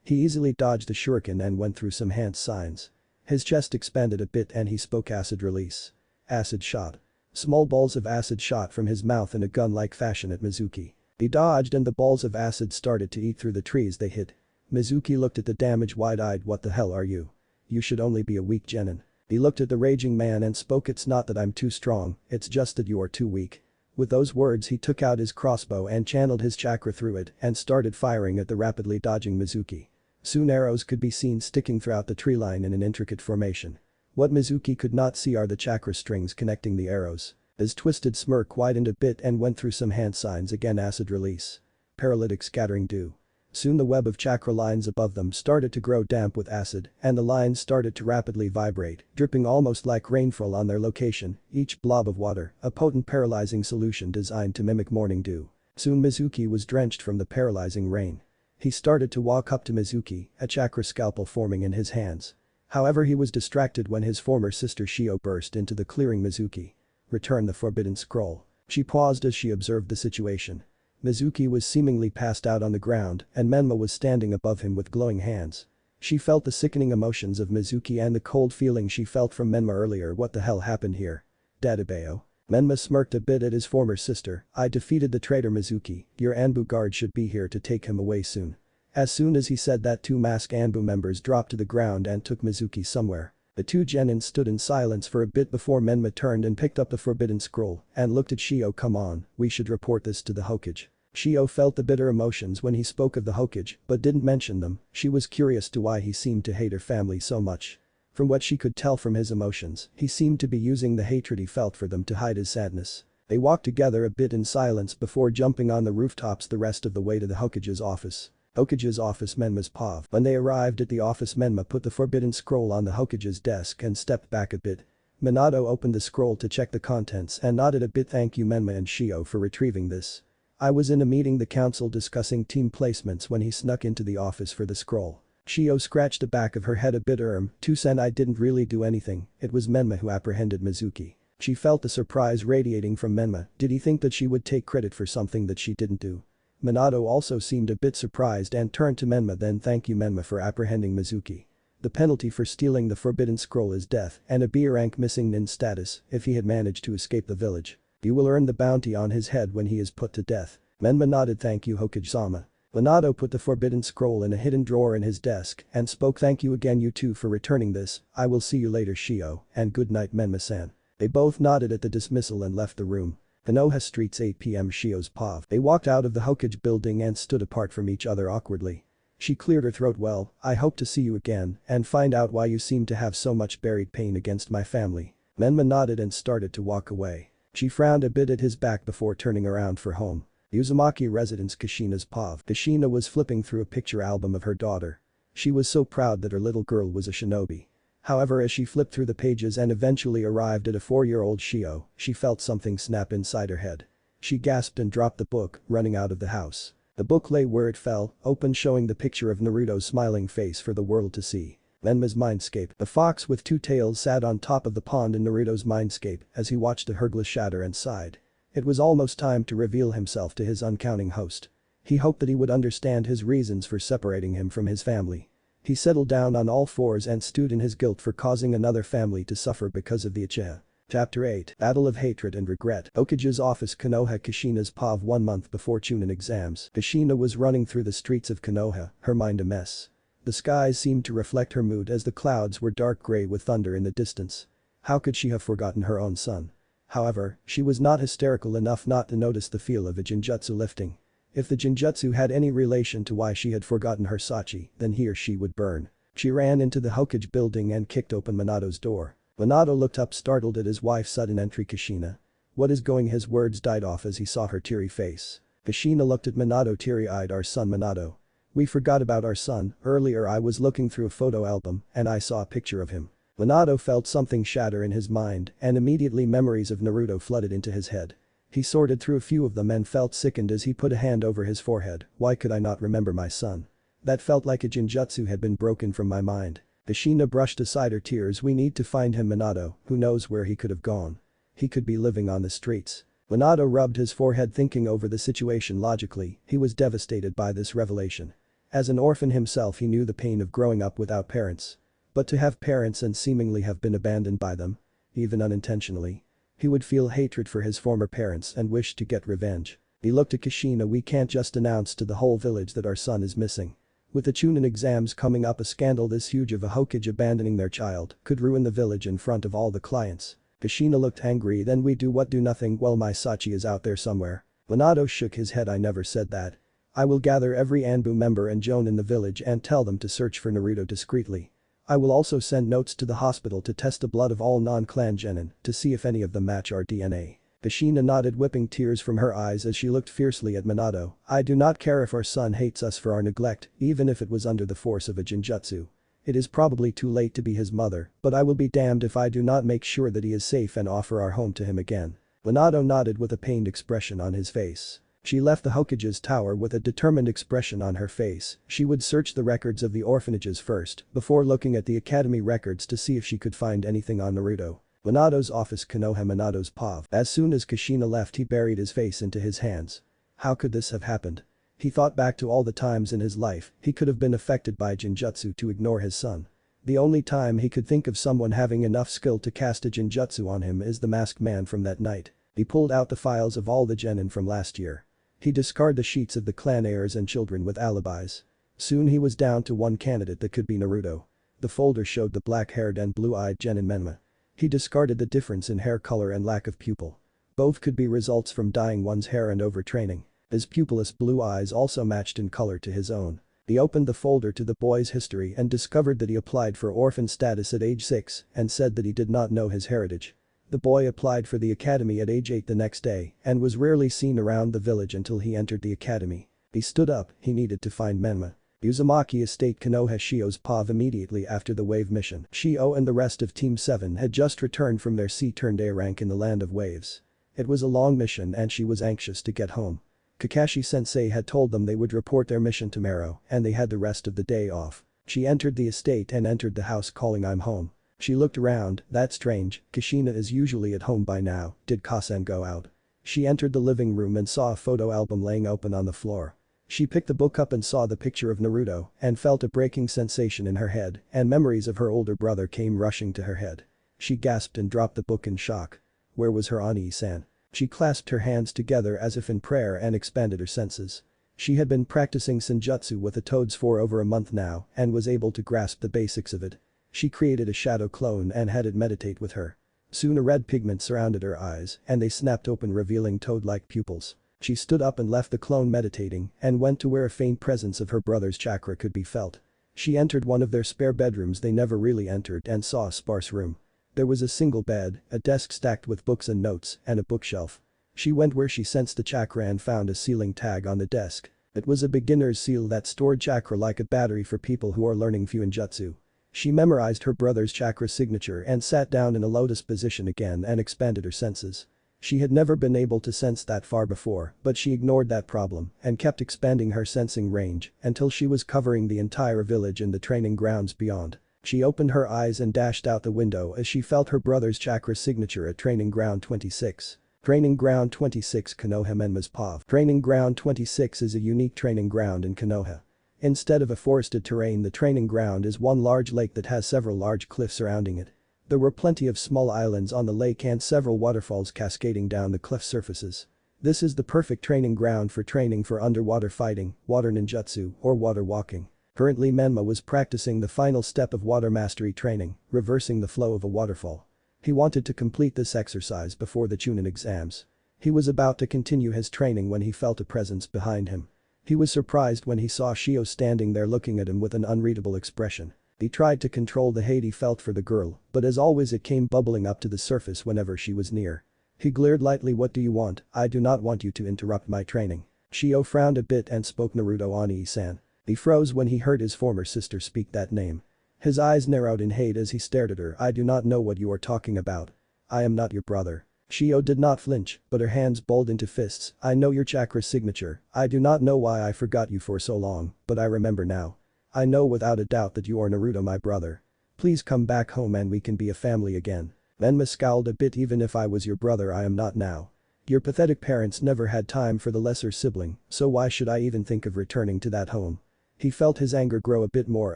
He easily dodged the shuriken and went through some hand signs. His chest expanded a bit and he spoke acid release. Acid shot. Small balls of acid shot from his mouth in a gun-like fashion at Mizuki. He dodged and the balls of acid started to eat through the trees they hit. Mizuki looked at the damage wide-eyed. "What the hell are you? You should only be a weak genin." He looked at the raging man and spoke, "It's not that I'm too strong, it's just that you are too weak." With those words he took out his crossbow and channeled his chakra through it and started firing at the rapidly dodging Mizuki. Soon arrows could be seen sticking throughout the tree line in an intricate formation. What Mizuki could not see are the chakra strings connecting the arrows. His twisted smirk widened a bit and went through some hand signs again. Acid release. Paralytic scattering dew. Soon the web of chakra lines above them started to grow damp with acid and the lines started to rapidly vibrate, dripping almost like rainfall on their location, each blob of water, a potent paralyzing solution designed to mimic morning dew. Soon Mizuki was drenched from the paralyzing rain. He started to walk up to Mizuki, a chakra scalpel forming in his hands. However, he was distracted when his former sister Shio burst into the clearing. "Mizuki. Return the forbidden scroll." She paused as she observed the situation. Mizuki was seemingly passed out on the ground and Menma was standing above him with glowing hands. She felt the sickening emotions of Mizuki and the cold feeling she felt from Menma earlier. What the hell happened here? Dadabeo. Menma smirked a bit at his former sister. "I defeated the traitor Mizuki, your Anbu guard should be here to take him away soon." As soon as he said that, two masked Anbu members dropped to the ground and took Mizuki somewhere. The two genin stood in silence for a bit before Menma turned and picked up the forbidden scroll and looked at Shio. "Come on, we should report this to the Hokage." Shio felt the bitter emotions when he spoke of the Hokage but didn't mention them. She was curious to why he seemed to hate her family so much. From what she could tell from his emotions, he seemed to be using the hatred he felt for them to hide his sadness. They walked together a bit in silence before jumping on the rooftops the rest of the way to the Hokage's office. Hokage's office, Menma's pav. When they arrived at the office, Menma put the forbidden scroll on the Hokage's desk and stepped back a bit. Minato opened the scroll to check the contents and nodded a bit. "Thank you Menma and Shio for retrieving this. I was in a meeting the council discussing team placements when he snuck into the office for the scroll." Shio scratched the back of her head a bit. "2 I didn't really do anything, it was Menma who apprehended Mizuki." She felt the surprise radiating from Menma. Did he think that she would take credit for something that she didn't do? Minato also seemed a bit surprised and turned to Menma. "Then thank you Menma for apprehending Mizuki. The penalty for stealing the forbidden scroll is death and a B rank missing nin status if he had managed to escape the village. You will earn the bounty on his head when he is put to death." Menma nodded. "Thank you Hokage-sama." Minato put the forbidden scroll in a hidden drawer in his desk and spoke. "Thank you again you two for returning this, I will see you later Shio, and good night Menma-san." They both nodded at the dismissal and left the room. Konoha Streets 8 p.m. Shio's pav. They walked out of the Hokage building and stood apart from each other awkwardly. She cleared her throat. "Well, I hope to see you again and find out why you seem to have so much buried pain against my family." Menma nodded and started to walk away. She frowned a bit at his back before turning around for home. Uzumaki residence, Kushina's pav. Kushina was flipping through a picture album of her daughter. She was so proud that her little girl was a shinobi. However, as she flipped through the pages and eventually arrived at a 4-year-old Shio, she felt something snap inside her head. She gasped and dropped the book, running out of the house. The book lay where it fell, open, showing the picture of Naruto's smiling face for the world to see. Menma's mindscape. The fox with 2 tails sat on top of the pond in Naruto's mindscape as he watched the Hergla shatter and sighed. It was almost time to reveal himself to his uncounting host. He hoped that he would understand his reasons for separating him from his family. He settled down on all fours and stewed in his guilt for causing another family to suffer because of the Uchiha. Chapter 8. Battle of Hatred and Regret. Hokage's office, Konoha. Kushina's pav. 1 month before Chunin exams. Kushina was running through the streets of Konoha, her mind a mess. The skies seemed to reflect her mood as the clouds were dark gray with thunder in the distance. How could she have forgotten her own son? However, she was not hysterical enough not to notice the feel of a genjutsu lifting. If the genjutsu had any relation to why she had forgotten her Sachi, then he or she would burn. She ran into the Hokage building and kicked open Minato's door. Minato looked up startled at his wife's sudden entry. Kushina. What is going? His words died off as he saw her teary face. Kushina looked at Minato teary-eyed. Our son Minato. We forgot about our son, earlier I was looking through a photo album and I saw a picture of him. Minato felt something shatter in his mind and immediately memories of Naruto flooded into his head. He sorted through a few of them and felt sickened as he put a hand over his forehead. Why could I not remember my son? That felt like a genjutsu had been broken from my mind. Kushina brushed aside her tears. We need to find him. Minato, who knows where he could have gone? He could be living on the streets. Minato rubbed his forehead thinking over the situation logically. He was devastated by this revelation. As an orphan himself he knew the pain of growing up without parents. But to have parents and seemingly have been abandoned by them, even unintentionally. He would feel hatred for his former parents and wish to get revenge. He looked at Kushina. We can't just announce to the whole village that our son is missing. With the Chunin exams coming up, a scandal this huge of a Hokage abandoning their child could ruin the village in front of all the clients. Kushina looked angry. Then we do what? Do nothing? Well, my Sachi is out there somewhere. Minato shook his head. I never said that. I will gather every Anbu member and Jonin in the village and tell them to search for Naruto discreetly. I will also send notes to the hospital to test the blood of all non-clan genin to see if any of them match our DNA. Kushina nodded, whipping tears from her eyes as she looked fiercely at Minato. I do not care if our son hates us for our neglect, even if it was under the force of a genjutsu. It is probably too late to be his mother, but I will be damned if I do not make sure that he is safe and offer our home to him again. Minato nodded with a pained expression on his face. She left the Hokage's tower with a determined expression on her face. She would search the records of the orphanages first, before looking at the academy records to see if she could find anything on Naruto. Minato's office. Konoha. Minato's POV. As soon as Kushina left he buried his face into his hands. How could this have happened? He thought back to all the times in his life he could have been affected by genjutsu to ignore his son. The only time he could think of someone having enough skill to cast a genjutsu on him is the masked man from that night. He pulled out the files of all the genin from last year. He discarded the sheets of the clan heirs and children with alibis. Soon he was down to one candidate that could be Naruto. The folder showed the black-haired and blue-eyed genin Menma. He discarded the difference in hair color and lack of pupil. Both could be results from dyeing one's hair and overtraining. His pupilless blue eyes also matched in color to his own. He opened the folder to the boy's history and discovered that he applied for orphan status at age 6 and said that he did not know his heritage. The boy applied for the academy at age 8 the next day and was rarely seen around the village until he entered the academy. He stood up, he needed to find Menma. Uzumaki Estate. Konoha. Shio's POV. Immediately after the wave mission, Shio and the rest of Team 7 had just returned from their C-turned-A rank in the land of waves. It was a long mission and she was anxious to get home. Kakashi-sensei had told them they would report their mission tomorrow and they had the rest of the day off. She entered the estate and entered the house calling, I'm home. She looked around. That's strange, Kushina is usually at home by now. Did Kasen go out? She entered the living room and saw a photo album laying open on the floor. She picked the book up and saw the picture of Naruto and felt a breaking sensation in her head and memories of her older brother came rushing to her head. She gasped and dropped the book in shock. Where was her Ani-san? She clasped her hands together as if in prayer and expanded her senses. She had been practicing senjutsu with the toads for over a month now and was able to grasp the basics of it. She created a shadow clone and had it meditate with her. Soon a red pigment surrounded her eyes and they snapped open revealing toad-like pupils. She stood up and left the clone meditating and went to where a faint presence of her brother's chakra could be felt. She entered one of their spare bedrooms they never really entered and saw a sparse room. There was a single bed, a desk stacked with books and notes, and a bookshelf. She went where she sensed the chakra and found a sealing tag on the desk. It was a beginner's seal that stored chakra like a battery for people who are learning Fuinjutsu. She memorized her brother's chakra signature and sat down in a lotus position again and expanded her senses. She had never been able to sense that far before, but she ignored that problem and kept expanding her sensing range until she was covering the entire village and the training grounds beyond. She opened her eyes and dashed out the window as she felt her brother's chakra signature at Training Ground 26. Training Ground 26. Konoha Menma's POV. Training Ground 26 is a unique training ground in Konoha. Instead of a forested terrain, the training ground is one large lake that has several large cliffs surrounding it. There were plenty of small islands on the lake and several waterfalls cascading down the cliff surfaces. This is the perfect training ground for training for underwater fighting, water ninjutsu, or water walking. Currently Menma was practicing the final step of water mastery training, reversing the flow of a waterfall. He wanted to complete this exercise before the Chunin exams. He was about to continue his training when he felt a presence behind him. He was surprised when he saw Shio standing there looking at him with an unreadable expression. He tried to control the hate he felt for the girl, but as always it came bubbling up to the surface whenever she was near. He glared lightly. "What do you want? I do not want you to interrupt my training." Shio frowned a bit and spoke Naruto Oni-san. He froze when he heard his former sister speak that name. His eyes narrowed in hate as he stared at her. "I do not know what you are talking about. I am not your brother." Shio did not flinch, but her hands balled into fists. "I know your chakra signature. I do not know why I forgot you for so long, but I remember now. I know without a doubt that you are Naruto, my brother. Please come back home and we can be a family again." Menma scowled a bit. "Even if I was your brother, I am not now. Your pathetic parents never had time for the lesser sibling, so why should I even think of returning to that home?" He felt his anger grow a bit more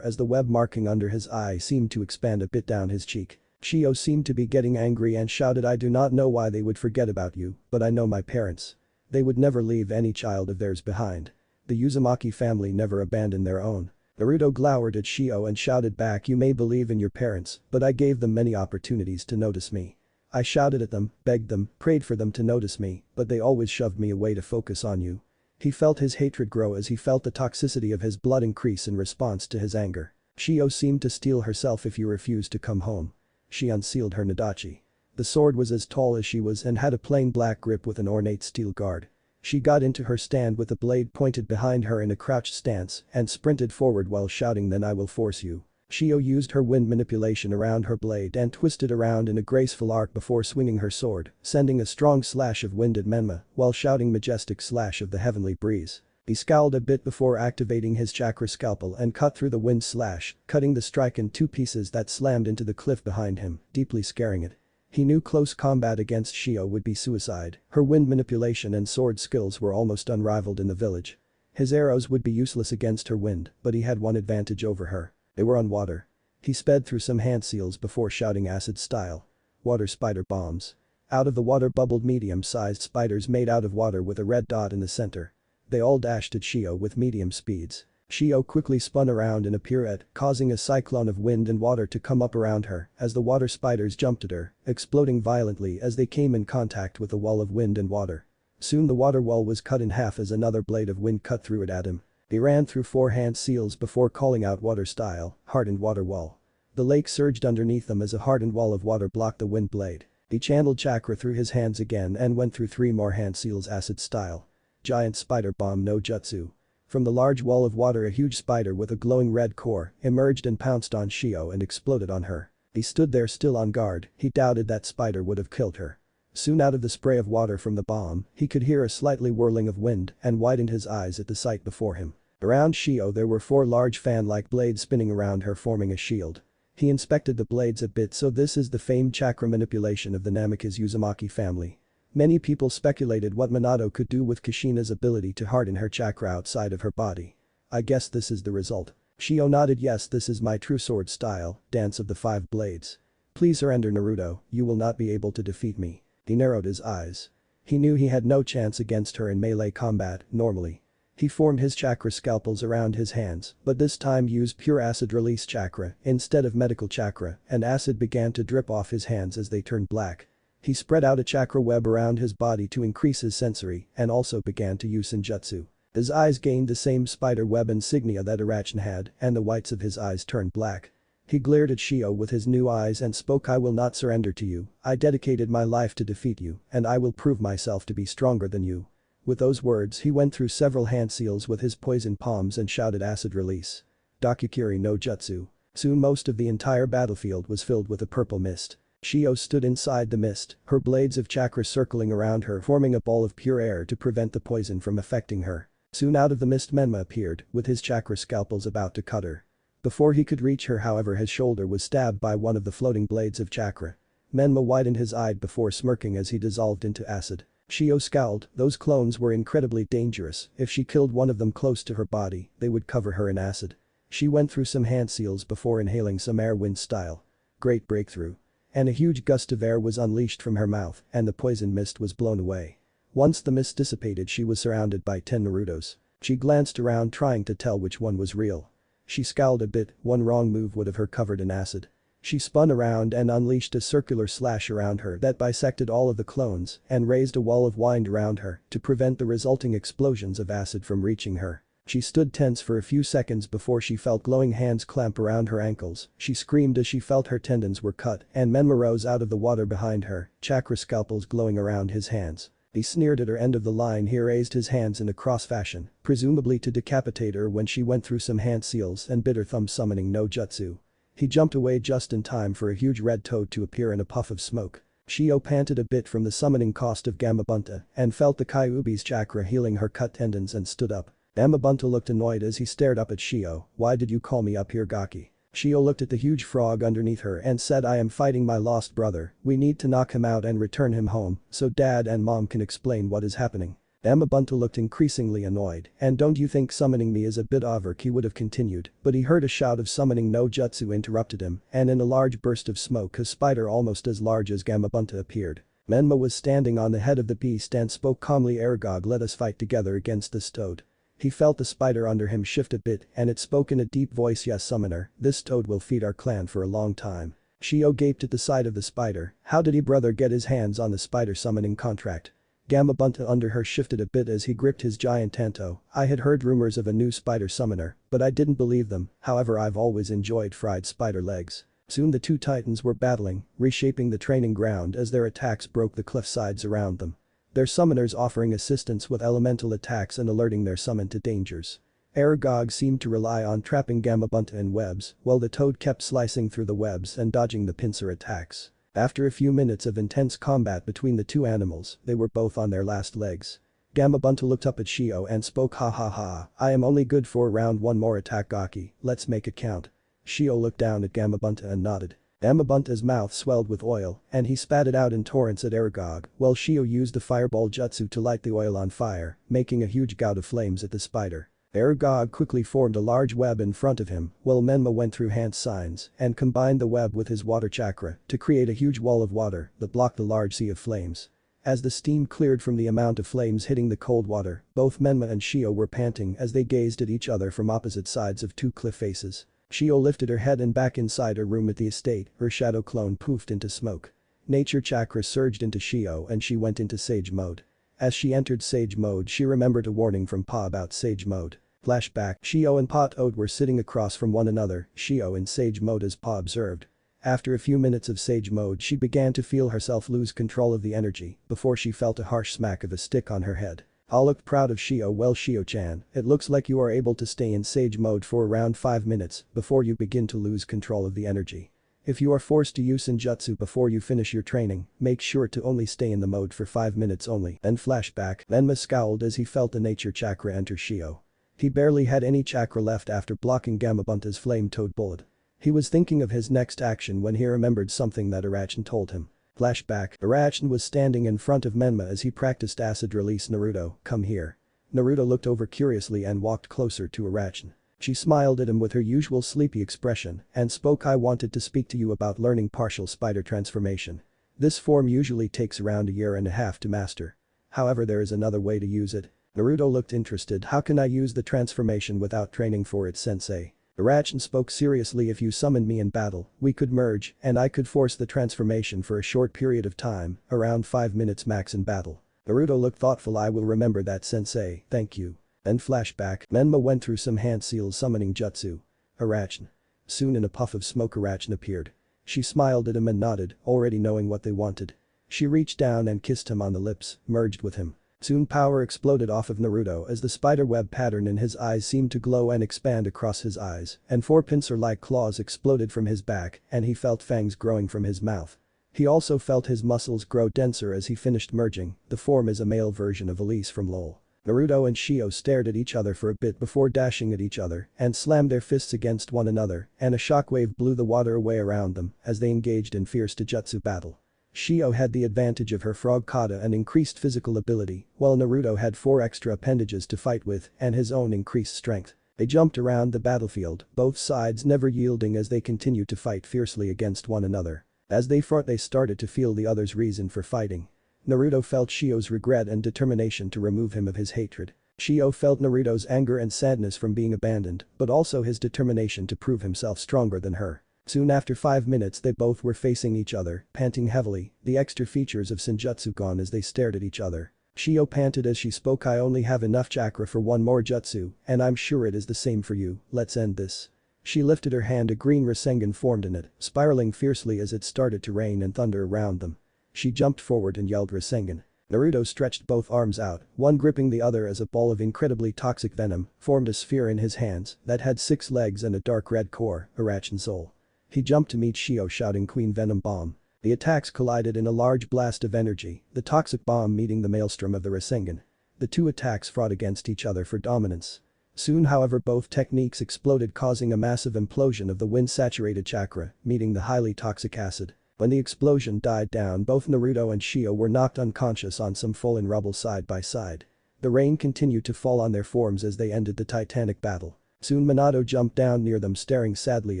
as the web marking under his eye seemed to expand a bit down his cheek. Shio seemed to be getting angry and shouted, "I do not know why they would forget about you, but I know my parents. They would never leave any child of theirs behind. The Uzumaki family never abandoned their own." Naruto glowered at Shio and shouted back, "You may believe in your parents, but I gave them many opportunities to notice me. I shouted at them, begged them, prayed for them to notice me, but they always shoved me away to focus on you." He felt his hatred grow as he felt the toxicity of his blood increase in response to his anger. Shio seemed to steel herself. "If you refuse to come home." She unsealed her Nadachi. The sword was as tall as she was and had a plain black grip with an ornate steel guard. She got into her stand with the blade pointed behind her in a crouched stance and sprinted forward while shouting, "Then I will force you." Shio used her wind manipulation around her blade and twisted around in a graceful arc before swinging her sword, sending a strong slash of wind at Menma while shouting majestic slash of the heavenly breeze. He scowled a bit before activating his chakra scalpel and cut through the wind slash, cutting the strike in two pieces that slammed into the cliff behind him, deeply scaring it. He knew close combat against Shio would be suicide. Her wind manipulation and sword skills were almost unrivaled in the village. His arrows would be useless against her wind, but he had one advantage over her. They were on water. He sped through some hand seals before shouting acid style. Water spider bombs. Out of the water bubbled medium-sized spiders made out of water with a red dot in the center. They all dashed at Shio with medium speeds. Shio quickly spun around in a pirouette, causing a cyclone of wind and water to come up around her as the water spiders jumped at her, exploding violently as they came in contact with the wall of wind and water. Soon the water wall was cut in half as another blade of wind cut through it at him. He ran through 4 hand seals before calling out water style, hardened water wall. The lake surged underneath them as a hardened wall of water blocked the wind blade. He channeled chakra through his hands again and went through 3 more hand seals acid style. Giant spider bomb no jutsu. From the large wall of water a huge spider with a glowing red core emerged and pounced on Shio and exploded on her. He stood there still on guard. He doubted that spider would have killed her. Soon out of the spray of water from the bomb, he could hear a slightly whirling of wind and widened his eyes at the sight before him. Around Shio there were 4 large fan-like blades spinning around her forming a shield. He inspected the blades a bit. So this is the famed chakra manipulation of the Namikaze Uzumaki family. Many people speculated what Minato could do with Kushina's ability to harden her chakra outside of her body. I guess this is the result. Shio nodded. Yes, this is my true sword style, dance of the 5 blades. Please surrender Naruto, you will not be able to defeat me. He narrowed his eyes. He knew he had no chance against her in melee combat, normally. He formed his chakra scalpels around his hands, but this time used pure acid release chakra instead of medical chakra, and acid began to drip off his hands as they turned black. He spread out a chakra web around his body to increase his sensory and also began to use senjutsu. His eyes gained the same spider web insignia that Arachin had and the whites of his eyes turned black. He glared at Shio with his new eyes and spoke, "I will not surrender to you. I dedicated my life to defeat you and I will prove myself to be stronger than you." With those words he went through several hand seals with his poison palms and shouted acid release. Dakukiri no jutsu. Soon most of the entire battlefield was filled with a purple mist. Shio stood inside the mist, her blades of chakra circling around her forming a ball of pure air to prevent the poison from affecting her. Soon out of the mist Menma appeared, with his chakra scalpels about to cut her. Before he could reach her however his shoulder was stabbed by one of the floating blades of chakra. Menma widened his eye before smirking as he dissolved into acid. Shio scowled, those clones were incredibly dangerous. If she killed one of them close to her body, they would cover her in acid. She went through some hand seals before inhaling some air wind style. Great breakthrough. And a huge gust of air was unleashed from her mouth and the poison mist was blown away. Once the mist dissipated she was surrounded by 10 Narutos. She glanced around trying to tell which one was real. She scowled a bit, one wrong move would have her covered in acid. She spun around and unleashed a circular slash around her that bisected all of the clones and raised a wall of wind around her to prevent the resulting explosions of acid from reaching her. She stood tense for a few seconds before she felt glowing hands clamp around her ankles. She screamed as she felt her tendons were cut and Menma rose out of the water behind her, chakra scalpels glowing around his hands. He sneered at her end of the line. He raised his hands in a cross fashion, presumably to decapitate her when she went through some hand seals and bit her thumb summoning no jutsu. He jumped away just in time for a huge red toad to appear in a puff of smoke. Shio panted a bit from the summoning cost of Gamabunta and felt the Kyuubi's chakra healing her cut tendons and stood up. Gamabunta looked annoyed as he stared up at Shio. "Why did you call me up here, Gaki?" Shio looked at the huge frog underneath her and said, "I am fighting my lost brother. We need to knock him out and return him home so dad and mom can explain what is happening." Gamabunta looked increasingly annoyed, "And don't you think summoning me is a bit overkill?" He would have continued, but he heard a shout of summoning no jutsu interrupted him, and in a large burst of smoke a spider almost as large as Gamabunta appeared. Menma was standing on the head of the beast and spoke calmly, "Aragog, let us fight together against this toad." He felt the spider under him shift a bit and it spoke in a deep voice, "Yes, summoner, this toad will feed our clan for a long time." Shio gaped at the sight of the spider. How did he brother get his hands on the spider summoning contract? Gamabunta under her shifted a bit as he gripped his giant tanto. "I had heard rumors of a new spider summoner, but I didn't believe them, however I've always enjoyed fried spider legs." Soon the two titans were battling, reshaping the training ground as their attacks broke the cliff sides around them. Their summoners offering assistance with elemental attacks and alerting their summon to dangers. Aragog seemed to rely on trapping Gamabunta in webs, while the toad kept slicing through the webs and dodging the pincer attacks. After a few minutes of intense combat between the two animals, they were both on their last legs. Gamabunta looked up at Shio and spoke, "Ha ha ha, I am only good for round one more attack, Gaki, let's make it count." Shio looked down at Gamabunta and nodded. Gamabunta's mouth swelled with oil and he spat it out in torrents at Aragog while Shio used the fireball jutsu to light the oil on fire, making a huge gout of flames at the spider. Aragog quickly formed a large web in front of him while Menma went through hand signs and combined the web with his water chakra to create a huge wall of water that blocked the large sea of flames. As the steam cleared from the amount of flames hitting the cold water, both Menma and Shio were panting as they gazed at each other from opposite sides of two cliff faces. Shio lifted her head and back inside her room at the estate, her shadow clone poofed into smoke. Nature chakra surged into Shio and she went into sage mode. As she entered sage mode she remembered a warning from Pa about sage mode. Flashback, Shio and Pa Toad were sitting across from one another, Shio in sage mode as Pa observed. After a few minutes of sage mode she began to feel herself lose control of the energy before she felt a harsh smack of a stick on her head. Pa looked proud of Shio. "Well, Shio-chan, it looks like you are able to stay in sage mode for around 5 minutes before you begin to lose control of the energy. If you are forced to use senjutsu before you finish your training, make sure to only stay in the mode for 5 minutes only." Then flashback, Menma scowled as he felt the nature chakra enter Shio. He barely had any chakra left after blocking Gamabunta's flame toad bullet. He was thinking of his next action when he remembered something that Arachin told him. Flashback, Arachin was standing in front of Menma as he practiced acid release. "Naruto, come here." Naruto looked over curiously and walked closer to Arachin. She smiled at him with her usual sleepy expression and spoke, "I wanted to speak to you about learning partial spider transformation. This form usually takes around a year and a half to master. However, there is another way to use it." Naruto looked interested. "How can I use the transformation without training for it, sensei?" Arachin spoke seriously. "If you summoned me in battle, we could merge and I could force the transformation for a short period of time, around 5 minutes max in battle." Naruto looked thoughtful. "I will remember that, sensei, thank you." Then flashback, Menma went through some hand seals summoning jutsu. Arachin. Soon in a puff of smoke Arachin appeared. She smiled at him and nodded, already knowing what they wanted. She reached down and kissed him on the lips, merged with him. Soon power exploded off of Naruto as the spider web pattern in his eyes seemed to glow and expand across his eyes, and 4 pincer-like claws exploded from his back and he felt fangs growing from his mouth. He also felt his muscles grow denser as he finished merging. The form is a male version of Elise from LOL. Naruto and Shio stared at each other for a bit before dashing at each other and slammed their fists against one another and a shockwave blew the water away around them as they engaged in fierce taijutsu battle. Shio had the advantage of her frog kata and increased physical ability, while Naruto had 4 extra appendages to fight with and his own increased strength. They jumped around the battlefield, both sides never yielding as they continued to fight fiercely against one another. As they fought they started to feel the other's reason for fighting. Naruto felt Shio's regret and determination to remove him of his hatred. Shio felt Naruto's anger and sadness from being abandoned, but also his determination to prove himself stronger than her. Soon after 5 minutes they both were facing each other, panting heavily, the extra features of senjutsu gone as they stared at each other. Shio panted as she spoke, I only have enough chakra for one more jutsu, and I'm sure it is the same for you, let's end this. She lifted her hand, a green Rasengan formed in it, spiraling fiercely as it started to rain and thunder around them. She jumped forward and yelled Rasengan. Naruto stretched both arms out, one gripping the other as a ball of incredibly toxic venom formed a sphere in his hands that had 6 legs and a dark red core, Irachan soul. He jumped to meet Shio shouting Queen Venom Bomb. The attacks collided in a large blast of energy, the toxic bomb meeting the maelstrom of the Rasengan. The two attacks fought against each other for dominance. Soon however both techniques exploded, causing a massive implosion of the wind-saturated chakra, meeting the highly toxic acid. When the explosion died down, both Naruto and Shio were knocked unconscious on some fallen rubble side by side. The rain continued to fall on their forms as they ended the titanic battle. Soon Minato jumped down near them, staring sadly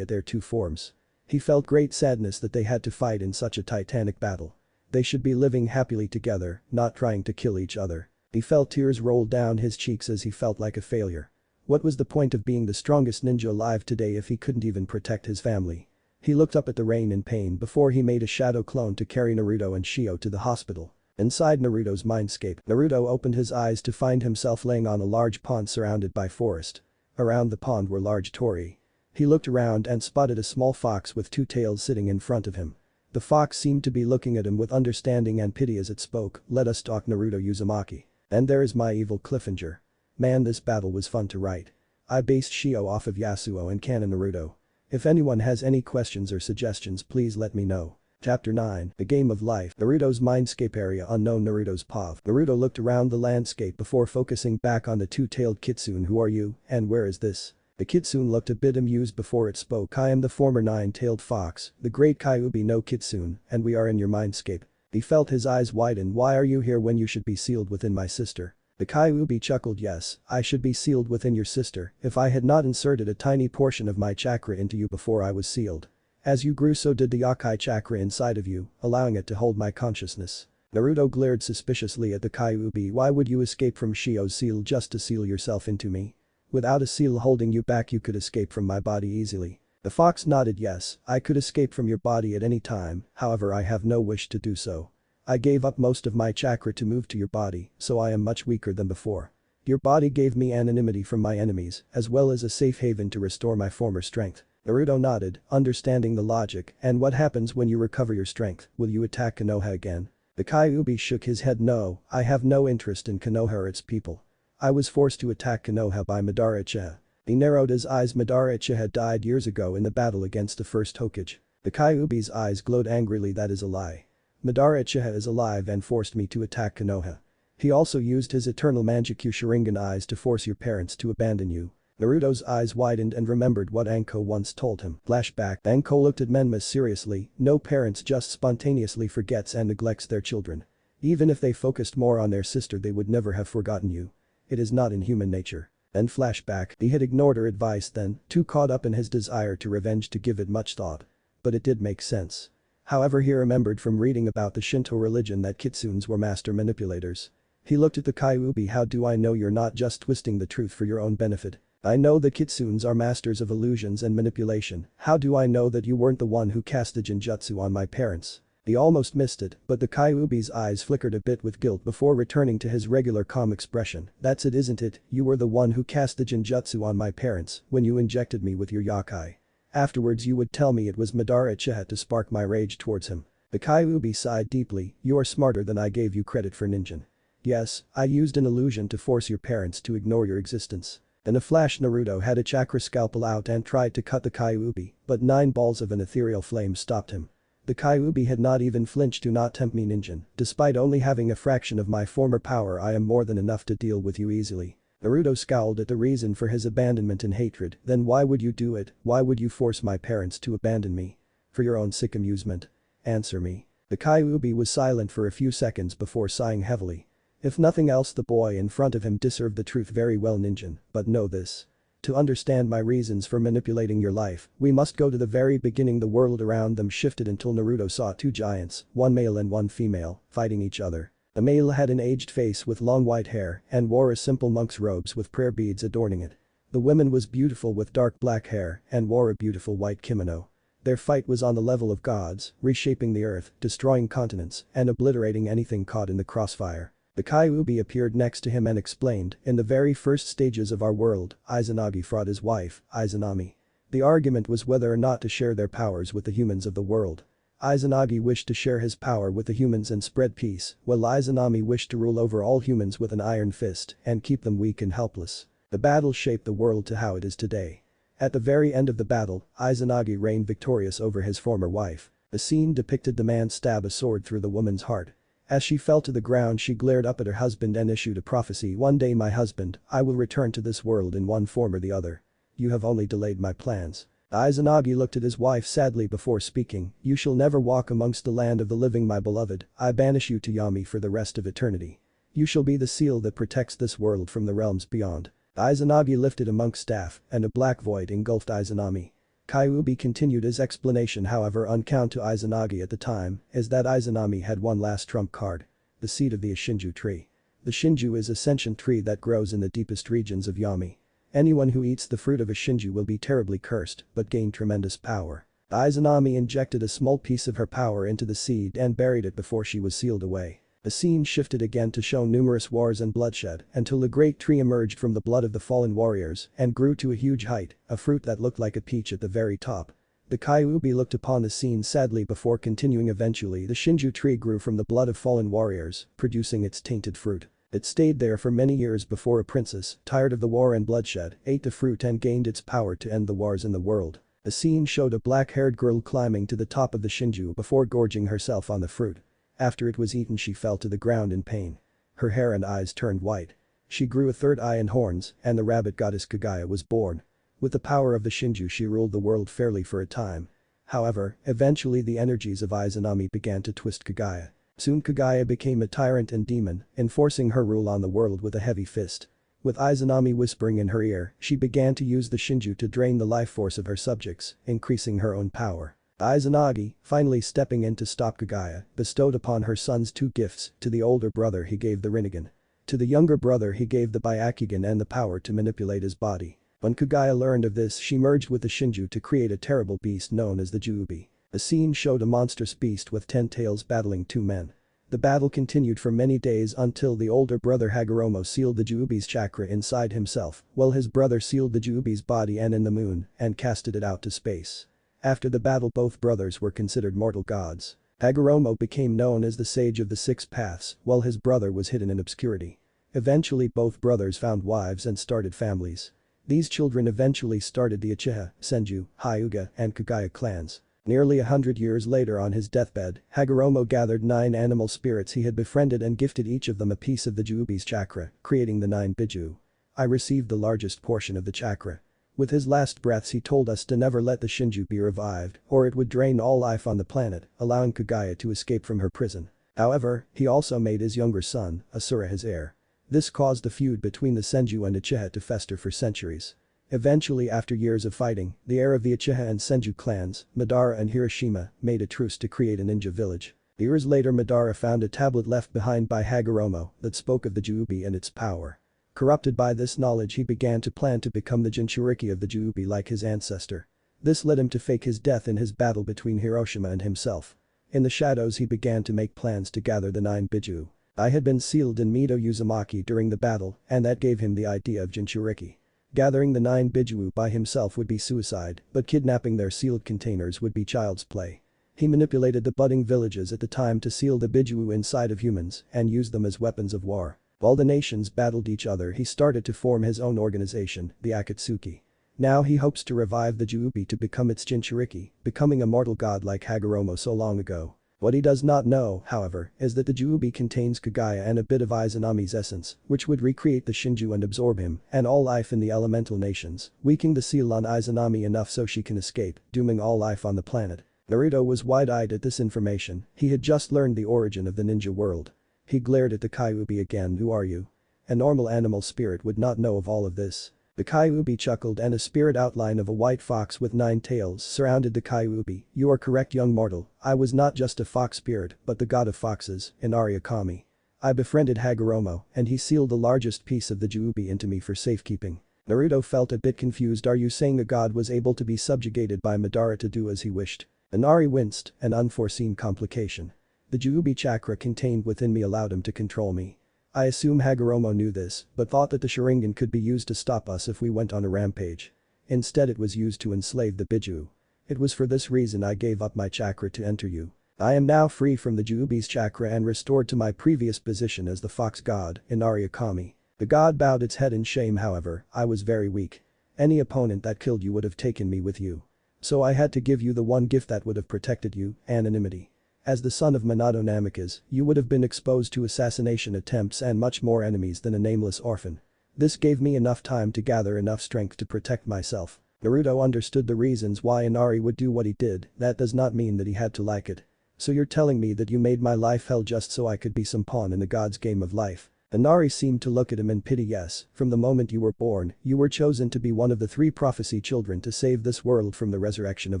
at their two forms. He felt great sadness that they had to fight in such a titanic battle. They should be living happily together, not trying to kill each other. He felt tears roll down his cheeks as he felt like a failure. What was the point of being the strongest ninja alive today if he couldn't even protect his family? He looked up at the rain in pain before he made a shadow clone to carry Naruto and Shio to the hospital. Inside Naruto's mindscape, Naruto opened his eyes to find himself laying on a large pond surrounded by forest. Around the pond were large torii. He looked around and spotted a small fox with 2 tails sitting in front of him. The fox seemed to be looking at him with understanding and pity as it spoke, let us talk Naruto Uzumaki. And there is my evil Cliffinger. Man, this battle was fun to write. I based Shio off of Yasuo and canon Naruto. If anyone has any questions or suggestions please let me know. Chapter 9, The Game of Life. Naruto's Mindscape Area Unknown. Naruto's POV. Naruto looked around the landscape before focusing back on the 2-tailed kitsune. Who are you, and where is this? The kitsune looked a bit amused before it spoke. I am the former 9-tailed fox, the great Kyuubi no Kitsune, and we are in your mindscape. He felt his eyes widen. Why are you here when you should be sealed within my sister? The Kyuubi chuckled. Yes, I should be sealed within your sister if I had not inserted a tiny portion of my chakra into you before I was sealed. As you grew so did the Yokai chakra inside of you, allowing it to hold my consciousness. Naruto glared suspiciously at the Kyuubi. Why would you escape from Shio's seal just to seal yourself into me? Without a seal holding you back you could escape from my body easily. The fox nodded. Yes, I could escape from your body at any time, however I have no wish to do so. I gave up most of my chakra to move to your body, so I am much weaker than before. Your body gave me anonymity from my enemies, as well as a safe haven to restore my former strength. Naruto nodded, understanding the logic. And what happens when you recover your strength? Will you attack Konoha again? The Kyuubi shook his head. No, I have no interest in Konoha or its people. I was forced to attack Konoha by Madara Uchiha. He narrowed his eyes. Madara Uchiha had died years ago in the battle against the first Hokage. The Kyuubi's eyes glowed angrily. That is a lie. Madara Uchiha is alive and forced me to attack Konoha. He also used his eternal Manjikyu Sharingan eyes to force your parents to abandon you. Naruto's eyes widened and remembered what Anko once told him. Flashback. Anko looked at Menma seriously. No parents just spontaneously forgets and neglects their children. Even if they focused more on their sister they would never have forgotten you. It is not in human nature. Then flashback. He had ignored her advice then, too caught up in his desire to revenge to give it much thought. But it did make sense. However, he remembered from reading about the Shinto religion that kitsunes were master manipulators. He looked at the Kyuubi. How do I know you're not just twisting the truth for your own benefit? I know the kitsunes are masters of illusions and manipulation. How do I know that you weren't the one who cast the genjutsu on my parents? He almost missed it, but the Kyuubi's eyes flickered a bit with guilt before returning to his regular calm expression. That's it, isn't it? You were the one who cast the genjutsu on my parents when you injected me with your yokai. Afterwards you would tell me it was Madara Uchiha to spark my rage towards him. The Kyuubi sighed deeply. You are smarter than I gave you credit for, ninja. Yes, I used an illusion to force your parents to ignore your existence. In a flash Naruto had a chakra scalpel out and tried to cut the Kyuubi, but 9 balls of an ethereal flame stopped him. The Kyuubi had not even flinched. Do not tempt me, ninja. Despite only having a fraction of my former power I am more than enough to deal with you easily. Naruto scowled at the reason for his abandonment and hatred. Then why would you do it? Why would you force my parents to abandon me? For your own sick amusement. Answer me. The Kyuubi was silent for a few seconds before sighing heavily. If nothing else the boy in front of him deserved the truth very well, ninja, but know this. To understand my reasons for manipulating your life, we must go to the very beginning. The world around them shifted until Naruto saw 2 giants, one male and one female, fighting each other. The male had an aged face with long white hair and wore a simple monk's robes with prayer beads adorning it. The woman was beautiful with dark black hair and wore a beautiful white kimono. Their fight was on the level of gods, reshaping the earth, destroying continents, and obliterating anything caught in the crossfire. The Kyuubi appeared next to him and explained, in the very first stages of our world, Izanagi fought his wife, Izanami. The argument was whether or not to share their powers with the humans of the world. Izanagi wished to share his power with the humans and spread peace, while Izanami wished to rule over all humans with an iron fist and keep them weak and helpless. The battle shaped the world to how it is today. At the very end of the battle, Izanagi reigned victorious over his former wife. The scene depicted the man stab a sword through the woman's heart. As she fell to the ground, she glared up at her husband and issued a prophecy. "One day, my husband, I will return to this world in one form or the other. You have only delayed my plans." Izanagi looked at his wife sadly before speaking, "You shall never walk amongst the land of the living, my beloved. I banish you to Yami for the rest of eternity. You shall be the seal that protects this world from the realms beyond." Izanagi lifted a monk's staff, and a black void engulfed Izanami. Kyuubi continued his explanation, however unknown to Izanagi at the time is that Izanami had one last trump card. The seed of the Shinju tree. The Shinju is a sentient tree that grows in the deepest regions of Yami. Anyone who eats the fruit of a Shinju will be terribly cursed but gain tremendous power. Izanami injected a small piece of her power into the seed and buried it before she was sealed away. The scene shifted again to show numerous wars and bloodshed until a great tree emerged from the blood of the fallen warriors and grew to a huge height, a fruit that looked like a peach at the very top. The Kyuubi looked upon the scene sadly before continuing. Eventually the Shinju tree grew from the blood of fallen warriors, producing its tainted fruit. It stayed there for many years before a princess, tired of the war and bloodshed, ate the fruit and gained its power to end the wars in the world. The scene showed a black-haired girl climbing to the top of the Shinju before gorging herself on the fruit. After it was eaten, she fell to the ground in pain. Her hair and eyes turned white. She grew a third eye and horns, and the rabbit goddess Kagaya was born. With the power of the Shinju, she ruled the world fairly for a time. However, eventually the energies of Izanami began to twist Kagaya. Soon Kagaya became a tyrant and demon, enforcing her rule on the world with a heavy fist. With Izanami whispering in her ear, she began to use the Shinju to drain the life force of her subjects, increasing her own power. Izanagi, finally stepping in to stop Kagaya, bestowed upon her sons two gifts. To the older brother he gave the Rinnegan. To the younger brother he gave the Byakugan and the power to manipulate his body. When Kagaya learned of this, she merged with the Shinju to create a terrible beast known as the Juubi. The scene showed a monstrous beast with 10 tails battling 2 men. The battle continued for many days until the older brother Hagoromo sealed the Juubi's chakra inside himself, while his brother sealed the Juubi's body and in the moon and casted it out to space. After the battle, both brothers were considered mortal gods. Hagoromo became known as the Sage of the Six Paths, while his brother was hidden in obscurity. Eventually both brothers found wives and started families. These children eventually started the Uchiha, Senju, Hyuga, and Kagaya clans. Nearly 100 years later, on his deathbed, Hagoromo gathered 9 animal spirits he had befriended and gifted each of them a piece of the Juubi's chakra, creating the 9 Biju. "I received the largest portion of the chakra." With his last breaths he told us to never let the Shinju be revived, or it would drain all life on the planet, allowing Kagaya to escape from her prison. However, he also made his younger son, Asura, his heir. This caused a feud between the Senju and Uchiha to fester for centuries. Eventually, after years of fighting, the heir of the Uchiha and Senju clans, Madara and Hiroshima, made a truce to create a ninja village. Years later, Madara found a tablet left behind by Hagoromo that spoke of the Juubi and its power. Corrupted by this knowledge, he began to plan to become the Jinchuriki of the Juubi like his ancestor. This led him to fake his death in his battle between Hiroshima and himself. In the shadows he began to make plans to gather the 9 Biju. I had been sealed in Mito Uzumaki during the battle, and that gave him the idea of Jinchuriki. Gathering the 9 Biju by himself would be suicide, but kidnapping their sealed containers would be child's play. He manipulated the budding villages at the time to seal the Biju inside of humans and used them as weapons of war. While the nations battled each other, he started to form his own organization, the Akatsuki. Now he hopes to revive the Juubi to become its Jinchuriki, becoming a mortal god like Hagoromo so long ago. What he does not know, however, is that the Juubi contains Kagaya and a bit of Izanami's essence, which would recreate the Shinju and absorb him and all life in the elemental nations, weakening the seal on Izanami enough so she can escape, dooming all life on the planet. Naruto was wide-eyed at this information. He had just learned the origin of the ninja world. He glared at the Kyuubi again. "Who are you?" A normal animal spirit would not know of all of this. The Kyuubi chuckled and a spirit outline of a white fox with 9 tails surrounded the Kyuubi. "You are correct, young mortal. I was not just a fox spirit but the god of foxes, Inari Kami. I befriended Hagoromo, and he sealed the largest piece of the Juubi into me for safekeeping. Naruto felt a bit confused. Are you saying a god was able to be subjugated by Madara to do as he wished? Inari winced, an unforeseen complication. The Juubi chakra contained within me allowed him to control me. I assume Hagoromo knew this, but thought that the Sharingan could be used to stop us if we went on a rampage. Instead it was used to enslave the Biju. It was for this reason I gave up my chakra to enter you. I am now free from the Juubi's chakra and restored to my previous position as the fox god, Inari Akami. The god bowed its head in shame. However, I was very weak. Any opponent that killed you would have taken me with you. So I had to give you the one gift that would have protected you, anonymity. As the son of Minato Namikaze, you would have been exposed to assassination attempts and much more enemies than a nameless orphan. This gave me enough time to gather enough strength to protect myself. Naruto understood the reasons why Inari would do what he did. That does not mean that he had to like it. So you're telling me that you made my life hell just so I could be some pawn in the god's game of life? Inari seemed to look at him in pity. Yes, from the moment you were born, you were chosen to be one of the 3 prophecy children to save this world from the resurrection of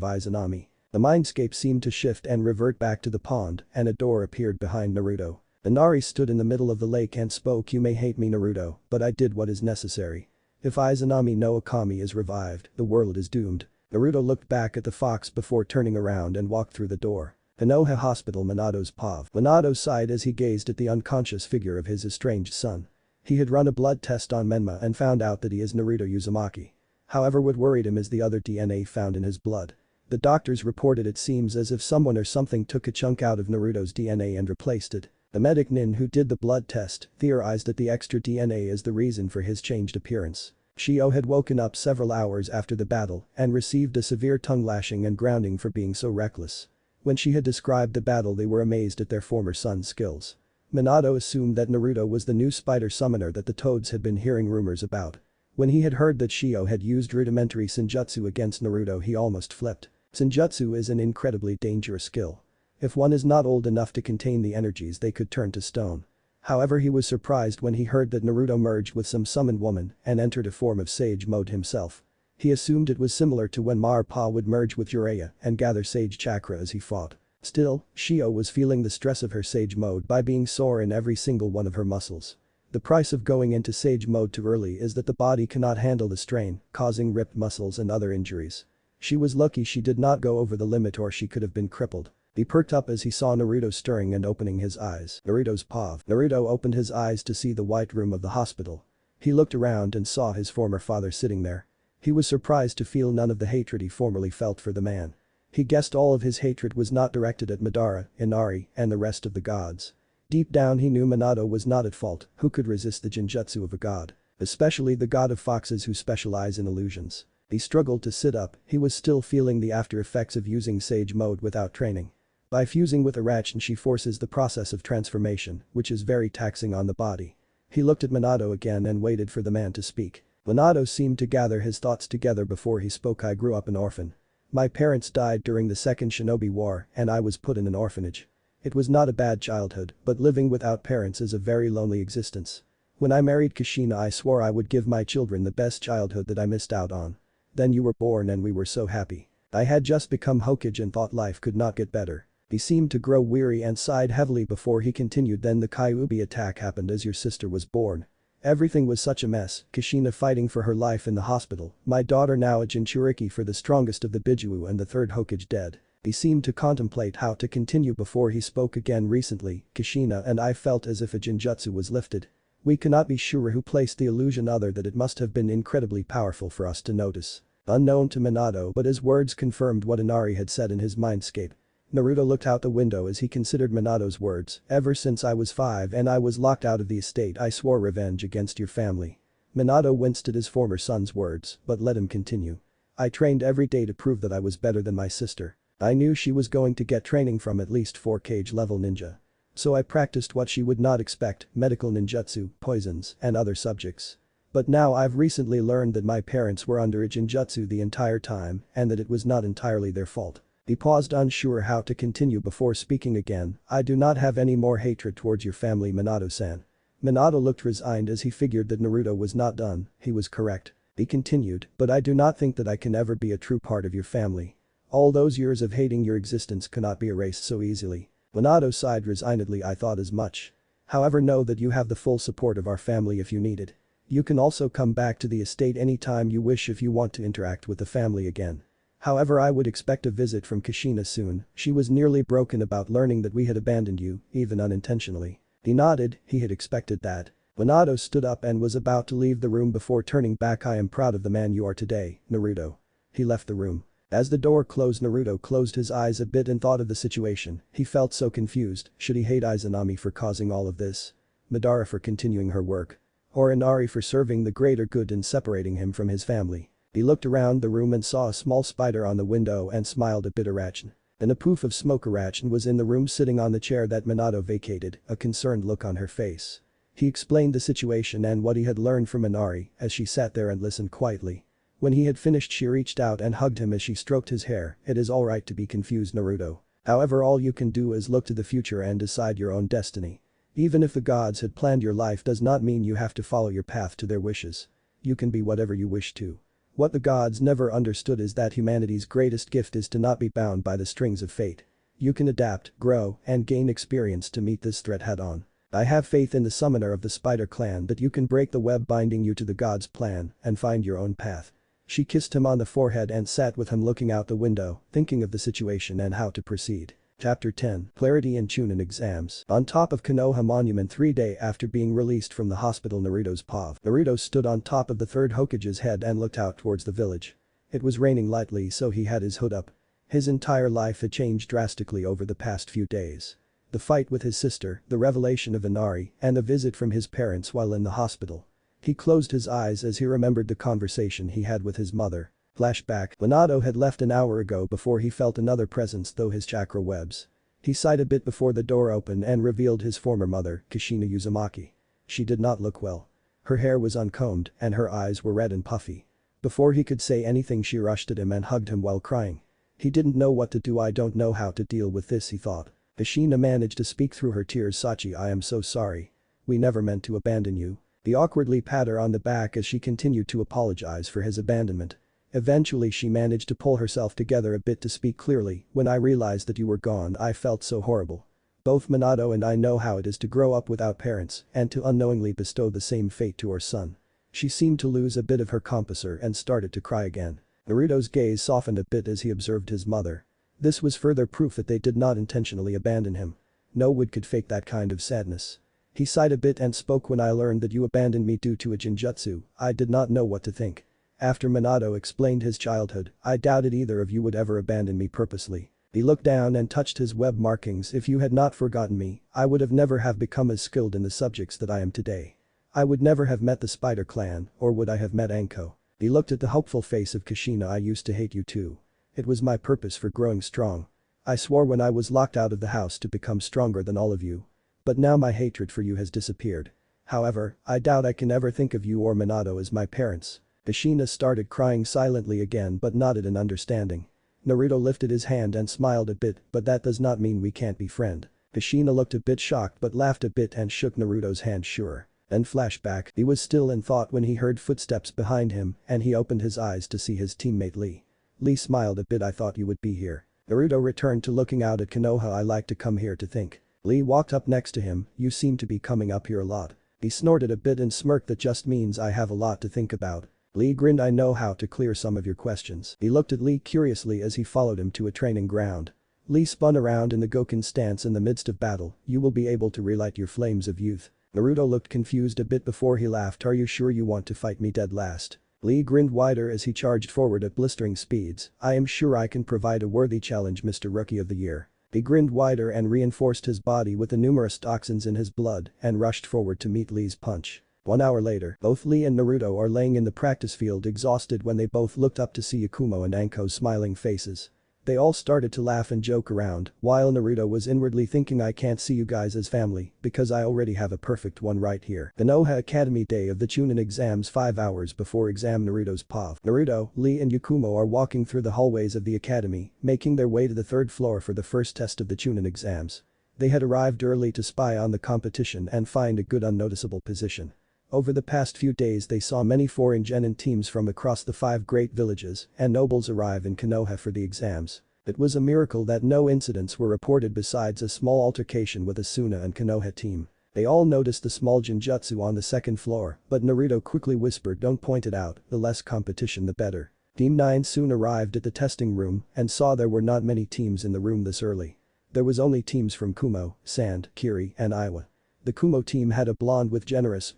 Izanami. The mindscape seemed to shift and revert back to the pond, and a door appeared behind Naruto. Inari stood in the middle of the lake and spoke. You may hate me, Naruto, but I did what is necessary. If Izanami no Akami is revived, the world is doomed. Naruto looked back at the fox before turning around and walked through the door. Konoha Hospital. Minato's POV. Minato sighed as he gazed at the unconscious figure of his estranged son. He had run a blood test on Menma and found out that he is Naruto Uzumaki. However, what worried him is the other DNA found in his blood. The doctors reported it seems as if someone or something took a chunk out of Naruto's DNA and replaced it. The medic Nin who did the blood test theorized that the extra DNA is the reason for his changed appearance. Shio had woken up several hours after the battle and received a severe tongue lashing and grounding for being so reckless. When she had described the battle, they were amazed at their former son's skills. Minato assumed that Naruto was the new spider summoner that the toads had been hearing rumors about. When he had heard that Shio had used rudimentary senjutsu against Naruto, he almost flipped. Senjutsu is an incredibly dangerous skill. If one is not old enough to contain the energies, they could turn to stone. However, he was surprised when he heard that Naruto merged with some summoned woman and entered a form of sage mode himself. He assumed it was similar to when Marpa would merge with Jiraiya and gather sage chakra as he fought. Still, Shio was feeling the stress of her sage mode by being sore in every single one of her muscles. The price of going into sage mode too early is that the body cannot handle the strain, causing ripped muscles and other injuries. She was lucky she did not go over the limit, or she could have been crippled. He perked up as he saw Naruto stirring and opening his eyes. Naruto's POV. Naruto opened his eyes to see the white room of the hospital. He looked around and saw his former father sitting there. He was surprised to feel none of the hatred he formerly felt for the man. He guessed all of his hatred was not directed at Madara, Inari, and the rest of the gods. Deep down he knew Minato was not at fault. Who could resist the genjutsu of a god? Especially the god of foxes who specialize in illusions. He struggled to sit up. He was still feeling the after effects of using sage mode without training. By fusing with Irachen, she forces the process of transformation, which is very taxing on the body. He looked at Minato again and waited for the man to speak. Minato seemed to gather his thoughts together before he spoke. I grew up an orphan. My parents died during the Second Shinobi War and I was put in an orphanage. It was not a bad childhood, but living without parents is a very lonely existence. When I married Kushina, I swore I would give my children the best childhood that I missed out on. Then you were born and we were so happy. I had just become Hokage and thought life could not get better. He seemed to grow weary and sighed heavily before he continued. Then the Kyuubi attack happened as your sister was born. Everything was such a mess, Kushina fighting for her life in the hospital, my daughter now a Jinchuriki for the strongest of the Biju and the third Hokage dead. He seemed to contemplate how to continue before he spoke again. Recently, Kushina and I felt as if a Jinjutsu was lifted. We cannot be sure who placed the illusion other that it must have been incredibly powerful for us to notice. Unknown to Minato, but his words confirmed what Inari had said in his mindscape. Naruto looked out the window as he considered Minato's words. Ever since I was 5 and I was locked out of the estate, I swore revenge against your family. Minato winced at his former son's words, but let him continue. I trained every day to prove that I was better than my sister. I knew she was going to get training from at least 4 level ninja. So I practiced what she would not expect, medical ninjutsu, poisons, and other subjects. But now I've recently learned that my parents were under a jinjutsu the entire time and that it was not entirely their fault. He paused, unsure how to continue before speaking again. I do not have any more hatred towards your family, Minato-san. Minato looked resigned as he figured that Naruto was not done. He was correct. He continued, but I do not think that I can ever be a true part of your family. All those years of hating your existence cannot be erased so easily. Minato sighed resignedly. I thought as much. However, know that you have the full support of our family if you need it. You can also come back to the estate anytime you wish if you want to interact with the family again. However, I would expect a visit from Kushina soon. She was nearly broken about learning that we had abandoned you, even unintentionally." He nodded, he had expected that. Minato stood up and was about to leave the room before turning back. "I am proud of the man you are today, Naruto." He left the room. As the door closed, Naruto closed his eyes a bit and thought of the situation. He felt so confused. Should he hate Izanami for causing all of this? Madara for continuing her work? Or Inari for serving the greater good and separating him from his family? He looked around the room and saw a small spider on the window and smiled a bit. Arachin. And a poof of smoke. Arachin was in the room sitting on the chair that Minato vacated, a concerned look on her face. He explained the situation and what he had learned from Inari as she sat there and listened quietly. When he had finished, she reached out and hugged him as she stroked his hair. "It is alright to be confused, Naruto. However, all you can do is look to the future and decide your own destiny. Even if the gods had planned your life does not mean you have to follow your path to their wishes. You can be whatever you wish to. What the gods never understood is that humanity's greatest gift is to not be bound by the strings of fate. You can adapt, grow, and gain experience to meet this threat head-on. I have faith in the summoner of the Spider Clan that you can break the web binding you to the gods' plan and find your own path." She kissed him on the forehead and sat with him looking out the window, thinking of the situation and how to proceed. Chapter 10. Clarity in Chunin Exams. On top of Konoha Monument 3 days after being released from the hospital, Naruto's POV. Naruto stood on top of the third Hokage's head and looked out towards the village. It was raining lightly, so he had his hood up. His entire life had changed drastically over the past few days. The fight with his sister, the revelation of Inari, and a visit from his parents while in the hospital. He closed his eyes as he remembered the conversation he had with his mother. Flashback. Minato had left an hour ago before he felt another presence through his chakra webs. He sighed a bit before the door opened and revealed his former mother, Kushina Uzumaki. She did not look well. Her hair was uncombed and her eyes were red and puffy. Before he could say anything, she rushed at him and hugged him while crying. He didn't know what to do. "I don't know how to deal with this," he thought. Kushina managed to speak through her tears. "Sachi, I am so sorry. We never meant to abandon you." He awkwardly pat her on the back as she continued to apologize for his abandonment. Eventually she managed to pull herself together a bit to speak clearly. "When I realized that you were gone, I felt so horrible. Both Minato and I know how it is to grow up without parents and to unknowingly bestow the same fate to our son." She seemed to lose a bit of her composure and started to cry again. Naruto's gaze softened a bit as he observed his mother. This was further proof that they did not intentionally abandon him. No one could fake that kind of sadness. He sighed a bit and spoke. "When I learned that you abandoned me due to a genjutsu, I did not know what to think. After Minato explained his childhood, I doubted either of you would ever abandon me purposely." He looked down and touched his web markings. "If you had not forgotten me, I would have never have become as skilled in the subjects that I am today. I would never have met the Spider Clan, or would I have met Anko?" He looked at the hopeful face of Kushina. "I used to hate you too. It was my purpose for growing strong. I swore when I was locked out of the house to become stronger than all of you. But now my hatred for you has disappeared. However, I doubt I can ever think of you or Minato as my parents." Kushina started crying silently again but nodded in understanding. Naruto lifted his hand and smiled a bit. "But that does not mean we can't be friends." Kushina looked a bit shocked but laughed a bit and shook Naruto's hand. "Sure." Then flashback. He was still in thought when he heard footsteps behind him and he opened his eyes to see his teammate Lee. Lee smiled a bit. "I thought you would be here." Naruto returned to looking out at Konoha. "I like to come here to think." Lee walked up next to him. "You seem to be coming up here a lot." He snorted a bit and smirked. "That just means I have a lot to think about." Lee grinned. "I know how to clear some of your questions." He looked at Lee curiously as he followed him to a training ground. Lee spun around in the Goken stance. "In the midst of battle, you will be able to relight your flames of youth." Naruto looked confused a bit before he laughed. "Are you sure you want to fight me dead last?" Lee grinned wider as he charged forward at blistering speeds. "I am sure I can provide a worthy challenge, Mr. Rookie of the Year." He grinned wider and reinforced his body with the numerous toxins in his blood and rushed forward to meet Lee's punch. 1 hour later, both Lee and Naruto are laying in the practice field exhausted when they both looked up to see Yakumo and Anko's smiling faces. They all started to laugh and joke around, while Naruto was inwardly thinking, "I can't see you guys as family because I already have a perfect one right here." Konoha Academy day of the Chunin exams. 5 hours before exam. Naruto's POV. Naruto, Lee and Yakumo are walking through the hallways of the academy, making their way to the 3rd floor for the first test of the Chunin exams. They had arrived early to spy on the competition and find a good unnoticeable position. Over the past few days they saw many foreign genin teams from across the 5 great villages and nobles arrive in Konoha for the exams. It was a miracle that no incidents were reported besides a small altercation with Asuna and Konoha team. They all noticed the small genjutsu on the second floor, but Naruto quickly whispered, "Don't point it out, the less competition the better." Team 9 soon arrived at the testing room and saw there were not many teams in the room this early. There was only teams from Kumo, Sand, Kiri, and Iwa. The Kumo team had a blonde with generous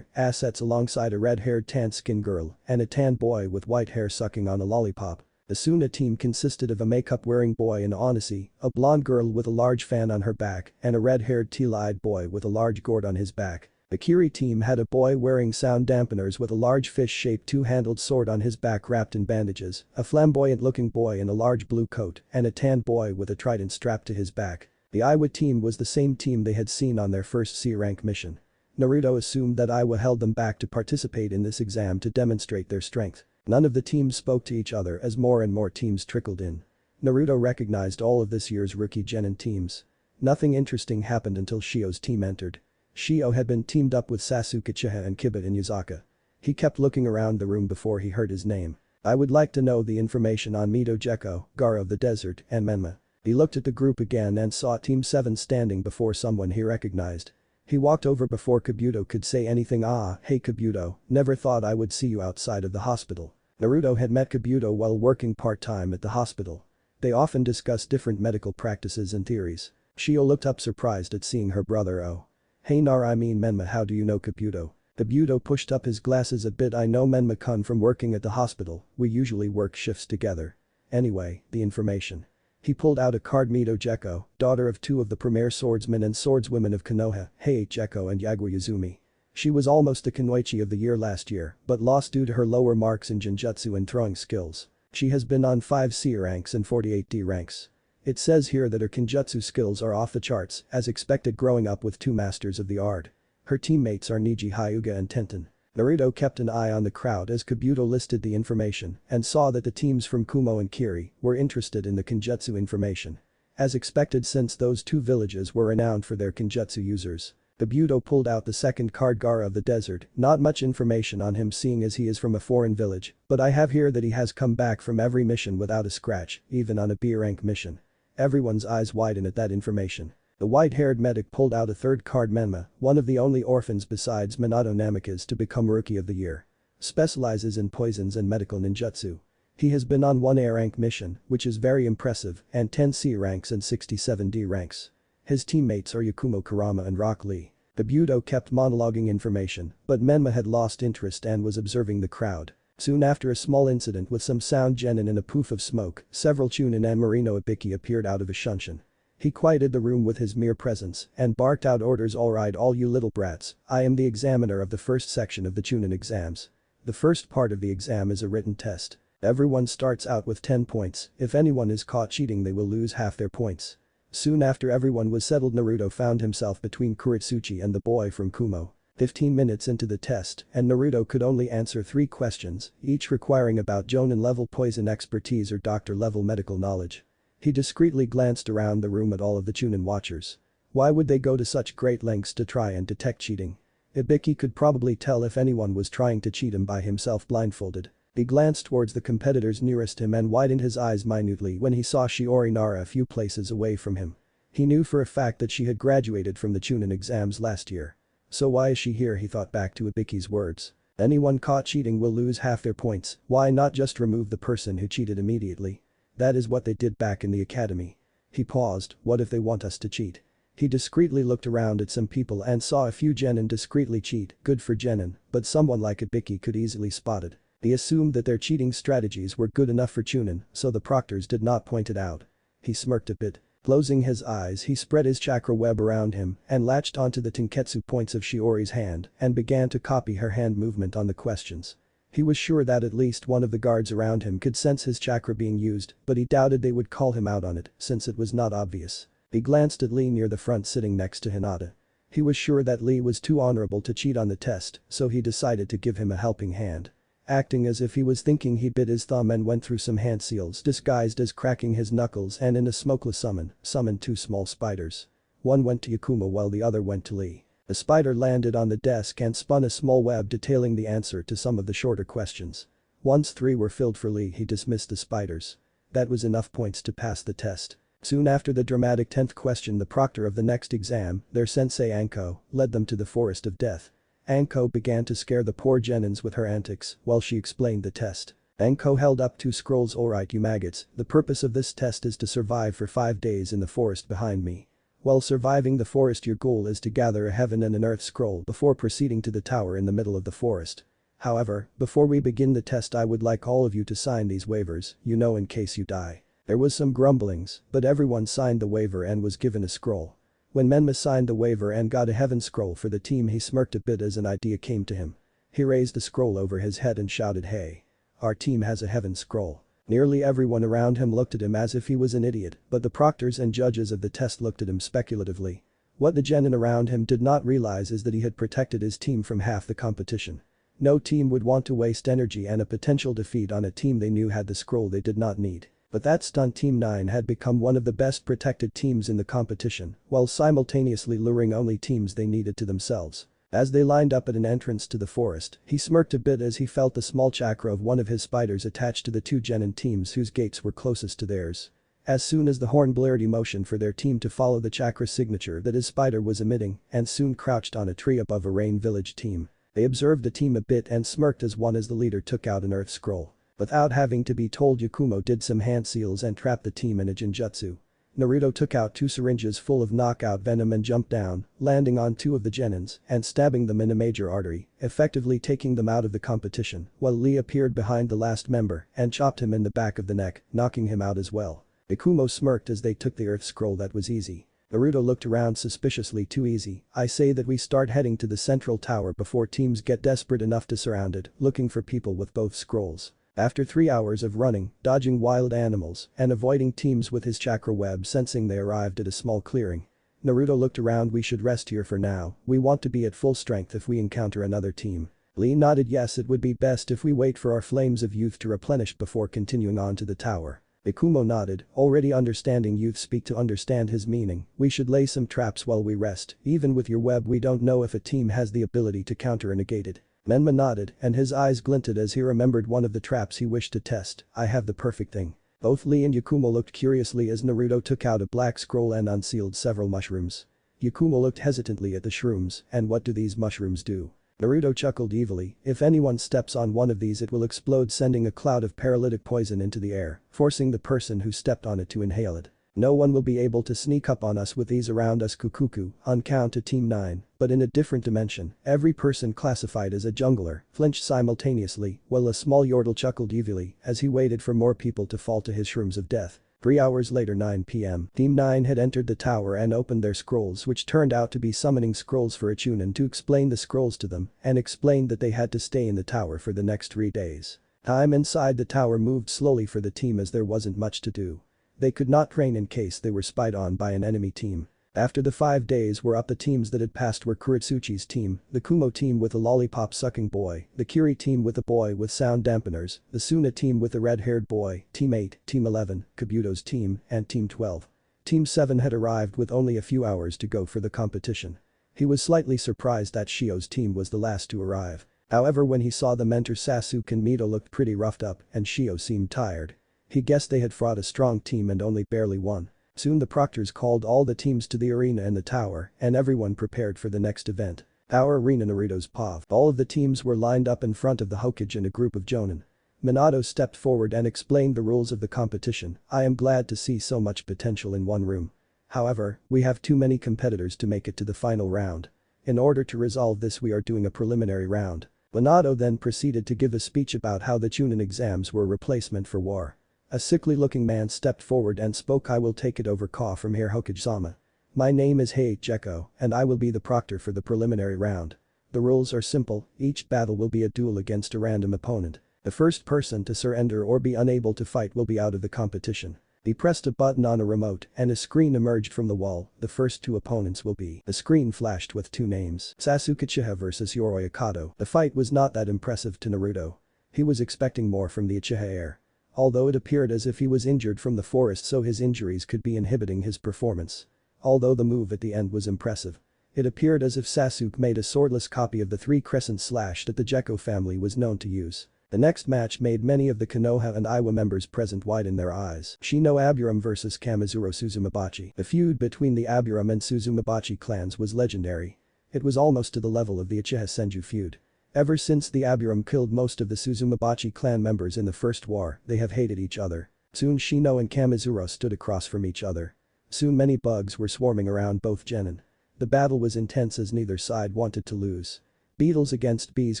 assets alongside a red-haired tan-skinned girl and a tan boy with white hair sucking on a lollipop. The Suna team consisted of a makeup-wearing boy in Onasi, a blonde girl with a large fan on her back, and a red-haired teal-eyed boy with a large gourd on his back. The Kiri team had a boy wearing sound dampeners with a large fish-shaped two-handled sword on his back wrapped in bandages, a flamboyant-looking boy in a large blue coat, and a tan boy with a trident strapped to his back. The Iwa team was the same team they had seen on their first C-rank mission. Naruto assumed that Iwa held them back to participate in this exam to demonstrate their strength. None of the teams spoke to each other as more and more teams trickled in. Naruto recognized all of this year's rookie genin teams. Nothing interesting happened until Shio's team entered. Shio had been teamed up with Sasuke Uchiha and Kiba in Yuzaka. He kept looking around the room before he heard his name. "I would like to know the information on Mito Gecko, Gaara of the Desert, and Menma." He looked at the group again and saw Team 7 standing before someone he recognized. He walked over before Kabuto could say anything. "Hey Kabuto, never thought I would see you outside of the hospital." Naruto had met Kabuto while working part-time at the hospital. They often discussed different medical practices and theories. Shio looked up surprised at seeing her brother. "Oh. Hey Menma, how do you know Kabuto?" Kabuto pushed up his glasses a bit. "I know Menma-kun from working at the hospital, we usually work shifts together. Anyway, the information." He pulled out a card. "Mito Gecko, daughter of two of the premier swordsmen and swordswomen of Konoha, Heiichi Gecko and Yagura Yuzumi. She was almost the Kunoichi of the year last year, but lost due to her lower marks in Genjutsu and throwing skills. She has been on 5 C ranks and 48 D ranks. It says here that her Kenjutsu skills are off the charts, as expected growing up with two masters of the art. Her teammates are Niji Hyuga and Tenten." Naruto kept an eye on the crowd as Kabuto listed the information and saw that the teams from Kumo and Kiri were interested in the Kenjutsu information. As expected, since those two villages were renowned for their Kenjutsu users. Kabuto pulled out the second card. "Gaara of the Desert, not much information on him seeing as he is from a foreign village, but I have here that he has come back from every mission without a scratch, even on a B rank mission." Everyone's eyes widened at that information. The white-haired medic pulled out a third card. "Menma, one of the only orphans besides Minato Namikaze to become Rookie of the Year. Specializes in poisons and medical ninjutsu. He has been on 1 A rank mission, which is very impressive, and 10 C ranks and 67 D ranks. His teammates are Yakumo Kurama and Rock Lee." Kabuto kept monologuing information, but Menma had lost interest and was observing the crowd. Soon after a small incident with some sound genin and a poof of smoke, several Chunin and Marino Ibiki appeared out of a shunshin. He quieted the room with his mere presence and barked out orders. "Alright all you little brats, I am the examiner of the first section of the Chunin exams. The first part of the exam is a written test. Everyone starts out with 10 points, if anyone is caught cheating they will lose half their points." Soon after everyone was settled, Naruto found himself between Kuritsuchi and the boy from Kumo. 15 minutes into the test and Naruto could only answer 3 questions, each requiring about Jonin level poison expertise or doctor level medical knowledge. He discreetly glanced around the room at all of the Chunin watchers. Why would they go to such great lengths to try and detect cheating? Ibiki could probably tell if anyone was trying to cheat him by himself blindfolded. He glanced towards the competitors nearest him and widened his eyes minutely when he saw Shiori Nara a few places away from him. He knew for a fact that she had graduated from the Chunin exams last year. So why is she here, he thought back to Ibiki's words. Anyone caught cheating will lose half their points, why not just remove the person who cheated immediately? That is what they did back in the academy. He paused, what if they want us to cheat? He discreetly looked around at some people and saw a few genin discreetly cheat, good for genin, but someone like Ibiki could easily spot it. He assumed that their cheating strategies were good enough for Chunin, so the proctors did not point it out. He smirked a bit. Closing his eyes, he spread his chakra web around him and latched onto the tenketsu points of Shiori's hand and began to copy her hand movement on the questions. He was sure that at least one of the guards around him could sense his chakra being used, but he doubted they would call him out on it since it was not obvious. He glanced at Lee near the front sitting next to Hinata. He was sure that Lee was too honorable to cheat on the test, so he decided to give him a helping hand. Acting as if he was thinking, he bit his thumb and went through some hand seals disguised as cracking his knuckles and in a smokeless summon, summoned 2 small spiders. One went to Yakumo while the other went to Lee. A spider landed on the desk and spun a small web detailing the answer to some of the shorter questions. Once 3 were filled for Lee, he dismissed the spiders. That was enough points to pass the test. Soon after the dramatic 10th question, the proctor of the next exam, their sensei Anko, led them to the forest of death. Anko began to scare the poor genins with her antics while she explained the test. Anko held up 2 scrolls. "Alright you maggots, the purpose of this test is to survive for 5 days in the forest behind me. While surviving the forest, your goal is to gather a heaven and an earth scroll before proceeding to the tower in the middle of the forest. However, before we begin the test I would like all of you to sign these waivers, in case you die." There was some grumblings, but everyone signed the waiver and was given a scroll. When Menma signed the waiver and got a heaven scroll for the team, he smirked a bit as an idea came to him. He raised the scroll over his head and shouted, "Hey! Our team has a heaven scroll." Nearly everyone around him looked at him as if he was an idiot, but the proctors and judges of the test looked at him speculatively. What the genin around him did not realize is that he had protected his team from half the competition. No team would want to waste energy and a potential defeat on a team they knew had the scroll they did not need. But that stunt Team 9 had become one of the best protected teams in the competition, while simultaneously luring only teams they needed to themselves. As they lined up at an entrance to the forest, he smirked a bit as he felt the small chakra of one of his spiders attached to the 2 genin teams whose gates were closest to theirs. As soon as the horn blared, he motioned for their team to follow the chakra signature that his spider was emitting and soon crouched on a tree above a rain village team. They observed the team a bit and smirked as the leader took out an earth scroll. Without having to be told, Yakumo did some hand seals and trapped the team in a genjutsu. Naruto took out 2 syringes full of knockout venom and jumped down, landing on 2 of the genins and stabbing them in a major artery, effectively taking them out of the competition, while Lee appeared behind the last member and chopped him in the back of the neck, knocking him out as well. Yakumo smirked as they took the earth scroll. "That was easy." Naruto looked around suspiciously. "Too easy. I say that we start heading to the central tower before teams get desperate enough to surround it, looking for people with both scrolls." After 3 hours of running, dodging wild animals, and avoiding teams with his chakra web, sensing they arrived at a small clearing. Naruto looked around. "We should rest here for now, we want to be at full strength if we encounter another team." Lee nodded. "Yes, it would be best if we wait for our flames of youth to replenish before continuing on to the tower." Ikumo nodded, already understanding youth speak to understand his meaning. "We should lay some traps while we rest, even with your web we don't know if a team has the ability to counter and negate it." Menma nodded and his eyes glinted as he remembered one of the traps he wished to test. "I have the perfect thing." Both Lee and Yakumo looked curiously as Naruto took out a black scroll and unsealed several mushrooms. Yakumo looked hesitantly at the shrooms. "And what do these mushrooms do?" Naruto chuckled evilly. "If anyone steps on one of these it will explode, sending a cloud of paralytic poison into the air, forcing the person who stepped on it to inhale it. No one will be able to sneak up on us with these around us." Kukuku, on count to Team 9, but in a different dimension, every person classified as a jungler flinched simultaneously while a small yordle chuckled evilly as he waited for more people to fall to his shrooms of death. 3 hours later, 9 p.m. Team 9 had entered the tower and opened their scrolls, which turned out to be summoning scrolls for a Chunin to explain the scrolls to them and explained that they had to stay in the tower for the next 3 days. Time inside the tower moved slowly for the team as there wasn't much to do. They could not train in case they were spied on by an enemy team. After the 5 days were up, the teams that had passed were Kuritsuchi's team, the Kumo team with a lollipop-sucking boy, the Kiri team with a boy with sound dampeners, the Suna team with a red-haired boy, Team 8, Team 11, Kabuto's team, and Team 12. Team 7 had arrived with only a few hours to go for the competition. He was slightly surprised that Shio's team was the last to arrive. However, when he saw them enter, Sasuke and Mito looked pretty roughed up and Shio seemed tired. He guessed they had fought a strong team and only barely won. Soon the proctors called all the teams to the arena and the tower and everyone prepared for the next event. Our arena, Naruto's POV. All of the teams were lined up in front of the Hokage in a group of jonin. Minato stepped forward and explained the rules of the competition. "I am glad to see so much potential in one room. However, we have too many competitors to make it to the final round. In order to resolve this, we are doing a preliminary round." Minato then proceeded to give a speech about how the Chunin exams were a replacement for war. A sickly-looking man stepped forward and spoke. "I will take it over from here, Hokage-sama. My name is Heijeko, and I will be the proctor for the preliminary round. The rules are simple, each battle will be a duel against a random opponent. The first person to surrender or be unable to fight will be out of the competition." He pressed a button on a remote and a screen emerged from the wall. "The first 2 opponents will be..." The screen flashed with 2 names. Sasuke Uchiha vs Yoroi Akato. The fight was not that impressive to Naruto. He was expecting more from the Uchiha heir. Although it appeared as if he was injured from the forest, so his injuries could be inhibiting his performance. Although the move at the end was impressive. It appeared as if Sasuke made a swordless copy of the 3 crescent slash that the Gecko family was known to use. The next match made many of the Konoha and Iwa members present widen their eyes. Shino Aburam vs Kamizuro Suzumabachi. The feud between the Aburam and Suzumabachi clans was legendary. It was almost to the level of the Uchiha Senju feud. Ever since the Aburam killed most of the Suzumabachi clan members in the first war, they have hated each other. Soon Shino and Kamizuro stood across from each other. Soon many bugs were swarming around both genin. The battle was intense as neither side wanted to lose. Beetles against bees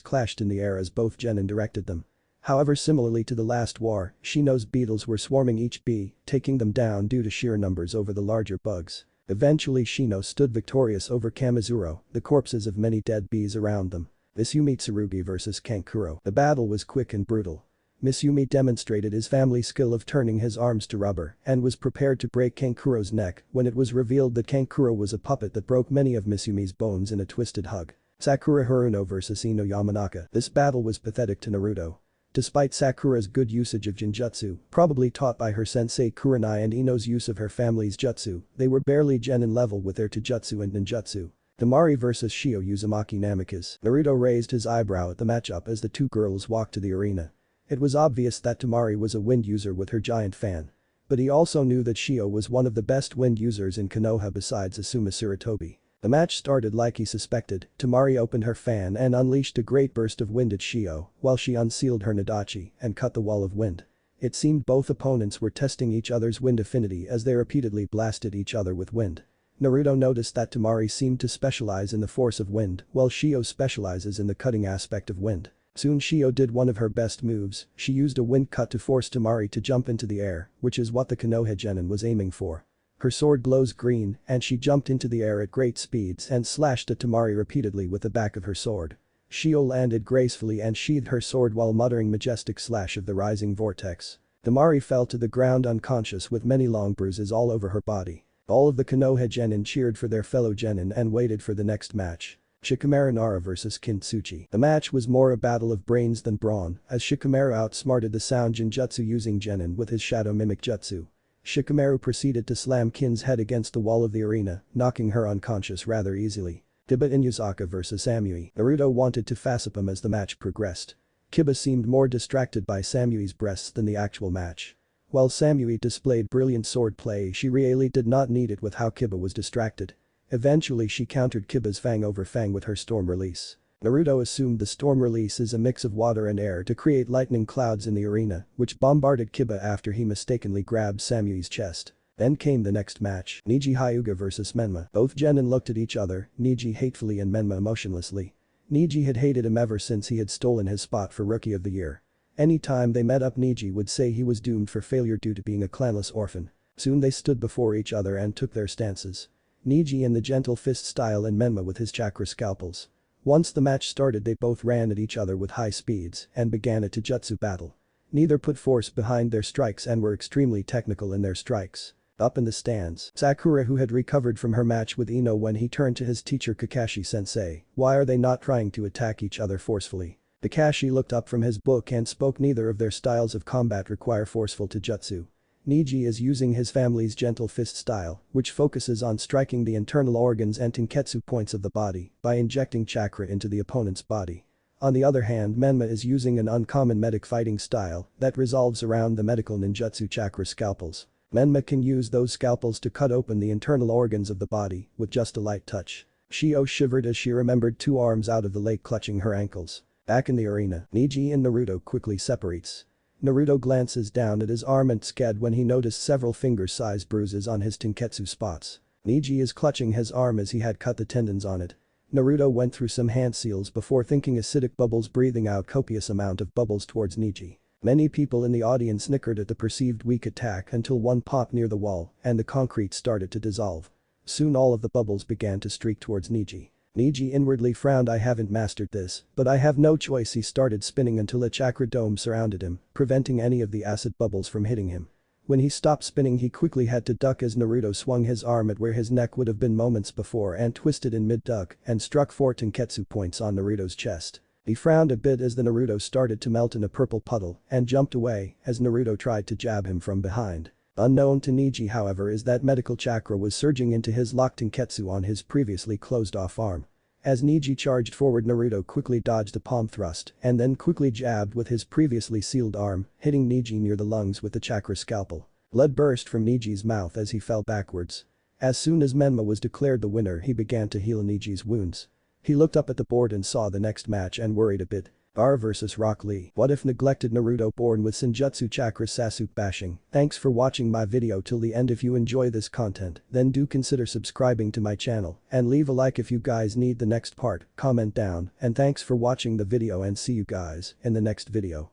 clashed in the air as both genin directed them. However, similarly to the last war, Shino's beetles were swarming each bee, taking them down due to sheer numbers over the larger bugs. Eventually Shino stood victorious over Kamizuro, the corpses of many dead bees around them. Misumi Tsurugi vs Kankuro. The battle was quick and brutal. Misumi demonstrated his family skill of turning his arms to rubber and was prepared to break Kankuro's neck when it was revealed that Kankuro was a puppet that broke many of Misumi's bones in a twisted hug. Sakura Haruno vs Ino Yamanaka. This battle was pathetic to Naruto. Despite Sakura's good usage of Genjutsu, probably taught by her sensei Kurenai, and Ino's use of her family's jutsu, they were barely genin level with their Taijutsu and ninjutsu. Temari vs Shio Uzumaki Namikaze. Naruto raised his eyebrow at the matchup as the two girls walked to the arena. It was obvious that Temari was a wind user with her giant fan. But he also knew that Shio was one of the best wind users in Konoha besides Asuma Sarutobi. The match started like he suspected. Temari opened her fan and unleashed a great burst of wind at Shio, while she unsealed her Nadachi and cut the wall of wind. It seemed both opponents were testing each other's wind affinity as they repeatedly blasted each other with wind. Naruto noticed that Temari seemed to specialize in the force of wind, while Shio specializes in the cutting aspect of wind. Soon Shio did one of her best moves. She used a wind cut to force Temari to jump into the air, which is what the Konoha genin was aiming for. Her sword glows green and she jumped into the air at great speeds and slashed at Temari repeatedly with the back of her sword. Shio landed gracefully and sheathed her sword while muttering majestic slash of the rising vortex. Temari fell to the ground unconscious with many long bruises all over her body. All of the Konoha genin cheered for their fellow genin and waited for the next match. Shikamaru Nara vs Kintsuchi. The match was more a battle of brains than brawn, as Shikamaru outsmarted the sound Genjutsu using genin with his shadow mimic jutsu. Shikamaru proceeded to slam Kin's head against the wall of the arena, knocking her unconscious rather easily. Kiba Inuyasaka vs Samui. Naruto wanted to faceap him as the match progressed. Kiba seemed more distracted by Samui's breasts than the actual match. While Samui displayed brilliant sword play, she really did not need it with how Kiba was distracted. Eventually she countered Kiba's fang over fang with her storm release. Naruto assumed the storm release is a mix of water and air to create lightning clouds in the arena, which bombarded Kiba after he mistakenly grabbed Samui's chest. Then came the next match, Neji Hyuga vs Menma. Both genin looked at each other, Neji hatefully and Menma emotionlessly. Neji had hated him ever since he had stolen his spot for Rookie of the Year. Anytime they met up, Neji would say he was doomed for failure due to being a clanless orphan. Soon they stood before each other and took their stances. Neji in the gentle fist style and Menma with his chakra scalpels. Once the match started, they both ran at each other with high speeds and began a taijutsu battle. Neither put force behind their strikes and were extremely technical in their strikes. Up in the stands, Sakura, who had recovered from her match with Ino when he turned to his teacher Kakashi-sensei, "Why are they not trying to attack each other forcefully?" Kakashi looked up from his book and spoke, "Neither of their styles of combat require forceful taijutsu. Neji is using his family's gentle fist style, which focuses on striking the internal organs and tenketsu points of the body by injecting chakra into the opponent's body. On the other hand, Menma is using an uncommon medic fighting style that revolves around the medical ninjutsu chakra scalpels. Menma can use those scalpels to cut open the internal organs of the body with just a light touch." Shio shivered as she remembered two arms out of the lake clutching her ankles. Back in the arena, Neji and Naruto quickly separates. Naruto glances down at his arm and sked when he noticed several finger-sized bruises on his tenketsu spots. Neji is clutching his arm as he had cut the tendons on it. Naruto went through some hand seals before thinking acidic bubbles, breathing out copious amount of bubbles towards Neji. Many people in the audience snickered at the perceived weak attack until one popped near the wall and the concrete started to dissolve. Soon all of the bubbles began to streak towards Neji. Neji inwardly frowned. "I haven't mastered this, but I have no choice." He started spinning until a chakra dome surrounded him, preventing any of the acid bubbles from hitting him. When he stopped spinning, he quickly had to duck as Naruto swung his arm at where his neck would have been moments before and twisted in mid-duck and struck 4 tenketsu points on Naruto's chest. He frowned a bit as the Naruto started to melt in a purple puddle and jumped away as Naruto tried to jab him from behind. Unknown to Neji, however, is that medical chakra was surging into his locked tenketsu on his previously closed-off arm. As Neji charged forward, Naruto quickly dodged a palm thrust and then quickly jabbed with his previously sealed arm, hitting Neji near the lungs with the chakra scalpel. Blood burst from Neji's mouth as he fell backwards. As soon as Menma was declared the winner, he began to heal Neji's wounds. He looked up at the board and saw the next match and worried a bit. R vs Rock Lee. What if Neglected Naruto born with senjutsu chakra Sasuke bashing? Thanks for watching my video till the end. If you enjoy this content, then do consider subscribing to my channel and leave a like if you guys need the next part, comment down, and thanks for watching the video and see you guys in the next video.